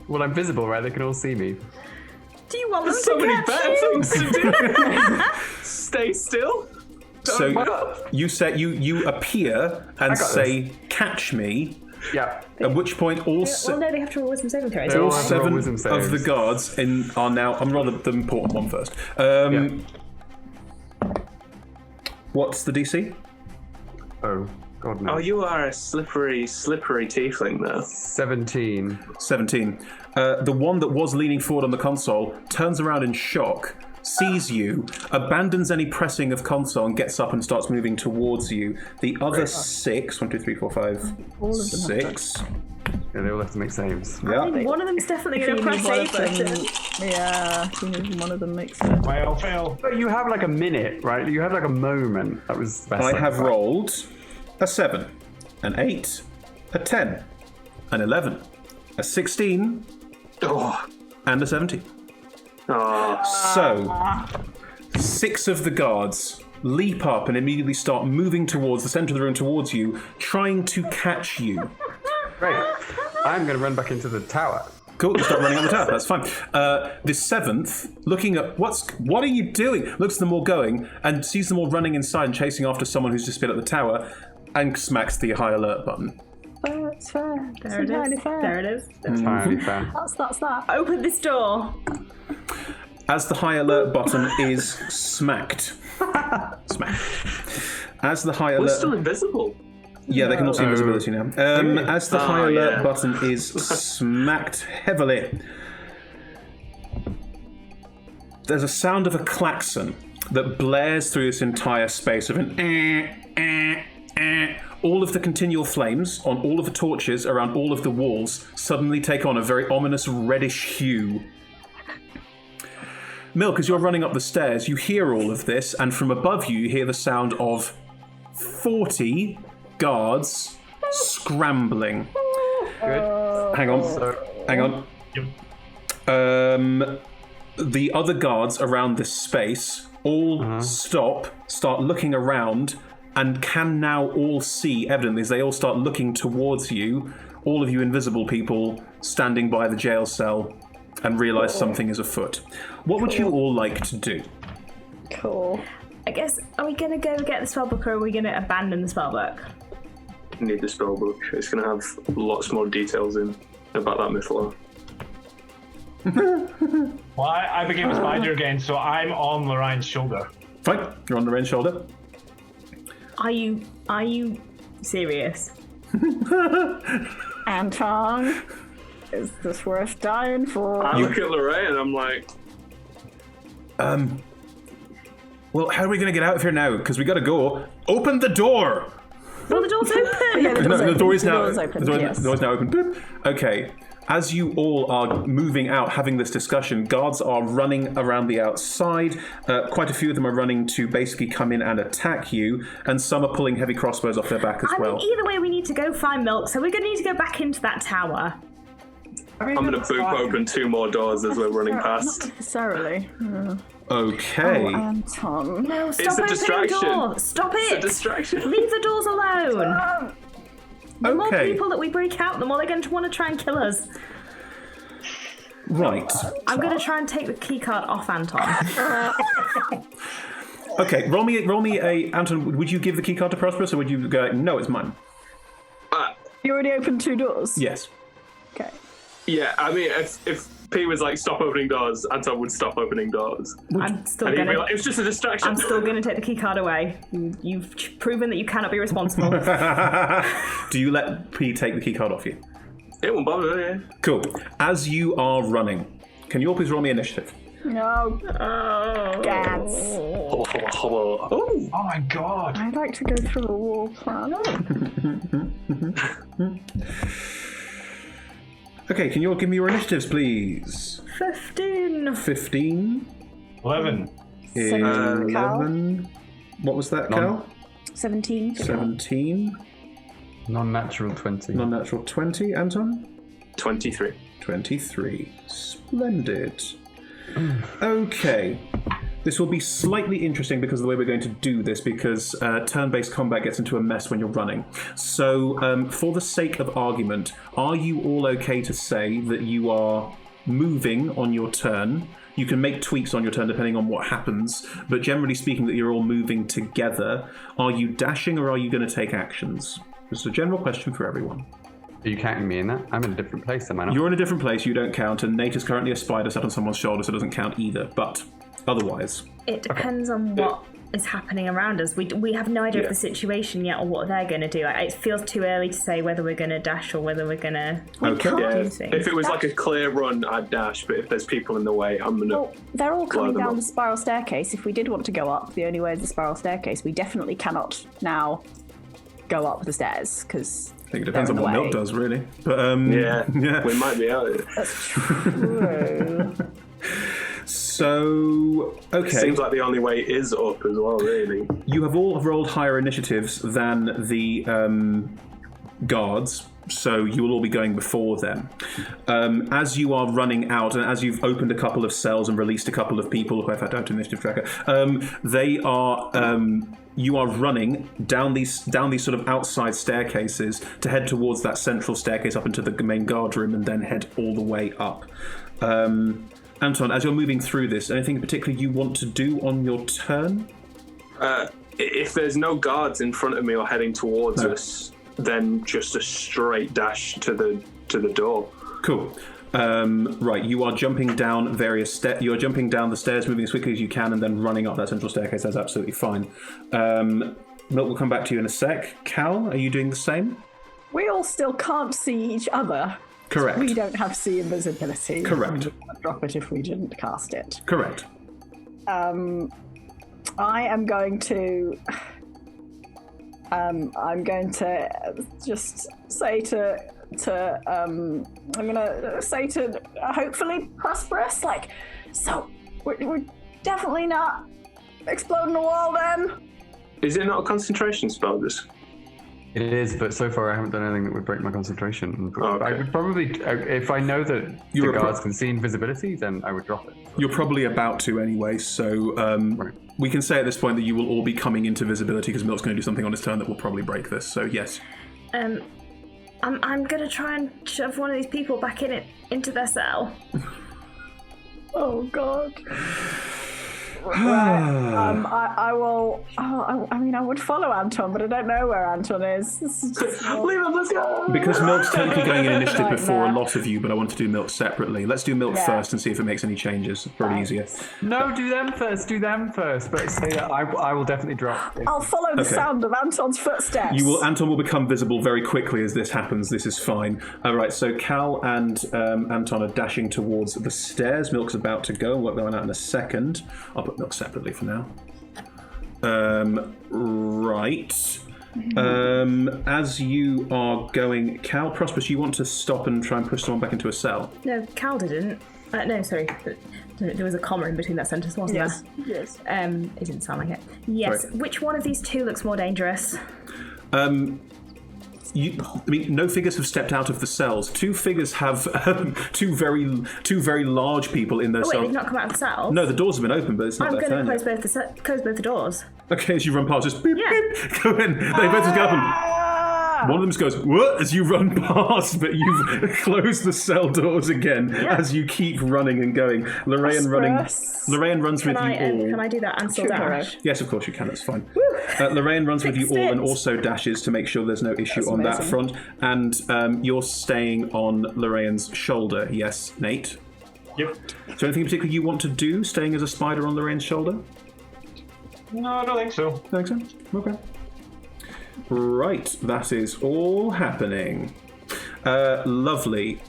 Well, I'm visible, right? They can all see me. Do you want them So to many catch better you? things to do. Stay still. So Don't- you say you appear and I got say, "Catch me." Yeah. At which point, all Well, no, they have to roll wisdom saving throws. They all all have to roll 7 wisdom of the saves. guards are now. I'm rather the important one first. What's the DC? Oh, God no. Oh, you are a slippery tiefling, though. 17. 17. The one that was leaning forward on the console turns around in shock, sees you, abandons any pressing of console, and gets up and starts moving towards you. The other 6, 1, 2, 3, 4, 5, 6. Yeah, they all have to make saves. Yeah. One of them's definitely going to press A button. Yeah, one of them makes it. Well, fail. But you have like a minute, right? You have like a moment. That was the best. I have rolled a 7, an 8, a 10, an 11, a 16, Oh. and a 17. Oh. So, 6 of the guards leap up and immediately start moving towards the center of the room, towards you, trying to catch you. Great. I'm going to run back into the tower. Cool, you start running up the tower, that's fine. The 7th, looking at, what are you doing? Looks at them all going, and sees them all running inside and chasing after someone who's just been at the tower, and smacks the high alert button. Oh, it's fair. There it is. There it is. Entirely fair. That's that. Open this door. As the high alert button is smacked. As the high We're alert... still invisible. Yeah, they can all see invisibility now. As the high alert button is smacked heavily, there's a sound of a klaxon that blares through this entire space of an all of the continual flames on all of the torches around all of the walls suddenly take on a very ominous reddish hue. Milk, as you're running up the stairs, you hear all of this, and from above you hear the sound of 40 guards scrambling. Good. Hang on. Yep. The other guards around this space all start looking around, and can now all see, evidently, as they all start looking towards you, all of you invisible people standing by the jail cell, and realise something is afoot. What would you all like to do? Cool. I guess, are we going to go get the spellbook, or are we going to abandon the spellbook? Need the spellbook. It's going to have lots more details in about that mythalore. Well, I became a spider again, so I'm on Lorraine's shoulder. Fine, you're on the red shoulder. Are you serious? Anton, is this worth dying for? I look at Lorraine and I'm like... Well, how are we going to get out of here now? Because we got to go. Open the door! Well, the door's open! Yeah, The door is now open. The door is now open. Boop. Okay. As you all are moving out, having this discussion, guards are running around the outside. Quite a few of them are running to basically come in and attack you, and some are pulling heavy crossbows off their back as well. Mean, either way, we need to go find Milk, so we're going to need to go back into that tower. I'm going to boop open 2 more doors as we're running past. Not necessarily. Okay. Oh, Anton. No, stop It's a opening distraction. the door. Stop it. It's a distraction. Leave the doors alone. The more Okay. people that we break out, the more they're going to want to try and kill us. Right. I'm going to try and take the keycard off Anton. Okay, roll me a... Anton, would you give the keycard to Prosperous, or would you go, no, it's mine? You already opened 2 doors? Yes. Okay. Yeah, I mean, if P was like, stop opening doors, Anton would stop opening doors. I'm still And he'd going be to... like, it was just a distraction. I'm still going to take the keycard away. You've proven that you cannot be responsible. Do you let P take the keycard off you? It won't bother me. Cool. As you are running, can you all please roll me initiative? No. Gads. Oh my god. I'd like to go through a war plan. Okay, can you all give me your initiatives, please? 15. 15. 11. 11. What was that, Cal? 17. 17. Non-natural 20. Non-natural 20. Anton? 23. 23. Splendid. Okay. This will be slightly interesting because of the way we're going to do this, because turn-based combat gets into a mess when you're running. So, for the sake of argument, are you all okay to say that you are moving on your turn? You can make tweaks on your turn depending on what happens, but generally speaking that you're all moving together. Are you dashing or are you going to take actions? This is a general question for everyone. Are you counting me in that? I'm in a different place, am I not? You're in a different place, you don't count, and Nate is currently a spider sat on someone's shoulder, so it doesn't count either, but otherwise. It depends on what is happening around us. We have no idea of the situation yet or what they're going to do. It feels too early to say whether we're going to dash or whether we're going to do things. If it was like a clear run, I'd dash, but if there's people in the way, I'm going to... Well, they're all coming them down up. the spiral staircase. If we did want to go up, the only way is the spiral staircase. We definitely cannot now go up the stairs, because I think it depends on what Milk does, really. But yeah, we might be out of it. That's true. So, okay. Seems like the only way is up as well, really. You have all rolled higher initiatives than the guards, so you will all be going before them. As you are running out, and as you've opened a couple of cells and released a couple of people, who I've had out to initiative tracker, they are... you are running down these sort of outside staircases to head towards that central staircase up into the main guard room and then head all the way up. Anton, as you're moving through this, anything in particular you want to do on your turn? If there's no guards in front of me or heading towards us, then just a straight dash to the door. Cool. Right, you are jumping down various steps. You are jumping down the stairs, moving as quickly as you can, and then running up that central staircase. That's absolutely fine. Milk will come back to you in a sec. Cal, are you doing the same? We all still can't see each other. Correct. We don't have see invisibility. Correct. We would drop it if we didn't cast it. Correct. I am going to. I'm going to just say I'm gonna say to hopefully Prosperous, like, so we're definitely not exploding the wall then. Is it not a concentration spell? This. It is, but so far I haven't done anything that would break my concentration. Oh, okay. I would probably, if I know that the guards can see invisibility, then I would drop it. You're probably about to anyway, so Right. we can say at this point that you will all be coming into visibility because Milk's going to do something on his turn that will probably break this, so yes. I'm gonna try and shove one of these people back into their cell. Oh God. Right. I will. I mean, I would follow Anton, but I don't know where Anton is. This is just Leave him, let's go. Because Milk's technically going in initiative before a Nightmare. lot of you, but I want to do Milk separately. Let's do Milk first and see if it makes any changes. Probably easier. No, do them first. But say that I will definitely drop. I'll follow the sound of Anton's footsteps. Anton will become visible very quickly as this happens. This is fine. All right, so Cal and Anton are dashing towards the stairs. Milk's about to go. We're going out in a second. I'll put Milk separately for now. Right. As you are going, Cal, Prosperous, you want to stop and try and push someone back into a cell? No, Cal didn't. No, sorry. There was a comma in between that sentence, wasn't Yes. there? Yes. It didn't sound like it. Yes. Right. Which one of these two looks more dangerous? No figures have stepped out of the cells. Two figures have two very large people in those Oh wait, cells. they've not come out of the cell. No, the doors have been open, but it's not I'm their going turn to yet. close both the doors. Okay, as you run past, just beep, Yeah. beep, go in. They both just go up and one of them just goes, what? As you run past, but you've closed the cell doors again as you keep running and going. Lorraine runs with you all. Can I do that and still dash? Yes, of course you can, that's fine. Lorraine runs with you all and also dashes to make sure there's no issue on that front. And you're staying on Lorraine's shoulder, yes, Nate? Yep. Is there anything in particular you want to do, staying as a spider on Lorraine's shoulder? No, I don't think so. Think so? Okay. Right, that is all happening. Lovely.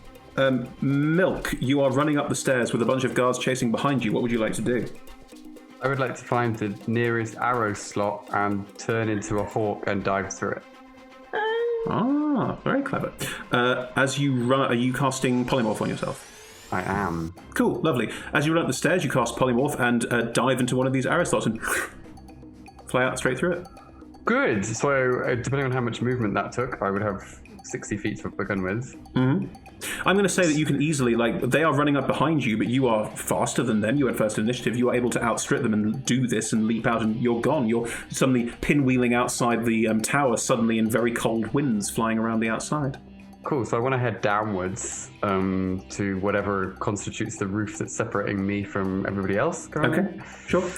Milk, you are running up the stairs with a bunch of guards chasing behind you. What would you like to do? I would like to find the nearest arrow slot and turn into a hawk and dive through it. Ah, very clever. As you run, are you casting Polymorph on yourself? I am. Cool, lovely. As you run up the stairs, you cast Polymorph and dive into one of these arrow slots and fly out straight through it. Good. So, depending on how much movement that took, I would have 60 feet to begin with. Mm-hmm. I'm going to say that you can easily, they are running up behind you, but you are faster than them. You had first initiative. You are able to outstrip them and do this and leap out, and you're gone. You're suddenly pinwheeling outside the tower, suddenly in very cold winds flying around the outside. Cool. So I want to head downwards to whatever constitutes the roof that's separating me from everybody else currently. Okay, sure.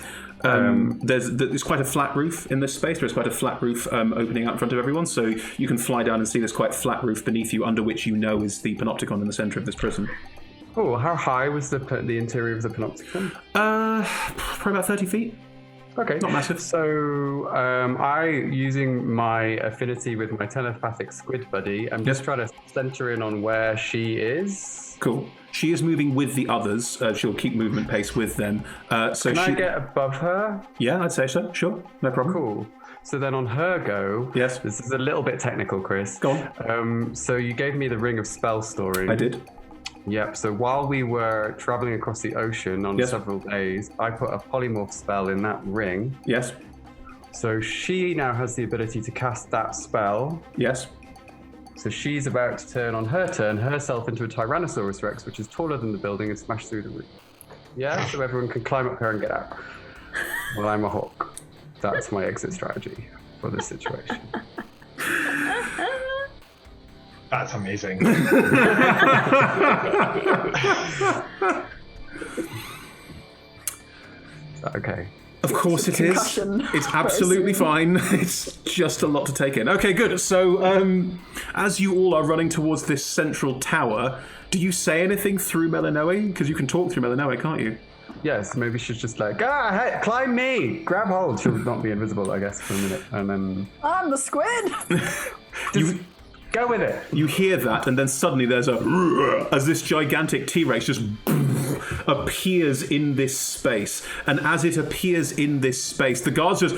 There's quite a flat roof in this space. There's quite a flat roof opening out in front of everyone, so you can fly down and see this quite flat roof beneath you, under which you know is the Panopticon in the centre of this prison. Oh, how high was the interior of the Panopticon? Probably about 30 feet. Okay. Not massive. So, using my affinity with my telepathic squid buddy, I'm just trying to center in on where she is. Cool. She is moving with the others. She'll keep movement pace with them. Can I get above her? Yeah, I'd say so. Sure. No problem. Cool. So then on her go, yes. This is a little bit technical, Chris. Go on. So you gave me the Ring of Spell story. I did. Yep, so while we were traveling across the ocean on several days, I put a polymorph spell in that ring. Yes. So she now has the ability to cast that spell. Yes. So she's about to turn on her turn herself into a Tyrannosaurus Rex, which is taller than the building, and smash through the roof. Yeah, so everyone can climb up her and get out. Well, I'm a hawk. That's my exit strategy for this situation. That's amazing. Okay. Of course it is. It's absolutely fine. It's just a lot to take in. Okay, good. So, as you all are running towards this central tower, do you say anything through Melanoe? Because you can talk through Melanoe, can't you? Yes, maybe she's just like, hey, climb me! Grab hold! She'll not be invisible, I guess, for a minute. And then... I'm the squid! Just go with it! You hear that, and then suddenly there's as this gigantic T-Rex just appears in this space. And as it appears in this space, the guards just,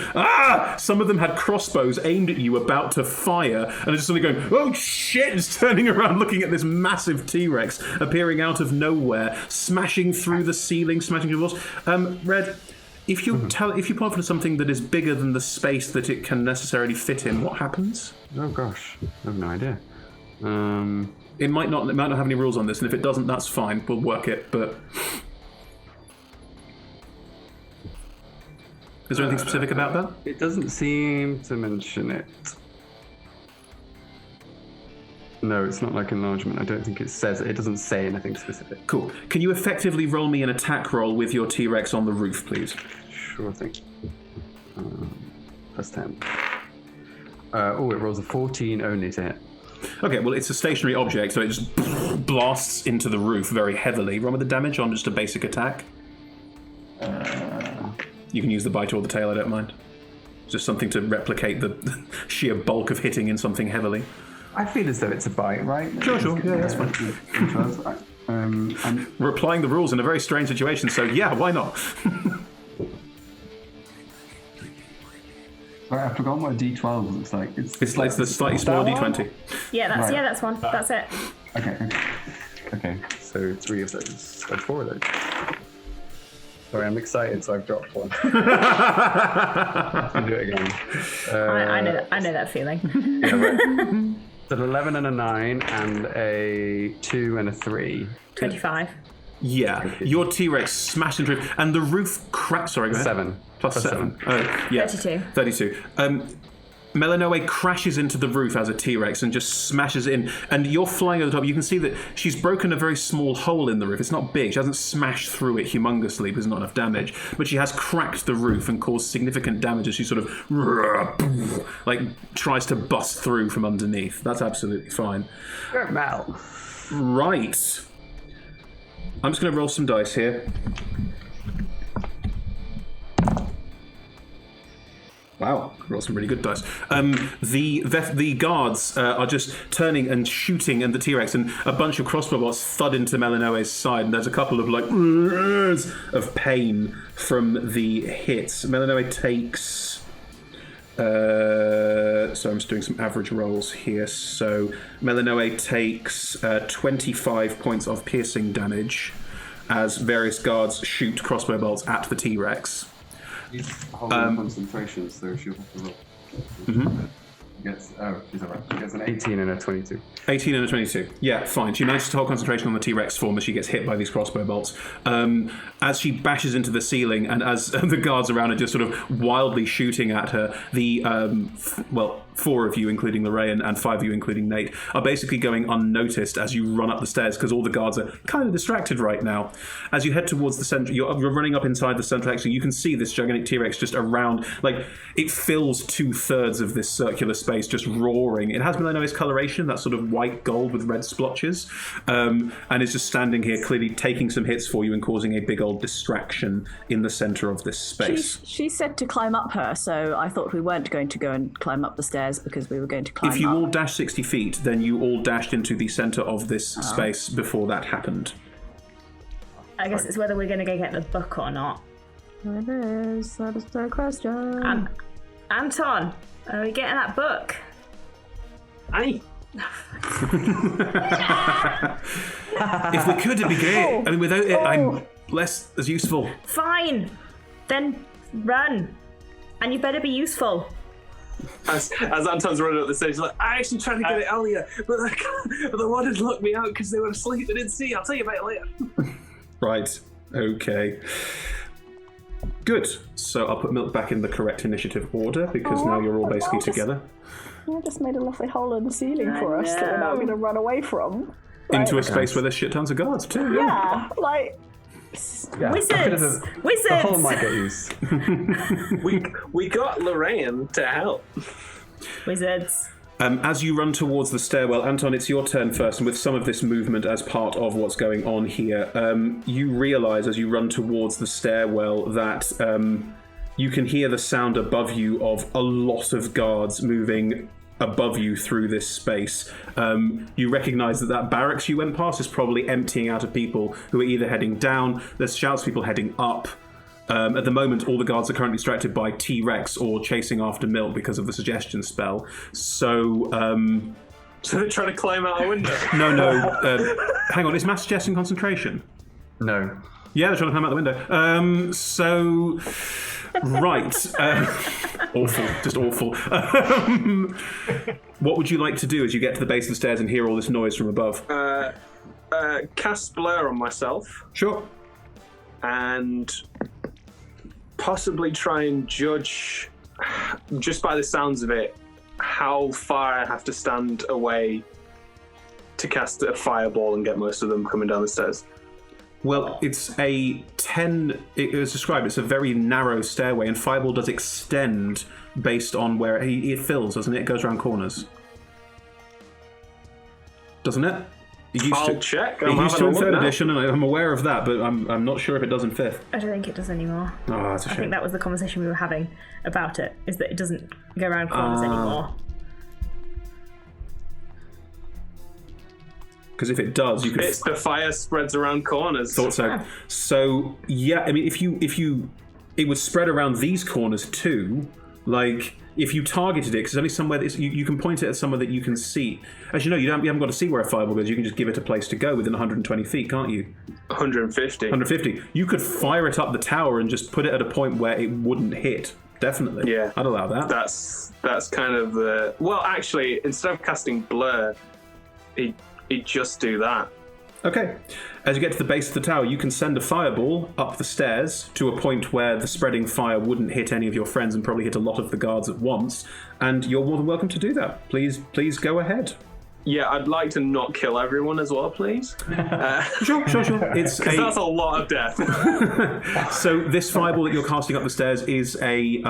some of them had crossbows aimed at you, about to fire, and are just suddenly going, oh shit, just turning around looking at this massive T-Rex appearing out of nowhere, smashing through the ceiling, smashing through the walls. Red, if you point for something that is bigger than the space that it can necessarily fit in, what happens? Oh gosh, I have no idea. It might not have any rules on this, and if it doesn't, that's fine. We'll work it, but... Is there anything specific about that? It doesn't seem to mention it. No, it's not like enlargement. I don't think it says it. It doesn't say anything specific. Cool. Can you effectively roll me an attack roll with your T-Rex on the roof, please? Sure thing. Plus 10. It rolls a 14 only to hit. Okay, well, it's a stationary object, so it just blasts into the roof very heavily. Roll with the damage on just a basic attack. You can use the bite or the tail, I don't mind. Just something to replicate the sheer bulk of hitting in something heavily. I feel as though it's a bite, right? Sure. Yeah, that's fine. We're applying the rules in a very strange situation, so yeah, why not? Right, I've forgotten what a D12 looks like. It's the slightly smaller D20. Yeah, that's one. That's it. Okay. So 3 of those. Or 4 of those. Sorry, I'm excited, so I've dropped one. I'll do it again. I know that feeling. Yeah, right. So an 11 and a 9 and a 2 and a 3. 25. Yeah, your T-Rex smashed into it, and the roof cracked. Sorry, go ahead. 7. Plus 7. Yeah. 32. Melanoe crashes into the roof as a T-Rex and just smashes it in. And you're flying over the top. You can see that she's broken a very small hole in the roof. It's not big. She hasn't smashed through it humongously because there's not enough damage. But she has cracked the roof and caused significant damage as she sort of tries to bust through from underneath. That's absolutely fine. Mal. Right. I'm just going to roll some dice here. Wow, roll some really good dice. The guards are just turning and shooting at the T-Rex, and a bunch of crossbow bolts thud into Melanoe's side, and there's a couple of of pain from the hits. Melanoe takes... so I'm just doing some average rolls here. So Melanoe takes 25 points of piercing damage as various guards shoot crossbow bolts at the T-Rex. He's holding concentration, so she'll have to roll. Mm-hmm. She's alright. She gets an 18 and a 22. 18 and a 22. Yeah, fine. She manages to hold concentration on the T-Rex form as she gets hit by these crossbow bolts. As she bashes into the ceiling, and as the guards around her just sort of wildly shooting at her, the 4 of you, including Lorraine, and 5 of you, including Nate, are basically going unnoticed as you run up the stairs because all the guards are kind of distracted right now. As you head towards the center, you're running up inside the central exit. You can see this gigantic T-Rex just around, it fills 2/3 of this circular space, just roaring. It has Melanoe's coloration, that sort of white gold with red splotches, and is just standing here, clearly taking some hits for you and causing a big old distraction in the center of this space. She said to climb up her, so I thought we weren't going to go and climb up the stairs because we were going to climb up. If you all dashed 60 feet, then you all dashed into the center of this space before that happened. I guess it's whether we're going to go get the book or not. It is. That is the question. Anton, are we getting that book? Aye. If we could, it'd be great. I mean, without it, I'm less as useful. Fine. Then run. And you better be useful. As Anton's running up the stage, he's like, I actually tried to get it earlier, but the Wardens locked me out because they were asleep. They didn't see. I'll tell you about it later. Right. Okay. Good. So I'll put Milk back in the correct initiative order because now you're all basically together. You just made a lovely hole in the ceiling for us that we're now going to run away from. Into a space where there's shit tons of guards too. Yeah, Wizards! Wizards! The hole might get used. We got Lorraine to help. Wizards. As you run towards the stairwell, Anton, it's your turn first, and with some of this movement as part of what's going on here, you realise as you run towards the stairwell that you can hear the sound above you of a lot of guards moving above you through this space. You recognise that barracks you went past is probably emptying out of people who are either heading down, there's shouts of people heading up. At the moment, all the guards are currently distracted by T-Rex or chasing after Milk because of the suggestion spell. So they're trying to climb out a window? No. Hang on, is mass suggestion concentration? No. Yeah, they're trying to climb out the window. Right. Awful. Just awful. What would you like to do as you get to the base of the stairs and hear all this noise from above? Cast Blur on myself. Sure. And possibly try and judge, just by the sounds of it, how far I have to stand away to cast a fireball and get most of them coming down the stairs. Well, it's a 10... It was described, it's a very narrow stairway, and fireball does extend based on where it fills, doesn't it? It goes around corners. Doesn't it? I'll check. It used to in 3rd edition, and I'm aware of that, but I'm not sure if it does in 5th. I don't think it does anymore. Oh, that's a shame. I think that was the conversation we were having about it, is that it doesn't go around corners anymore. Because if it does, you could... It's the fire spreads around corners. Thought so. Yeah. So, yeah, I mean, if you... It would spread around these corners too. Like, if you targeted it, because there's only somewhere that you can point it at somewhere that you can see. As you know, you haven't got to see where a fireball goes. You can just give it a place to go within 120 feet, can't you? 150. 150. You could fire it up the tower and just put it at a point where it wouldn't hit. Definitely. Yeah. I'd allow that. That's kind of the... Well, actually, instead of casting Blur, he'd just do that. Okay. As you get to the base of the tower, you can send a fireball up the stairs to a point where the spreading fire wouldn't hit any of your friends and probably hit a lot of the guards at once. And you're more than welcome to do that. Please go ahead. Yeah, I'd like to not kill everyone as well, please. Sure. It's because that's a lot of death. So this fireball that you're casting up the stairs is a...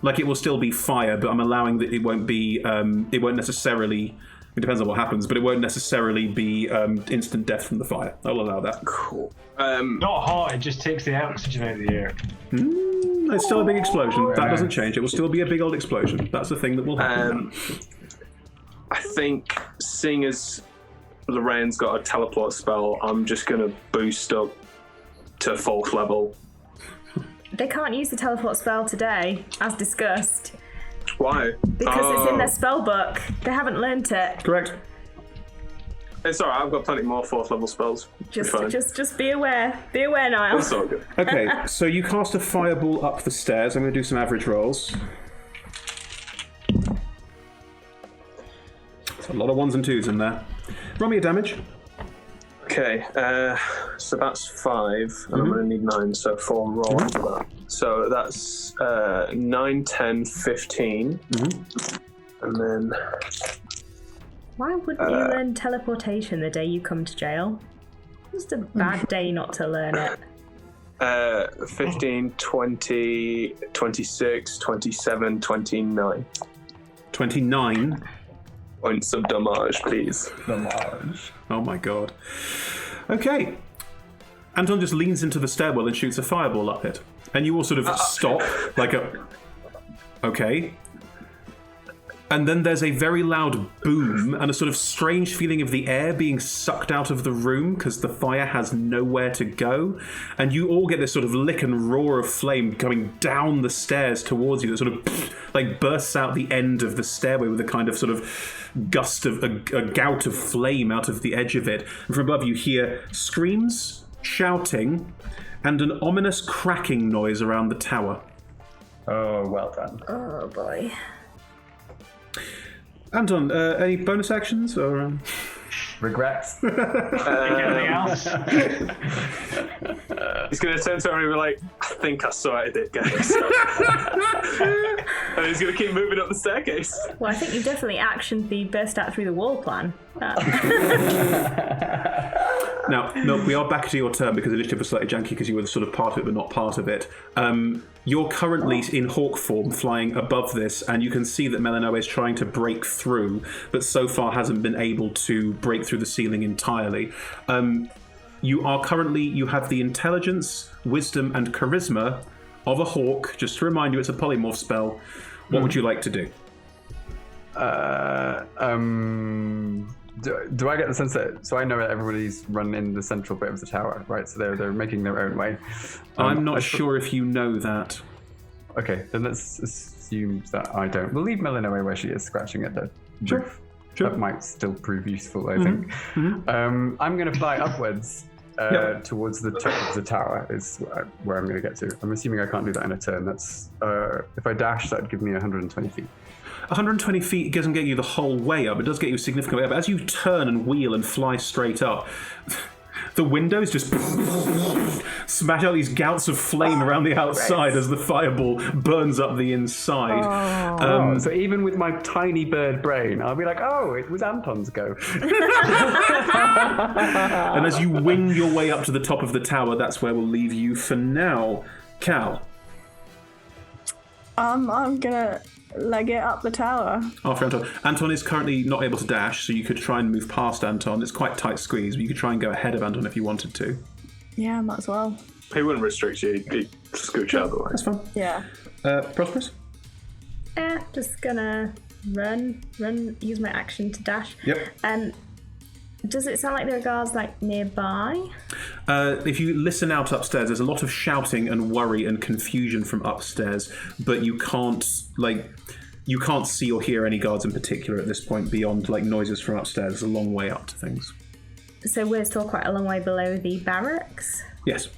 like, it will still be fire, but I'm allowing that it won't be... it won't necessarily... It depends on what happens, but it won't necessarily be instant death from the fire. I'll allow that. Cool. Not hot, it just takes the oxygen out of the air. It's still a big explosion. That doesn't change. It will still be a big old explosion. That's the thing that will happen. I think, seeing as Lorraine's got a teleport spell, I'm just going to boost up to 4th level. They can't use the teleport spell today, as discussed. Why? Because it's in their spell book. They haven't learnt it. Correct. It's alright, I've got plenty more 4th level spells. Just be aware. Be aware, Niall. That's all good. Okay, so you cast a fireball up the stairs. I'm going to do some average rolls. There's a lot of 1s and 2s in there. Roll me a damage. Okay, so that's 5, and I'm going to need 9, so 4 roll for that. So that's 9, 10, 15, and then... Why wouldn't you learn teleportation the day you come to jail? It's just a bad day not to learn it. 15, 20, 26, 27, 29. 29. Points of damage, please. Oh my god. Okay. Anton just leans into the stairwell and shoots a fireball up it. And you all sort of stop, like a... Okay. And then there's a very loud boom and a sort of strange feeling of the air being sucked out of the room because the fire has nowhere to go. And you all get this sort of lick and roar of flame coming down the stairs towards you that sort of like bursts out the end of the stairway with a kind of sort of gust of a gout of flame out of the edge of it. And from above you hear screams, shouting, and an ominous cracking noise around the tower. Oh, well done. Oh boy. Anton, any bonus actions or Regrets? Anything else? He's going to turn to everyone and be like, I think I sorted it, guys. And he's going to keep moving up the staircase. Well, I think you've definitely actioned the burst out through the wall plan. Now, Milk, we are back to your turn because initiative was slightly janky because you were sort of part of it but not part of it. You're currently in hawk form flying above this, and you can see that Melanoe is trying to break through, but so far hasn't been able to break through the ceiling entirely. You have the intelligence, wisdom, and charisma of a hawk. Just to remind you, it's a polymorph spell. What would you like to do? Do I get the sense that... So I know that everybody's run in the central bit of the tower, right? So they're making their own way. I'm not sure if you know that. Okay, then let's assume that I don't. We'll leave Melanoe where she is, scratching at the roof. Sure. That might still prove useful, I think. I'm going to fly upwards towards the top of the tower is where I'm going to get to. I'm assuming I can't do that in a turn. That's if I dash, that would give me 120 feet. 120 feet doesn't get you the whole way up. It does get you a significant way up. But as you turn and wheel and fly straight up, the windows just smash out these gouts of flame around the outside as the fireball burns up the inside. So even with my tiny bird brain, I'll be like, oh, it was Anton's go. And as you wing your way up to the top of the tower, that's where we'll leave you for now. Cal. I'm gonna leg it up the tower. After Anton. Anton is currently not able to dash, so you could try and move past Anton. It's quite tight squeeze, but you could try and go ahead of Anton if you wanted to. Yeah, might as well. He wouldn't restrict you. He'd scooch out of the way. That's fine. Yeah. Prosperous? Just gonna run, use my action to dash. Yep. Does it sound like there are guards nearby? If you listen out upstairs, there's a lot of shouting and worry and confusion from upstairs, but you can't see or hear any guards in particular at this point beyond noises from upstairs. There's a long way up to things. So we're still quite a long way below the barracks? Yes.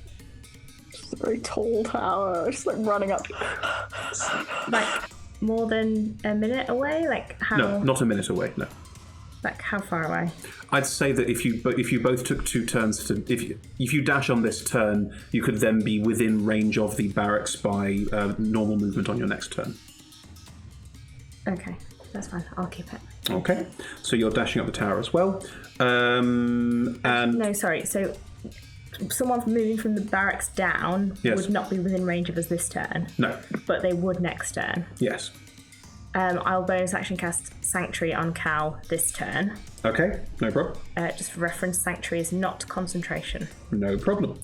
It's a very tall tower. Just running up. More than a minute away? How? No, not a minute away, no. How far away? I'd say that if you both took 2 turns to if you dash on this turn, you could then be within range of the barracks by normal movement on your next turn. Okay, that's fine. I'll keep it. Okay, so you're dashing up the tower as well. No, sorry. So someone moving from the barracks down would not be within range of us this turn. No, but they would next turn. Yes. I'll bonus action cast Sanctuary on Cal this turn. Okay, no problem. Just for reference, Sanctuary is not concentration. No problem.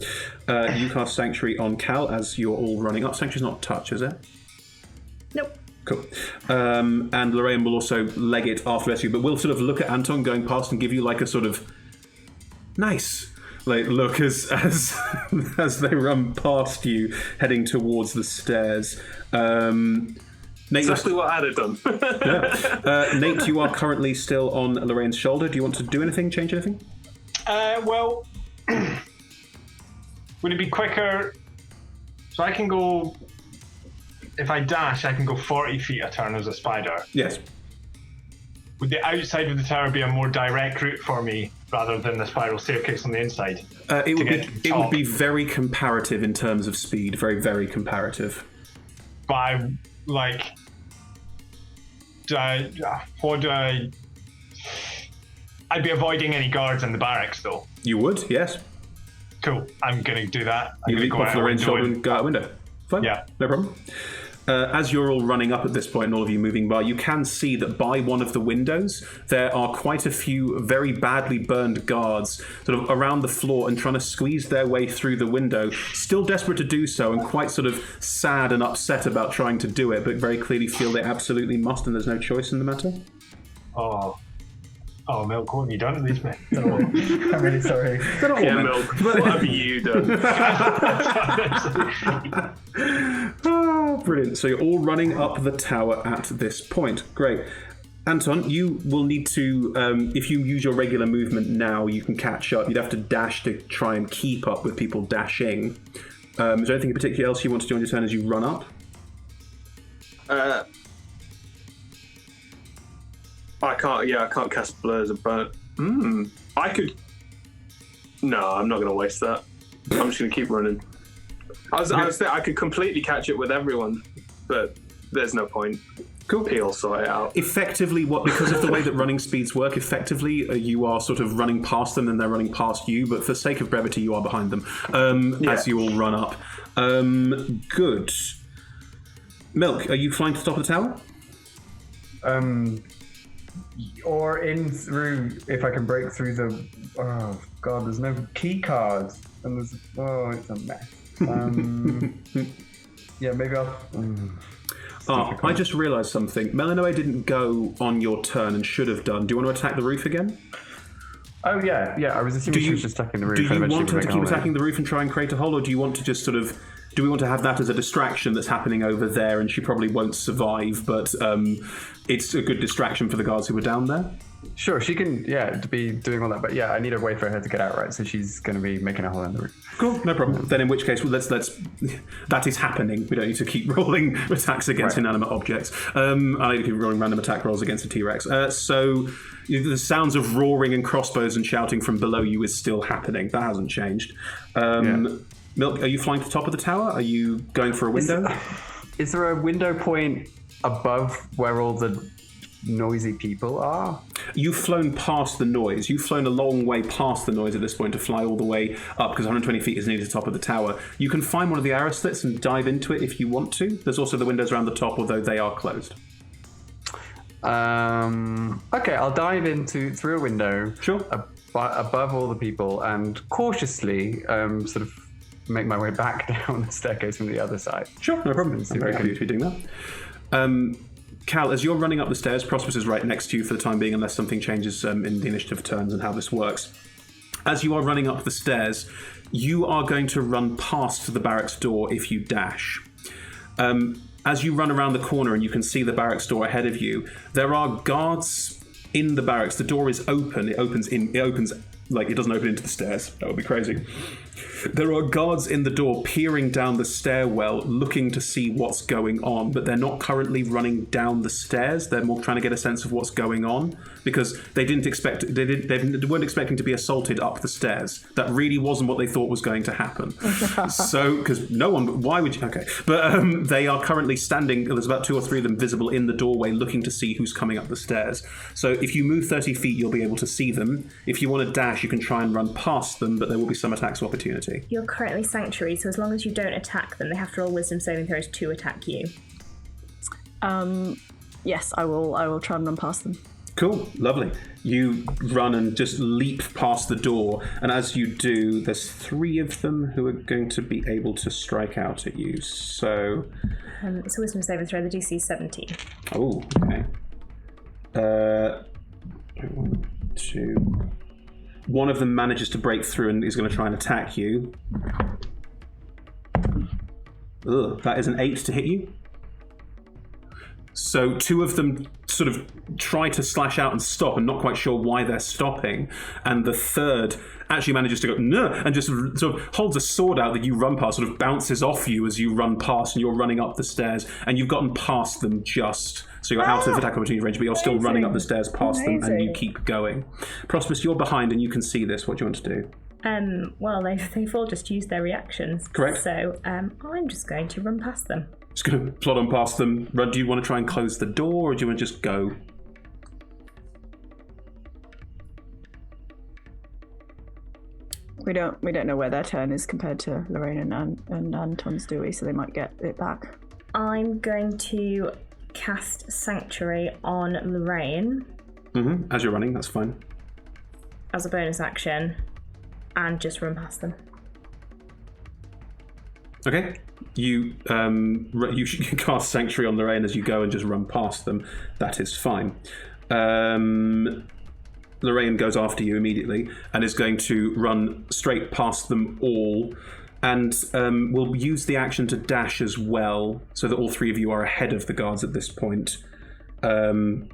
You cast Sanctuary on Cal as you're all running up. Sanctuary's not touch, is it? Nope. Cool. And Lorraine will also leg it after you, but we'll sort of look at Anton going past and give you a sort of nice look as they run past you, heading towards the stairs. Nate, exactly what I'd have done. Yeah. Nate, you are currently still on Lorraine's shoulder. Do you want to do anything, change anything? Well, would it be quicker? So I can go, if I dash, I can go 40 feet a turn as a spider. Yes. Would the outside of the tower be a more direct route for me rather than the spiral staircase on the inside? It would be very comparative in terms of speed. Very, very comparative. But I'd be avoiding any guards in the barracks, though. You would, yes. Cool. I'm going to do that. You leap off Lorraine's shoulder and go out a window. Fine. Yeah. No problem. As you're all running up at this point and all of you moving by, you can see that by one of the windows there are quite a few very badly burned guards sort of around the floor and trying to squeeze their way through the window, still desperate to do so and quite sort of sad and upset about trying to do it, but very clearly feel they absolutely must and there's no choice in the matter. Oh, Milk, what have you done to these men? I'm really sorry. Yeah, Milk, what have you done? Brilliant. So you're all running up the tower at this point. Great. Anton, you will need to, if you use your regular movement now, you can catch up. You'd have to dash to try and keep up with people dashing. Is there anything in particular else you want to do on your turn as you run up? I can't cast blurs, but I could. No, I'm not going to waste that. I'm just going to keep running. I was thinking I could completely catch it with everyone, but there's no point. Cool. He'll sort it out. Effectively, because of the way that running speeds work, you are sort of running past them and they're running past you, but for sake of brevity, you are behind them as you all run up. Good. Milk, are you flying to the top of the tower? Or in through, if I can break through the... Oh, God, there's no key cards. And there's... Oh, it's a mess. Yeah, maybe I'll... I just realised something. Melanoe didn't go on your turn and should have done. Do you want to attack the roof again? Oh, yeah. I was assuming she was just attacking the roof. Do you want her to keep attacking the roof and try and create a hole, or do you want to just sort of... Do we want to have that as a distraction that's happening over there and she probably won't survive, but it's a good distraction for the guards who were down there? Sure, she can, to be doing all that, but I need a way for her to get out, right? So she's going to be making a hole in the roof. Cool, no problem. Then in which case, let's that is happening. We don't need to keep rolling attacks against inanimate objects. I need to keep rolling random attack rolls against a T-Rex. So the sounds of roaring and crossbows and shouting from below you is still happening. That hasn't changed. Milk, are you flying to the top of the tower? Are you going for a window? Is there a window point above where all the noisy people are? You've flown past the noise. You've flown a long way past the noise at this point to fly all the way up, because 120 feet is needed to the top of the tower. You can find one of the arrow slits and dive into it if you want to. There's also the windows around the top, although they are closed. Okay, I'll dive through a window. Sure. Above all the people and cautiously sort of make my way back down the staircase from the other side. Sure, no problem. I'm very happy to be doing that. Cal, as you're running up the stairs, Prosperous is right next to you for the time being, unless something changes in the initiative turns and how this works. As you are running up the stairs, you are going to run past the barracks door if you dash. As you run around the corner and you can see the barracks door ahead of you, there are guards in the barracks. The door is open. It opens like it doesn't open into the stairs. That would be crazy. There are guards in the door peering down the stairwell looking to see what's going on, but they're not currently running down the stairs. They're more trying to get a sense of what's going on because they weren't expecting to be assaulted up the stairs. That really wasn't what they thought was going to happen. So, because why would you? Okay. But they are currently standing, there's about 2 or 3 of them visible in the doorway looking to see who's coming up the stairs. So if you move 30 feet, you'll be able to see them. If you want to dash, you can try and run past them, but there will be some attacks of opportunity. You're currently Sanctuary, so as long as you don't attack them, they have to roll Wisdom saving throws to attack you. Yes, I will try and run past them. Cool, lovely. You run and just leap past the door, and as you do, there's 3 of them who are going to be able to strike out at you. So it's a Wisdom saving throw. The DC is 17. Oh, okay. 1, 2. One of them manages to break through and is going to try and attack you. Ugh, that is an 8 to hit you. So 2 of them sort of try to slash out and stop and not quite sure why they're stopping. And the third actually manages to go, no, and just sort of holds a sword out that you run past, sort of bounces off you as you run past and you're running up the stairs. And you've gotten past them just. So you're out of attack opportunity range, but you're still running up the stairs past them and you keep going. Prosperous, you're behind and you can see this. What do you want to do? Well, they've all just used their reactions. Correct. So I'm just going to run past them. Just going to plod on past them. Do you want to try and close the door, or do you want to just go? We don't know where their turn is compared to Lorraine and Anton's, do we? So they might get it back. I'm going to cast Sanctuary on Lorraine. Mm-hmm. As you're running, that's fine. As a bonus action, and just run past them. Okay. You cast Sanctuary on Lorraine as you go and just run past them. That is fine. Lorraine goes after you immediately and is going to run straight past them all, and will use the action to dash as well, so that all 3 of you are ahead of the guards at this point. Anton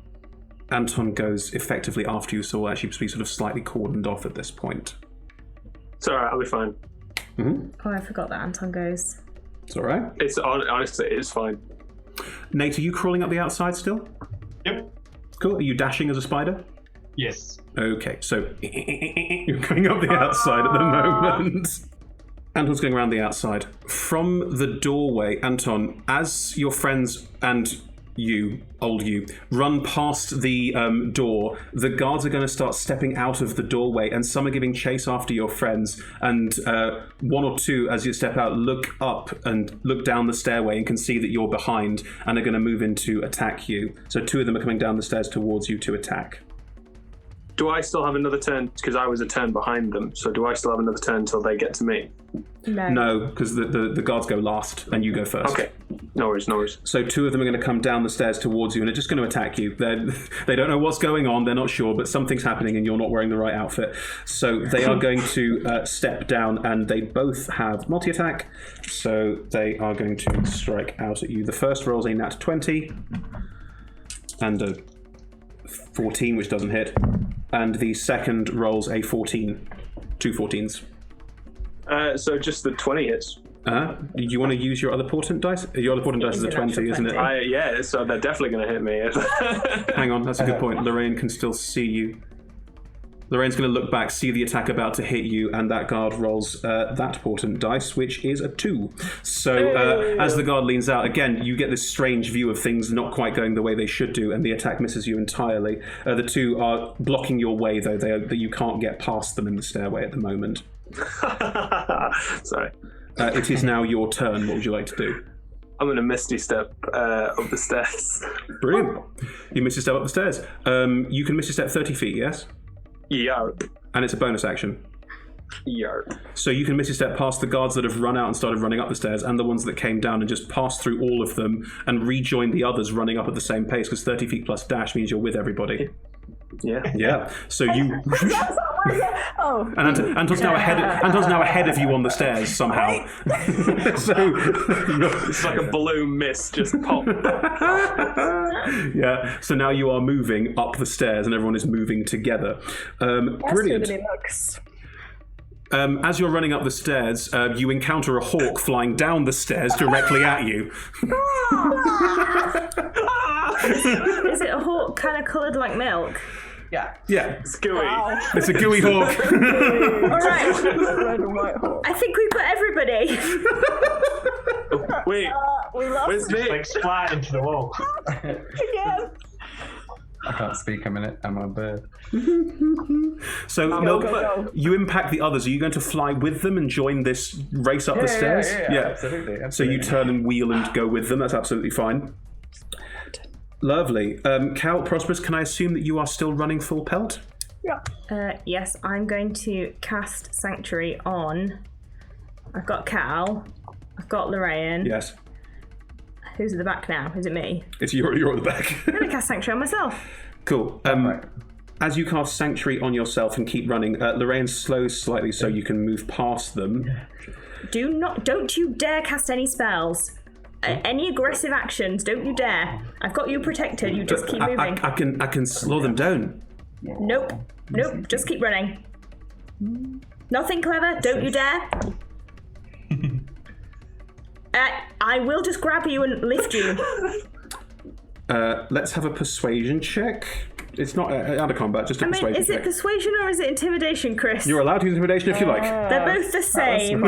goes effectively after you, so will actually be sort of slightly cordoned off at this point. It's alright, I'll be fine. Mm-hmm. Oh, I forgot that Anton goes. It's alright. It's honestly, it's fine. Nate, are you crawling up the outside still? Yep. Cool. Are you dashing as a spider? Yes. Okay, so you're going up the outside at the moment. Anton's going around the outside. From the doorway, Anton, as your friends and old you, run past the door. The guards are going to start stepping out of the doorway, and some are giving chase after your friends. And one or two, as you step out, look up and look down the stairway and can see that you're behind and are going to move in to attack you. So 2 of them are coming down the stairs towards you to attack. Do I still have another turn? Because I was a turn behind them. So do I still have another turn until they get to me? No, because the guards go last and you go first. Okay. No worries. So 2 of them are going to come down the stairs towards you and are just going to attack you. They don't know what's going on. They're not sure, but something's happening and you're not wearing the right outfit. So they are going to step down, and they both have multi-attack. So they are going to strike out at you. The first rolls a nat 20 and a 14, which doesn't hit. And the second rolls a 14. 2 14s. So just the 20 hits. Do you want to use your other portent dice? Your other portent dice is a 20, isn't it? Yeah, so they're definitely going to hit me. Hang on, that's a good point. Lorraine can still see you. Lorraine's going to look back, see the attack about to hit you, and that guard rolls that portent dice, which is a 2. So as the guard leans out, again, you get this strange view of things not quite going the way they should do, and the attack misses you entirely. The 2 are blocking your way, though. You can't get past them in the stairway at the moment. Sorry. It is now your turn. What would you like to do? I'm going to Misty Step up the stairs. Brilliant. You Misty Step up the stairs. You can Misty Step 30 feet, yes? Yarp. And it's a bonus action. Yarp. So you can Misty Step past the guards that have run out and started running up the stairs, and the ones that came down, and just pass through all of them and rejoin the others running up at the same pace, because 30 feet plus dash means you're with everybody. Yeah. So you. Oh. And Anton's now ahead of you on the stairs somehow. So it's like a balloon mist just pop. Yeah. So now you are moving up the stairs, and everyone is moving together. Brilliant. As you're running up the stairs, you encounter a hawk flying down the stairs directly at you. Is it a hawk kind of coloured like milk? Yeah. It's gooey. Wow. It's a gooey hawk. All right. Red and white hawk. I think we've got everybody. Wait. We lost Where's Just Nick? like splat into the wall. Yes. I can't speak a minute. I'm a bird. So, go. you impact the others. Are you going to fly with them and join this race up the stairs? Yeah, absolutely. So you turn and wheel and go with them. That's absolutely fine. Lovely. Cal, Prosperous, can I assume that you are still running full pelt? Yeah. Yes, I'm going to cast Sanctuary on. I've got Cal. I've got Lorraine. Yes. Who's at the back now? Is it me? It's you're at the back. I'm going to cast Sanctuary on myself. Cool. As you cast Sanctuary on yourself and keep running, Lorraine slows slightly so you can move past them. Don't you dare cast any spells. Any aggressive actions, don't you dare. I've got you protected, you just keep moving. I can slow them down. Nope, just keep running. Nothing clever, don't you dare. I will just grab you and lift you. Let's have a persuasion check. It's not out of combat, just a persuasion check. Is it persuasion or is it intimidation, Chris? You're allowed to use intimidation if you like. They're both the same.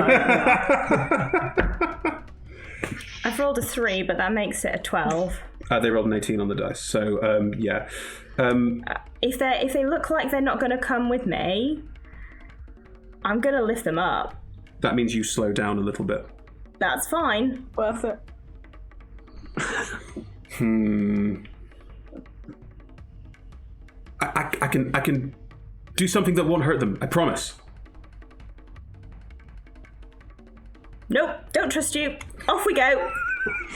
I've rolled a 3, but that makes it a 12. They rolled an 18 on the dice, so yeah. If they look like they're not going to come with me, I'm going to lift them up. That means you slow down a little bit. That's fine. Worth it. I can do something that won't hurt them. I promise. Nope, don't trust you. Off we go.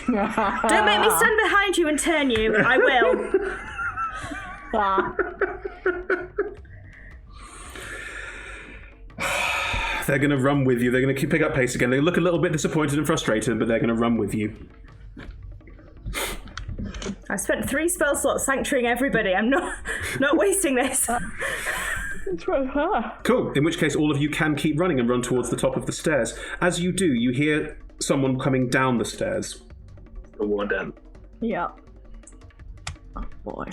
Don't make me stand behind you and turn you. I will. They're going to run with you. They're going to pick up pace again. They look a little bit disappointed and frustrated, but they're going to run with you. I've spent 3 spell slots sanctuarying everybody. I'm not wasting this. Cool. In which case, all of you can keep running and run towards the top of the stairs. As you do, you hear someone coming down the stairs. The warden. Yeah. Oh boy.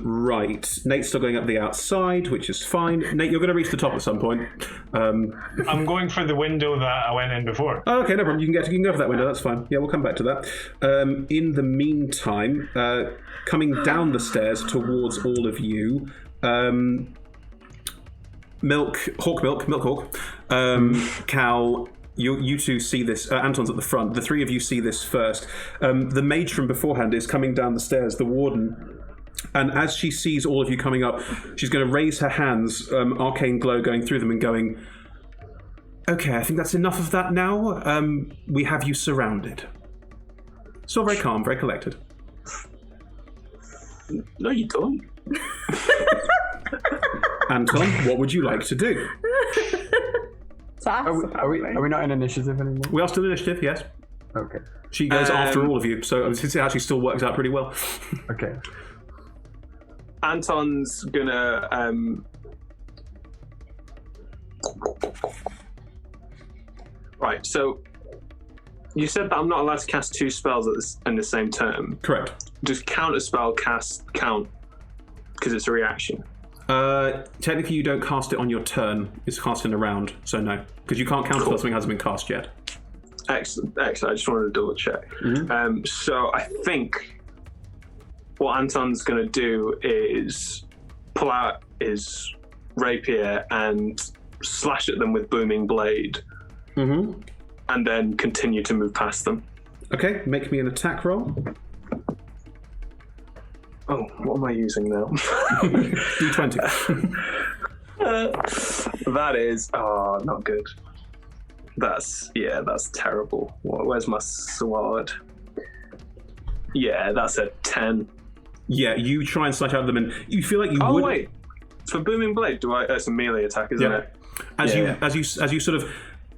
Right. Nate's still going up the outside, which is fine. Nate, you're going to reach the top at some point. I'm going for the window that I went in before. Oh, okay, no problem. You can go for that window. That's fine. Yeah, we'll come back to that. In the meantime, coming down the stairs towards all of you, Hawk, Cal. You two see this. Anton's at the front. The three of you see this first. The mage from beforehand is coming down the stairs, the warden. And as she sees all of you coming up, she's going to raise her hands, arcane glow going through them and going, okay, I think that's enough of that now. We have you surrounded. Still very calm, very collected. No, you don't. Anton, what would you like to do? Are we not in initiative anymore? We are still initiative, yes. Okay. She goes after all of you, so it actually still works out pretty well. Okay. Anton's gonna right, so you said that I'm not allowed to cast 2 spells in the same turn. Correct. Does counter spell cast count because it's a reaction? Technically you don't cast it on your turn. It's cast in a round, so no. Because you can't counter something hasn't been cast yet. Excellent. I just wanted to double check. Mm-hmm. So I think what Anton's going to do is pull out his rapier and slash at them with booming blade, and then continue to move past them. Okay, make me an attack roll. Oh, what am I using now? D20. That is not good. That's terrible. Where's my sword? Yeah, that's a 10. Yeah, you try and slash out at them, and you feel like you would. Oh wait, for booming blade, it's a melee attack, isn't it? As you sort of.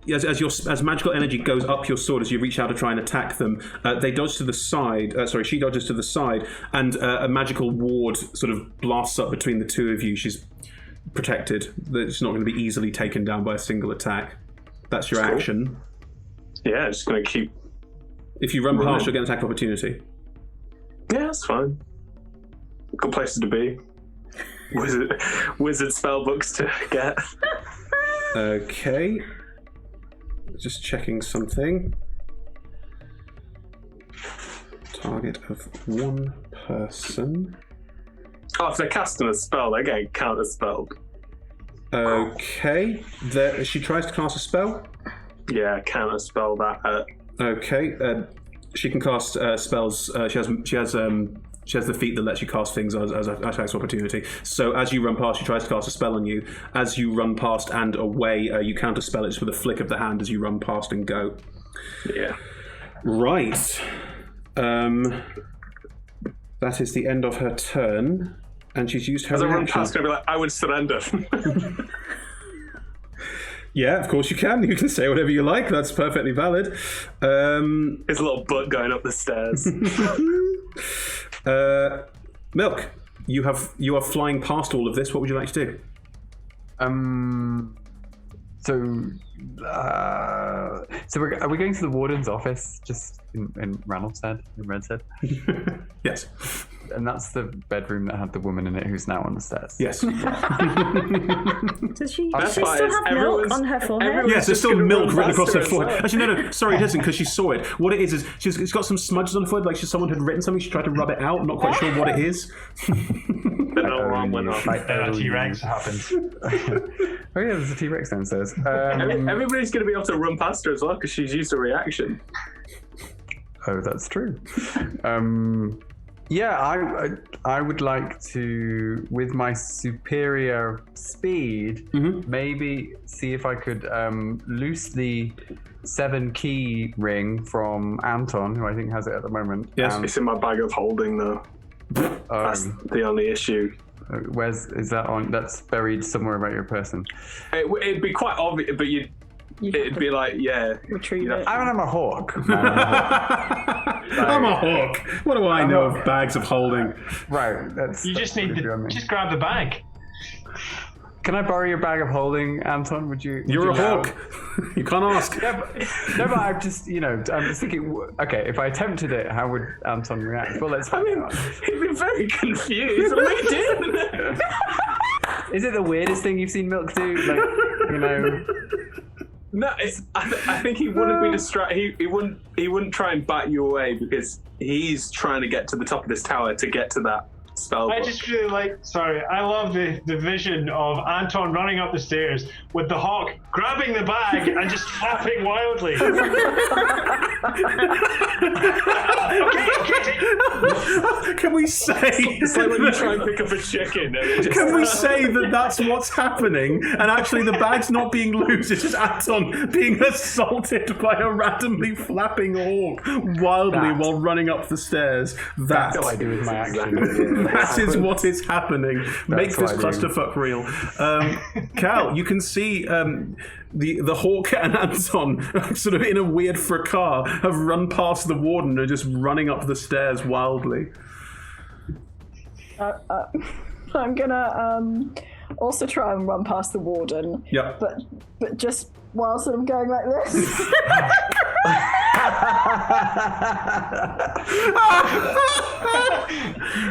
As magical energy goes up your sword as you reach out to try and attack them, they dodge to the side. She dodges to the side, and a magical ward sort of blasts up between the two of you. She's protected. It's not going to be easily taken down by a single attack. That's your action. Yeah, just going to keep. If you run past, you'll get an attack opportunity. Yeah, that's fine. Good places to be. Wizard spell books to get. Okay. Just checking something. Target of 1 person. Oh, if they're casting a spell, they're getting counter-spelled. Okay. She tries to cast a spell? Yeah, counter-spell that. Okay. She can cast spells. She has the feat that lets you cast things as an attack opportunity. So as you run past, she tries to cast a spell on you. As you run past and away, you counterspell it just with a flick of the hand as you run past and go. Yeah. Right. That is the end of her turn, and she's used her as I run reaction. past, going to be like, I would surrender. Yeah, of course you can. You can say whatever you like. That's perfectly valid. His little butt going up the stairs. Milk, you are flying past all of this. What would you like to do? So are we going to the warden's office just in Ranulph's head, in Red's head? Yes. And that's the bedroom that had the woman in it who's now on the stairs. Yes. Does she That's still fine. have milk on her forehead? Yes, there's still gonna milk run written across her past her as forehead. well. Actually, no, sorry, it isn't, because she saw it. What it is she's got some smudges on her forehead, like someone had written something, she tried to rub it out, I'm not quite sure what it is. Then alarm went off. Then a T-Rex happens. Oh yeah, there's a T-Rex downstairs. Everybody's going to be able to run past her as well because she's used a reaction. Oh, that's true. Yeah, I would like to, with my superior speed, maybe see if I could loose the 7-key ring from Anton, who I think has it at the moment. Yes. It's in my bag of holding, though. That's the only issue. Is that on? That's buried somewhere about your person. It'd be quite obvious, but it'd be like, yeah. Retrieve it. I'm a hawk. I'm a hawk. What do I know of bags of holding? Right. You just need to just grab the bag. Can I borrow your bag of holding, Anton? Would you? You're a allow- hawk. You can't ask. No, but I'm just thinking, okay, if I attempted it, how would Anton react? Well, let's find out. He'd be very confused. What are we doing? Is it the weirdest thing you've seen Milk do? Like, No, I think he wouldn't be distracted. He wouldn't try and bat you away because he's trying to get to the top of this tower to get to that spell book. I just really I love the vision of Anton running up the stairs with the hawk grabbing the bag and just flapping wildly. okay. Can we say... It's like when you try and pick up a chicken. Can we say that that's what's happening, and actually the bag's not being loose, it's just Anton being assaulted by a randomly flapping hawk wildly while running up the stairs? That's what I do with my action. That is what is happening. Make this clusterfuck real. Cal, you can see the hawk and Anton, sort of in a weird fracas, have run past the warden and are just running up the stairs wildly. I'm gonna also try and run past the warden. Yeah. But just while sort of going like this.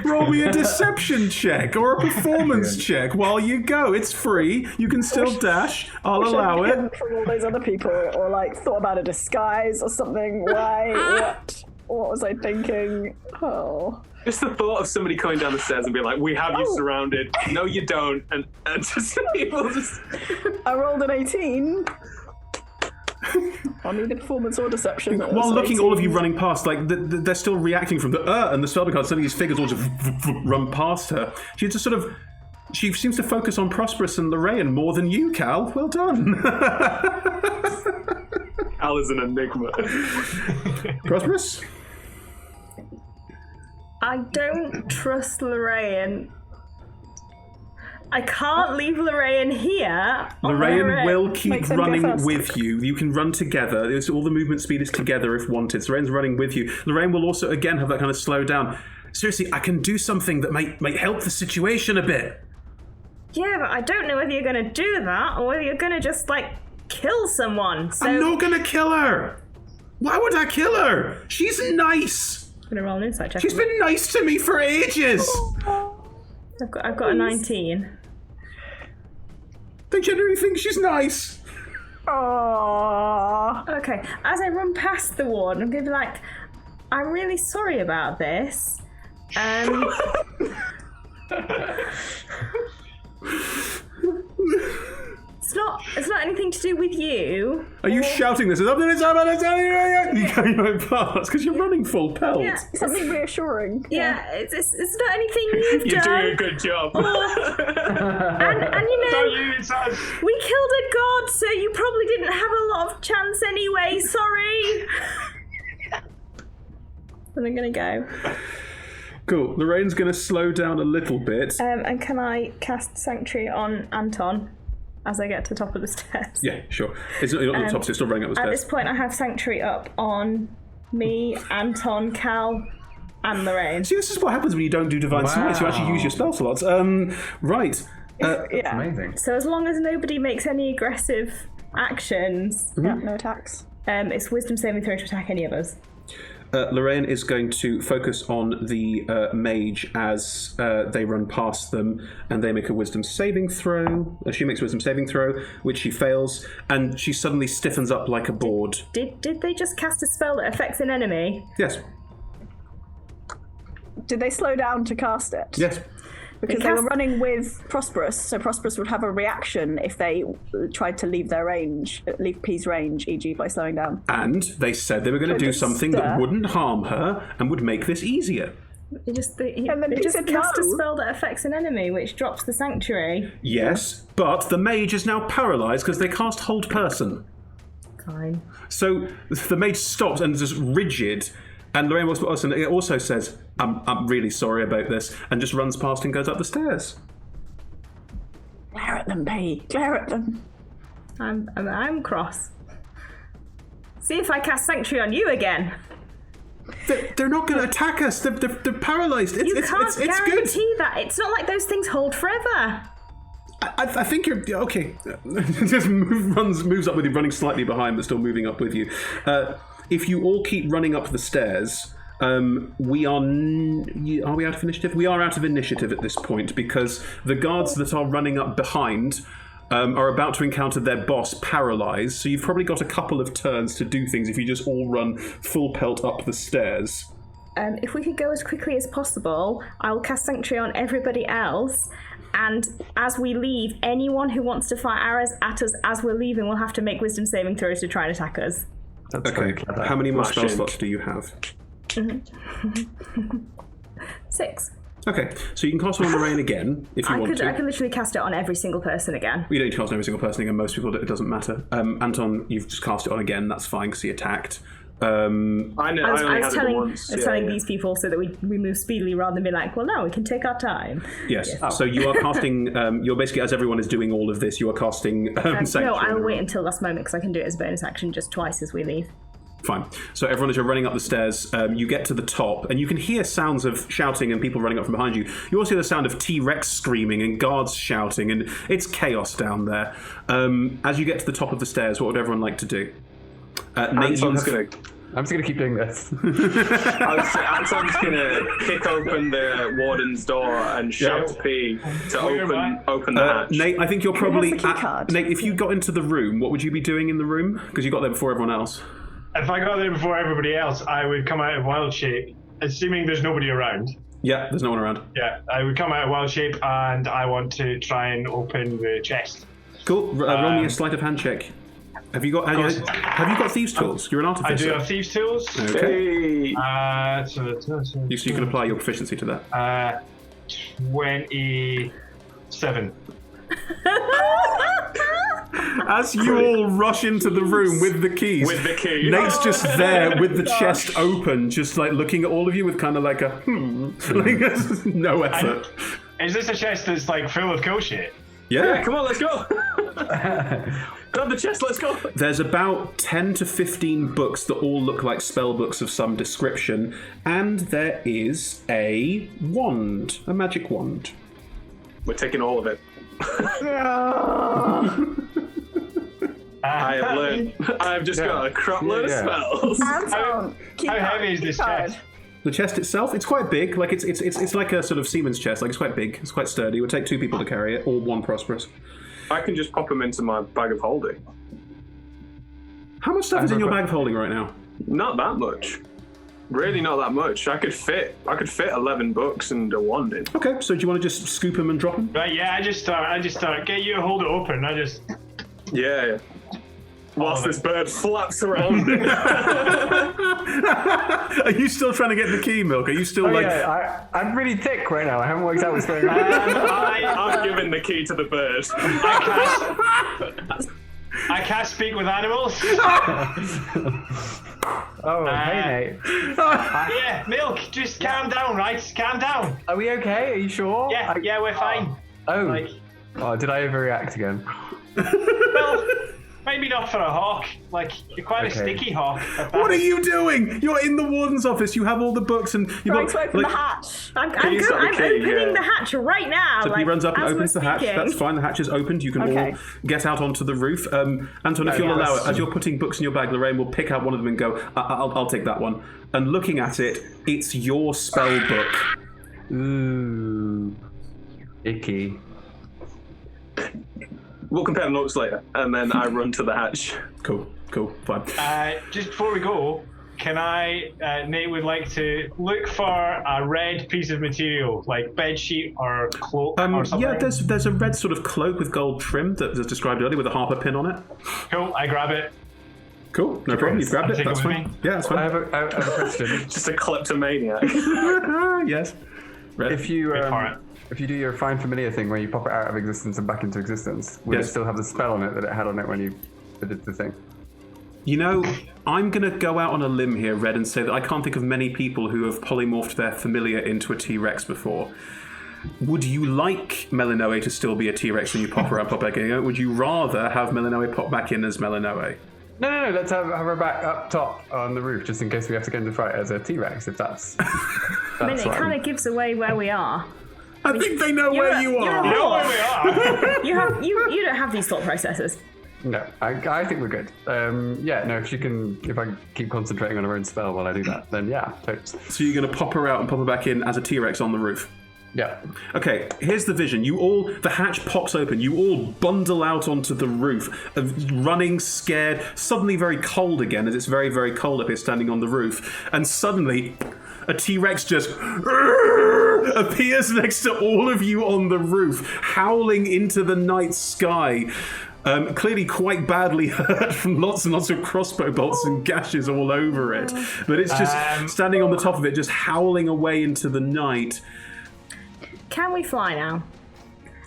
Roll me a deception check or a performance check while you go. It's free. You can still dash. I'll allow it. From all those other people, or like thought about a disguise or something. Why? What was I thinking? Oh. Just the thought of somebody coming down the stairs and being like, "We have you surrounded." No, you don't, and just people just. I rolled an 18. I'll need a performance or deception. While looking, all of you running past, like they're still reacting from the and the spell card. Some of these figures all just run past her. She just sort of, she seems to focus on Prosperous and Lorraine more than you, Cal. Well done. Cal is an enigma. Prosperous? I don't trust Lorraine. I can't leave Lorraine here. Lorraine will keep running with you. You can run together. All the movement speed is together if wanted. So Lorraine's running with you. Lorraine will also, again, have that kind of slow down. Seriously, I can do something that might help the situation a bit. Yeah, but I don't know whether you're going to do that or whether you're going to just, kill someone. So... I'm not going to kill her. Why would I kill her? She's nice. I'm going to roll an insight check. She's been nice to me for ages. I've got a 19. They generally think she's nice. Aww. Okay, as I run past the warden, I'm going to be like, I'm really sorry about this. It's not anything to do with you. Are you shouting this? You're going past because you're running full pelt. Yeah. Something reassuring. Yeah, it's not anything you've done. You're doing a good job. And we killed a god, so you probably didn't have a lot of chance anyway. Sorry. And I'm gonna go. Cool. Lorraine's gonna slow down a little bit. And can I cast Sanctuary on Anton as I get to the top of the stairs? Yeah, sure. It's not on the top, so you're still running up the stairs. At this point, I have Sanctuary up on me, Anton, Cal, and Lorraine. See, this is what happens when you don't do Divine Smite. You actually use your spell slots. Right. That's amazing. So as long as nobody makes any aggressive actions... Yeah, no attacks. It's Wisdom saving throw to attack any of us. Lorraine is going to focus on the mage as they run past them, and they make a wisdom saving throw. She makes a wisdom saving throw, which she fails, and she suddenly stiffens up like a board. Did they just cast a spell that affects an enemy? Yes. Did they slow down to cast it? Yes. Because they were running with Prosperous, so Prosperous would have a reaction if they tried to leave P's range, e.g. by slowing down. And they said they were going to do something that wouldn't harm her and would make this easier. They just said cast a no. spell that affects an enemy, which drops the sanctuary. Yes, but the mage is now paralysed because they cast Hold Person. Fine. So the mage stops and is just rigid. And Lorraine also says, I'm really sorry about this, and just runs past and goes up the stairs. Glare at them, P. Glare at them. I'm cross. See if I cast Sanctuary on you again. They're not going to attack us. They're paralysed. You can't guarantee that. It's not like those things hold forever. I think you're okay. Just moves up with you, running slightly behind, but still moving up with you. If you all keep running up the stairs, are we out of initiative? We are out of initiative at this point because the guards that are running up behind are about to encounter their boss paralyzed. So you've probably got a couple of turns to do things if you just all run full pelt up the stairs. If we could go as quickly as possible, I will cast Sanctuary on everybody else. And as we leave, anyone who wants to fire arrows at us as we're leaving will have to make wisdom saving throws to try and attack us. That's very clever. How many more spell slots do you have? 6. Okay, so you can cast it on Lorraine again if you want to. I could literally cast it on every single person again. You don't need to cast it on every single person again. Most people, it doesn't matter. Anton, you've just cast it on again. That's fine because he attacked. I was telling these people so that we move speedily rather than be like, well, no, we can take our time. Yes. So you are casting. You're basically, as everyone is doing all of this, you are casting. No, I'll wait until last moment because I can do it as a bonus action just twice as we leave. Fine. So everyone, as you're running up the stairs, you get to the top, and you can hear sounds of shouting and people running up from behind you. You also hear the sound of T-Rex screaming and guards shouting, and it's chaos down there. As you get to the top of the stairs, what would everyone like to do? I'm just going to keep doing this. Anton's going to kick open the warden's door and shout to P to open the hatch. Nate, I think you're probably... Nate, if you got into the room, what would you be doing in the room? Because you got there before everyone else. If I got there before everybody else, I would come out of wild shape, assuming there's nobody around. Yeah, there's no one around. Yeah, I would come out of wild shape and I want to try and open the chest. Cool. Roll me a sleight of hand check. Have you got thieves' tools? You're an artificer. I do have thieves' tools. Okay. So you can apply your proficiency to that. 27. As you all rush into the room with the keys, Nate's just there with the chest open, just like looking at all of you with kind of like a like no effort. Is this a chest that's like full of cool shit? Yeah, come on, let's go. Grab the chest, let's go. There's about 10 to 15 books that all look like spell books of some description, and there is a wand, a magic wand. We're taking all of it. I have learned. I've just got a crap load of spells. How heavy is this chest? The chest itself, it's quite big. Like it's like a sort of seaman's chest. Like it's quite big. It's quite sturdy. It would take 2 people to carry it, or 1 prosperous. I can just pop them into my bag of holding. How much stuff is in your bag of holding right now? Not that much. Really, not that much. I could fit 11 books and a wand in. Okay, so do you want to just scoop them and drop them? Right, yeah. I just start. Get you to hold it open. Yeah. Whilst this bird flaps around it. Are you still trying to get the key, Milk? Are you still I'm really thick right now. I haven't worked out what's going on. I've given the key to the bird. I can't speak with animals. Hey, Nate. Yeah, Milk, just calm down, right? Calm down. Are we okay? Are you sure? Yeah, we're fine. Did I overreact again? Well, maybe not for a hawk. Like, you're quite a sticky hawk. What are you doing? You're in the warden's office. You have all the books and you've got to open the hatch. I'm opening the hatch right now. So he runs up and opens the hatch. That's fine. The hatch is opened. You can all get out onto the roof. Anton, if you'll allow it, as you're putting books in your bag, Lorraine will pick out one of them and go, I'll take that one. And looking at it, it's your spell book. Ooh. Icky. We'll compare notes later, and then I run to the hatch. Cool, fine. Just before we go, Nate would like to look for a red piece of material, like bedsheet or cloak or something. Yeah, there's a red sort of cloak with gold trim that was described earlier with a harper pin on it. Cool, I grab it. Cool, no problem, you've grabbed it, that's fine. Yeah, that's fine. I have a question. Just a kleptomaniac. Yes. Red. If you do your Find Familiar thing where you pop it out of existence and back into existence, would it still have the spell on it that it had on it when you did the thing? You know, I'm going to go out on a limb here, Red, and say that I can't think of many people who have polymorphed their familiar into a T-Rex before. Would you like Melinoe to still be a T-Rex when you pop her out, pop back in? Would you rather have Melinoe pop back in as Melinoe? No, let's have her back up top on the roof, just in case we have to get into the fight as a T-Rex, if that's... I mean, it kind of gives away where we are. I think they know where you are. You know where we are. You don't have these thought processes. No, I think we're good. If I keep concentrating on her own spell while I do that, then yeah, totes. So you're going to pop her out and pop her back in as a T-Rex on the roof. Yeah. Okay, here's the vision. The hatch pops open. You all bundle out onto the roof, running, scared, suddenly very cold again, as it's very, very cold up here standing on the roof. And suddenly, a T-Rex just appears next to all of you on the roof, howling into the night sky. Clearly quite badly hurt from lots and lots of crossbow bolts and gashes all over it. But it's just standing on the top of it, just howling away into the night. Can we fly now?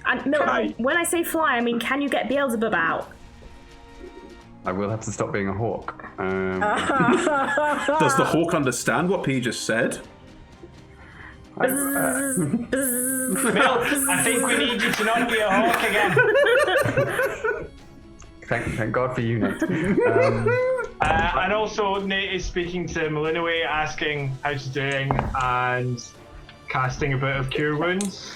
And Milk, when I say fly, I mean, can you get Beelzebub out? I will have to stop being a hawk. Does the hawk understand what P just said? Bill, I think we need you to not be a hawk again. Thank God for you, Nate. And also, Nate is speaking to Malinaway, asking how she's doing, and casting a bit of Cure Wounds.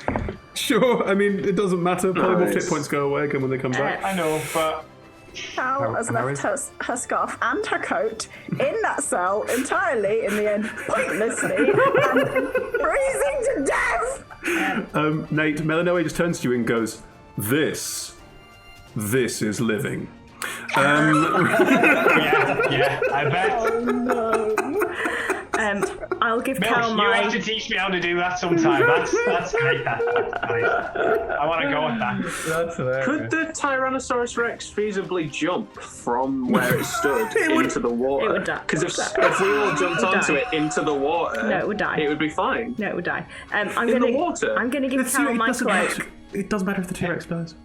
Sure, I mean, it doesn't matter. Polymorph hit points go away again when they come back. I know, but... Cal has left her scarf and her coat in that cell entirely, in the end, pointlessly, and freezing to death! Nate, Melanoe just turns to you and goes, This is living. Yeah, I bet. Oh no. I'll give Milk, Cal you my... have to teach me how to do that sometime. That's great. That's great. I want to go with that. That's hilarious. Could the Tyrannosaurus Rex feasibly jump from where it stood into the water? It would die. Because if we all jumped onto it into the water, No, it would die. It would be fine. No, it would die. I'm In gonna, the water? I'm going to give Cal my cloak. It doesn't matter if the T-Rex dies.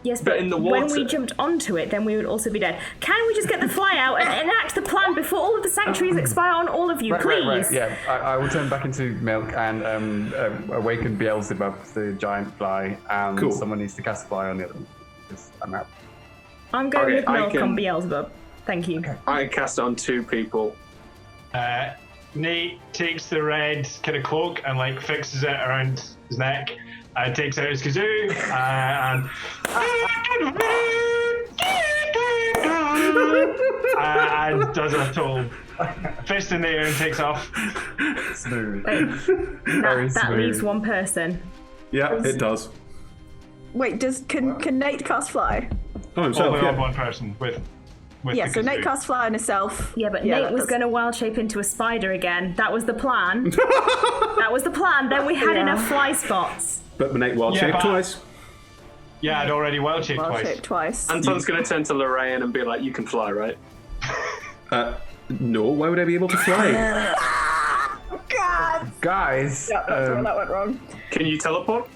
Yes, But but in the when water. we jumped onto it, then we would also be dead. Can we just get the fly out and enact the plan before all of the sanctuaries expire on all of you, please? Right. Yeah, I will turn back into Milk and awaken Beelzebub, the giant fly, and Cool. someone needs to cast fly on the other one. 'Cause I'm out. I'm going Okay, with I Milk can- on Beelzebub. Thank you. I cast on 2 people. Nate takes the red kind of cloak and like fixes it around his neck. Takes out his kazoo and does a total fist in the air and takes off. Smooth. Wait, Very that smooth. leaves one person. Yeah, it does. Wait, can Nate cast fly? Oh, himself, Only on yeah. one person with Yeah, the so Nate kazoo. casts fly on himself. Yeah, but Nate was going to wild shape into a spider again. That was the plan. That was the plan. Then we had enough fly spots. But Nate wild Yeah, shaped but- twice. Yeah, I'd already wild shaped Well twice. shaped twice. Anton's going to turn to Lorraine and be like, you can fly, right? No, why would I be able to fly? God! Guys, Yeah, that's where that went wrong. Can you teleport?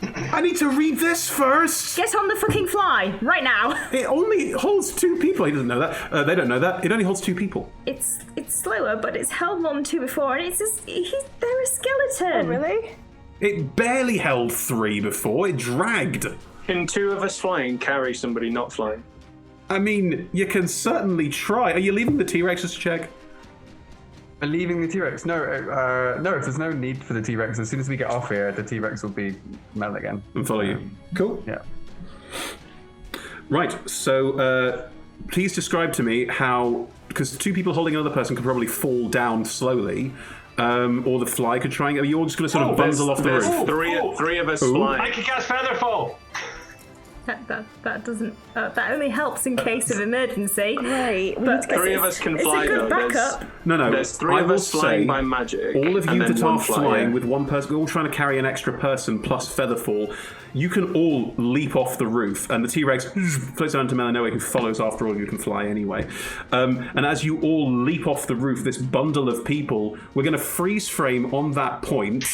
I need to read this first! Get on the fucking fly right now. It only holds 2 people. He doesn't know that. They don't know that. It only holds 2 people. It's slower, but it's held more than 2 before, and it's just they're a skeleton. Oh, really? It barely held 3 before. It dragged. Can 2 of us flying carry somebody not flying? I mean, you can certainly try. Are you leaving the T-Rexes to check? leaving the T-Rex. No, there's no need for the T-Rex. As soon as we get off here, the T-Rex will be melt again. And follow you. Cool. Yeah. Right, so please describe to me how, because 2 people holding another person could probably fall down slowly, or the fly could try and, are you all just going to sort of bundle off the There's roof? three of us Ooh. flying. I can cast Featherfall. That doesn't. That only helps in case of emergency. Great. We But need to get 3 of us can fly It's a good though. backup. No. There's 3 I of will us flying say by magic. all of you and then that one are flying flyer. with one person, we're all trying to carry an extra person plus Featherfall. You can all leap off the roof, and the T-Rex floats down to Melanoe, who follows after all. You can fly anyway. And as you all leap off the roof, this bundle of people, we're going to freeze frame on that point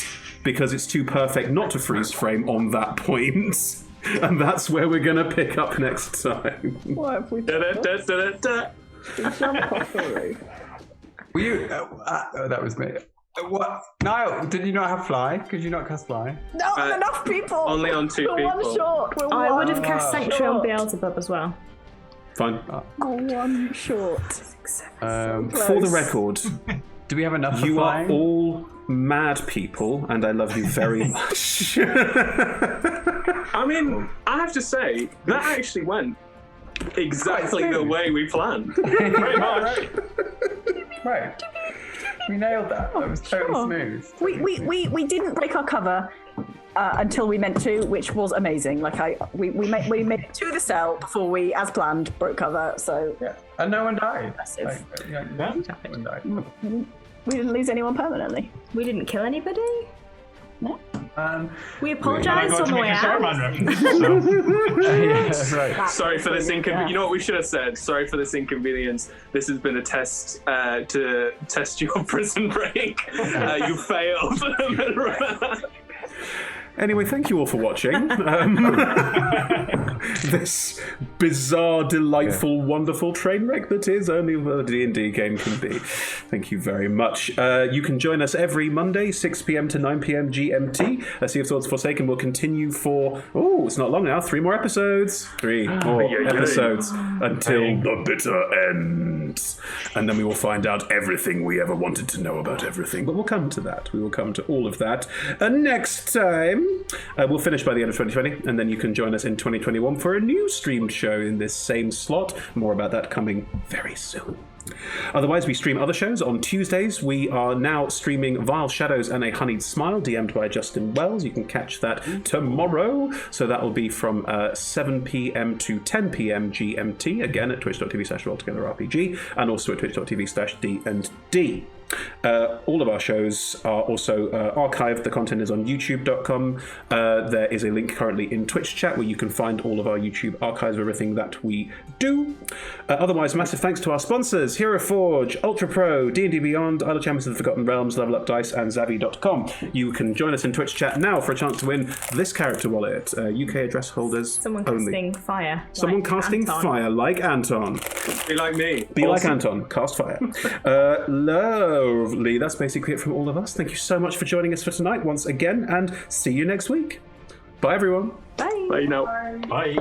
because it's too perfect not to freeze frame on that point. And that's where we're going to pick up next time. What have we Da-da-da-da-da. jump off the roof? Were you? That was me. What? Niall, did you not have fly? Could you not cast fly? Not enough people. Only on 2 We're people. one short. We're I one would have cast Sanctuary on short. Beelzebub as well. Fine. We're one short. For the record, Do we have enough for You flying? are all mad people, and I love you very much. I mean, I have to say, that actually went exactly the way we planned. Pretty much. Right. We nailed that. That was totally smooth. We didn't break our cover until we meant to, which was amazing. Like we made it to the cell before we, as planned, broke cover. So Yeah. And no one died. Impressive. No one died. we didn't lose anyone permanently. We didn't kill anybody. No. We And I apologized got on to the make way a out. Starman reference. So. Yeah, right. Sorry for this inconvenience. You know what we should have said? Sorry for this inconvenience. This has been a test to test your prison break. You failed. Anyway, thank you all for watching. This bizarre, delightful, wonderful train wreck that is only what a D&D game can be. Thank you very much. You can join us every Monday, 6 p.m. to 9 p.m. GMT. Sea of Swords Forsaken will continue for, it's not long now, 3 more episodes. 3 more episodes until the bitter ends. And then we will find out everything we ever wanted to know about everything. But we'll come to that. We will come to all of that next time. We'll finish by the end of 2020, and then you can join us in 2021 for a new streamed show in this same slot. More about that coming very soon. Otherwise, we stream other shows. On Tuesdays, we are now streaming Vile Shadows and A Honeyed Smile, DM'd by Justin Wells. You can catch that tomorrow. So that will be from 7 p.m. to 10 p.m. GMT, again at twitch.tv/rolltogetherrpg, and also at twitch.tv/D&D. All of our shows are also archived. The content is on youtube.com. There is a link currently in Twitch chat where you can find all of our YouTube archives of everything that we do. Otherwise, massive thanks to our sponsors, Hero Forge, Ultra Pro, D&D Beyond, Idle Champions of the Forgotten Realms, Level Up Dice, and Zavi.com. You can join us in Twitch chat now for a chance to win this character wallet. UK address holders Someone only. casting fire. Someone like casting Anton. fire like Anton. Be like me. Be like Anton. Cast fire. Lovely. That's basically it from all of us. Thank you so much for joining us for tonight once again, and see you next week. Bye, everyone. Bye. Bye now. Bye.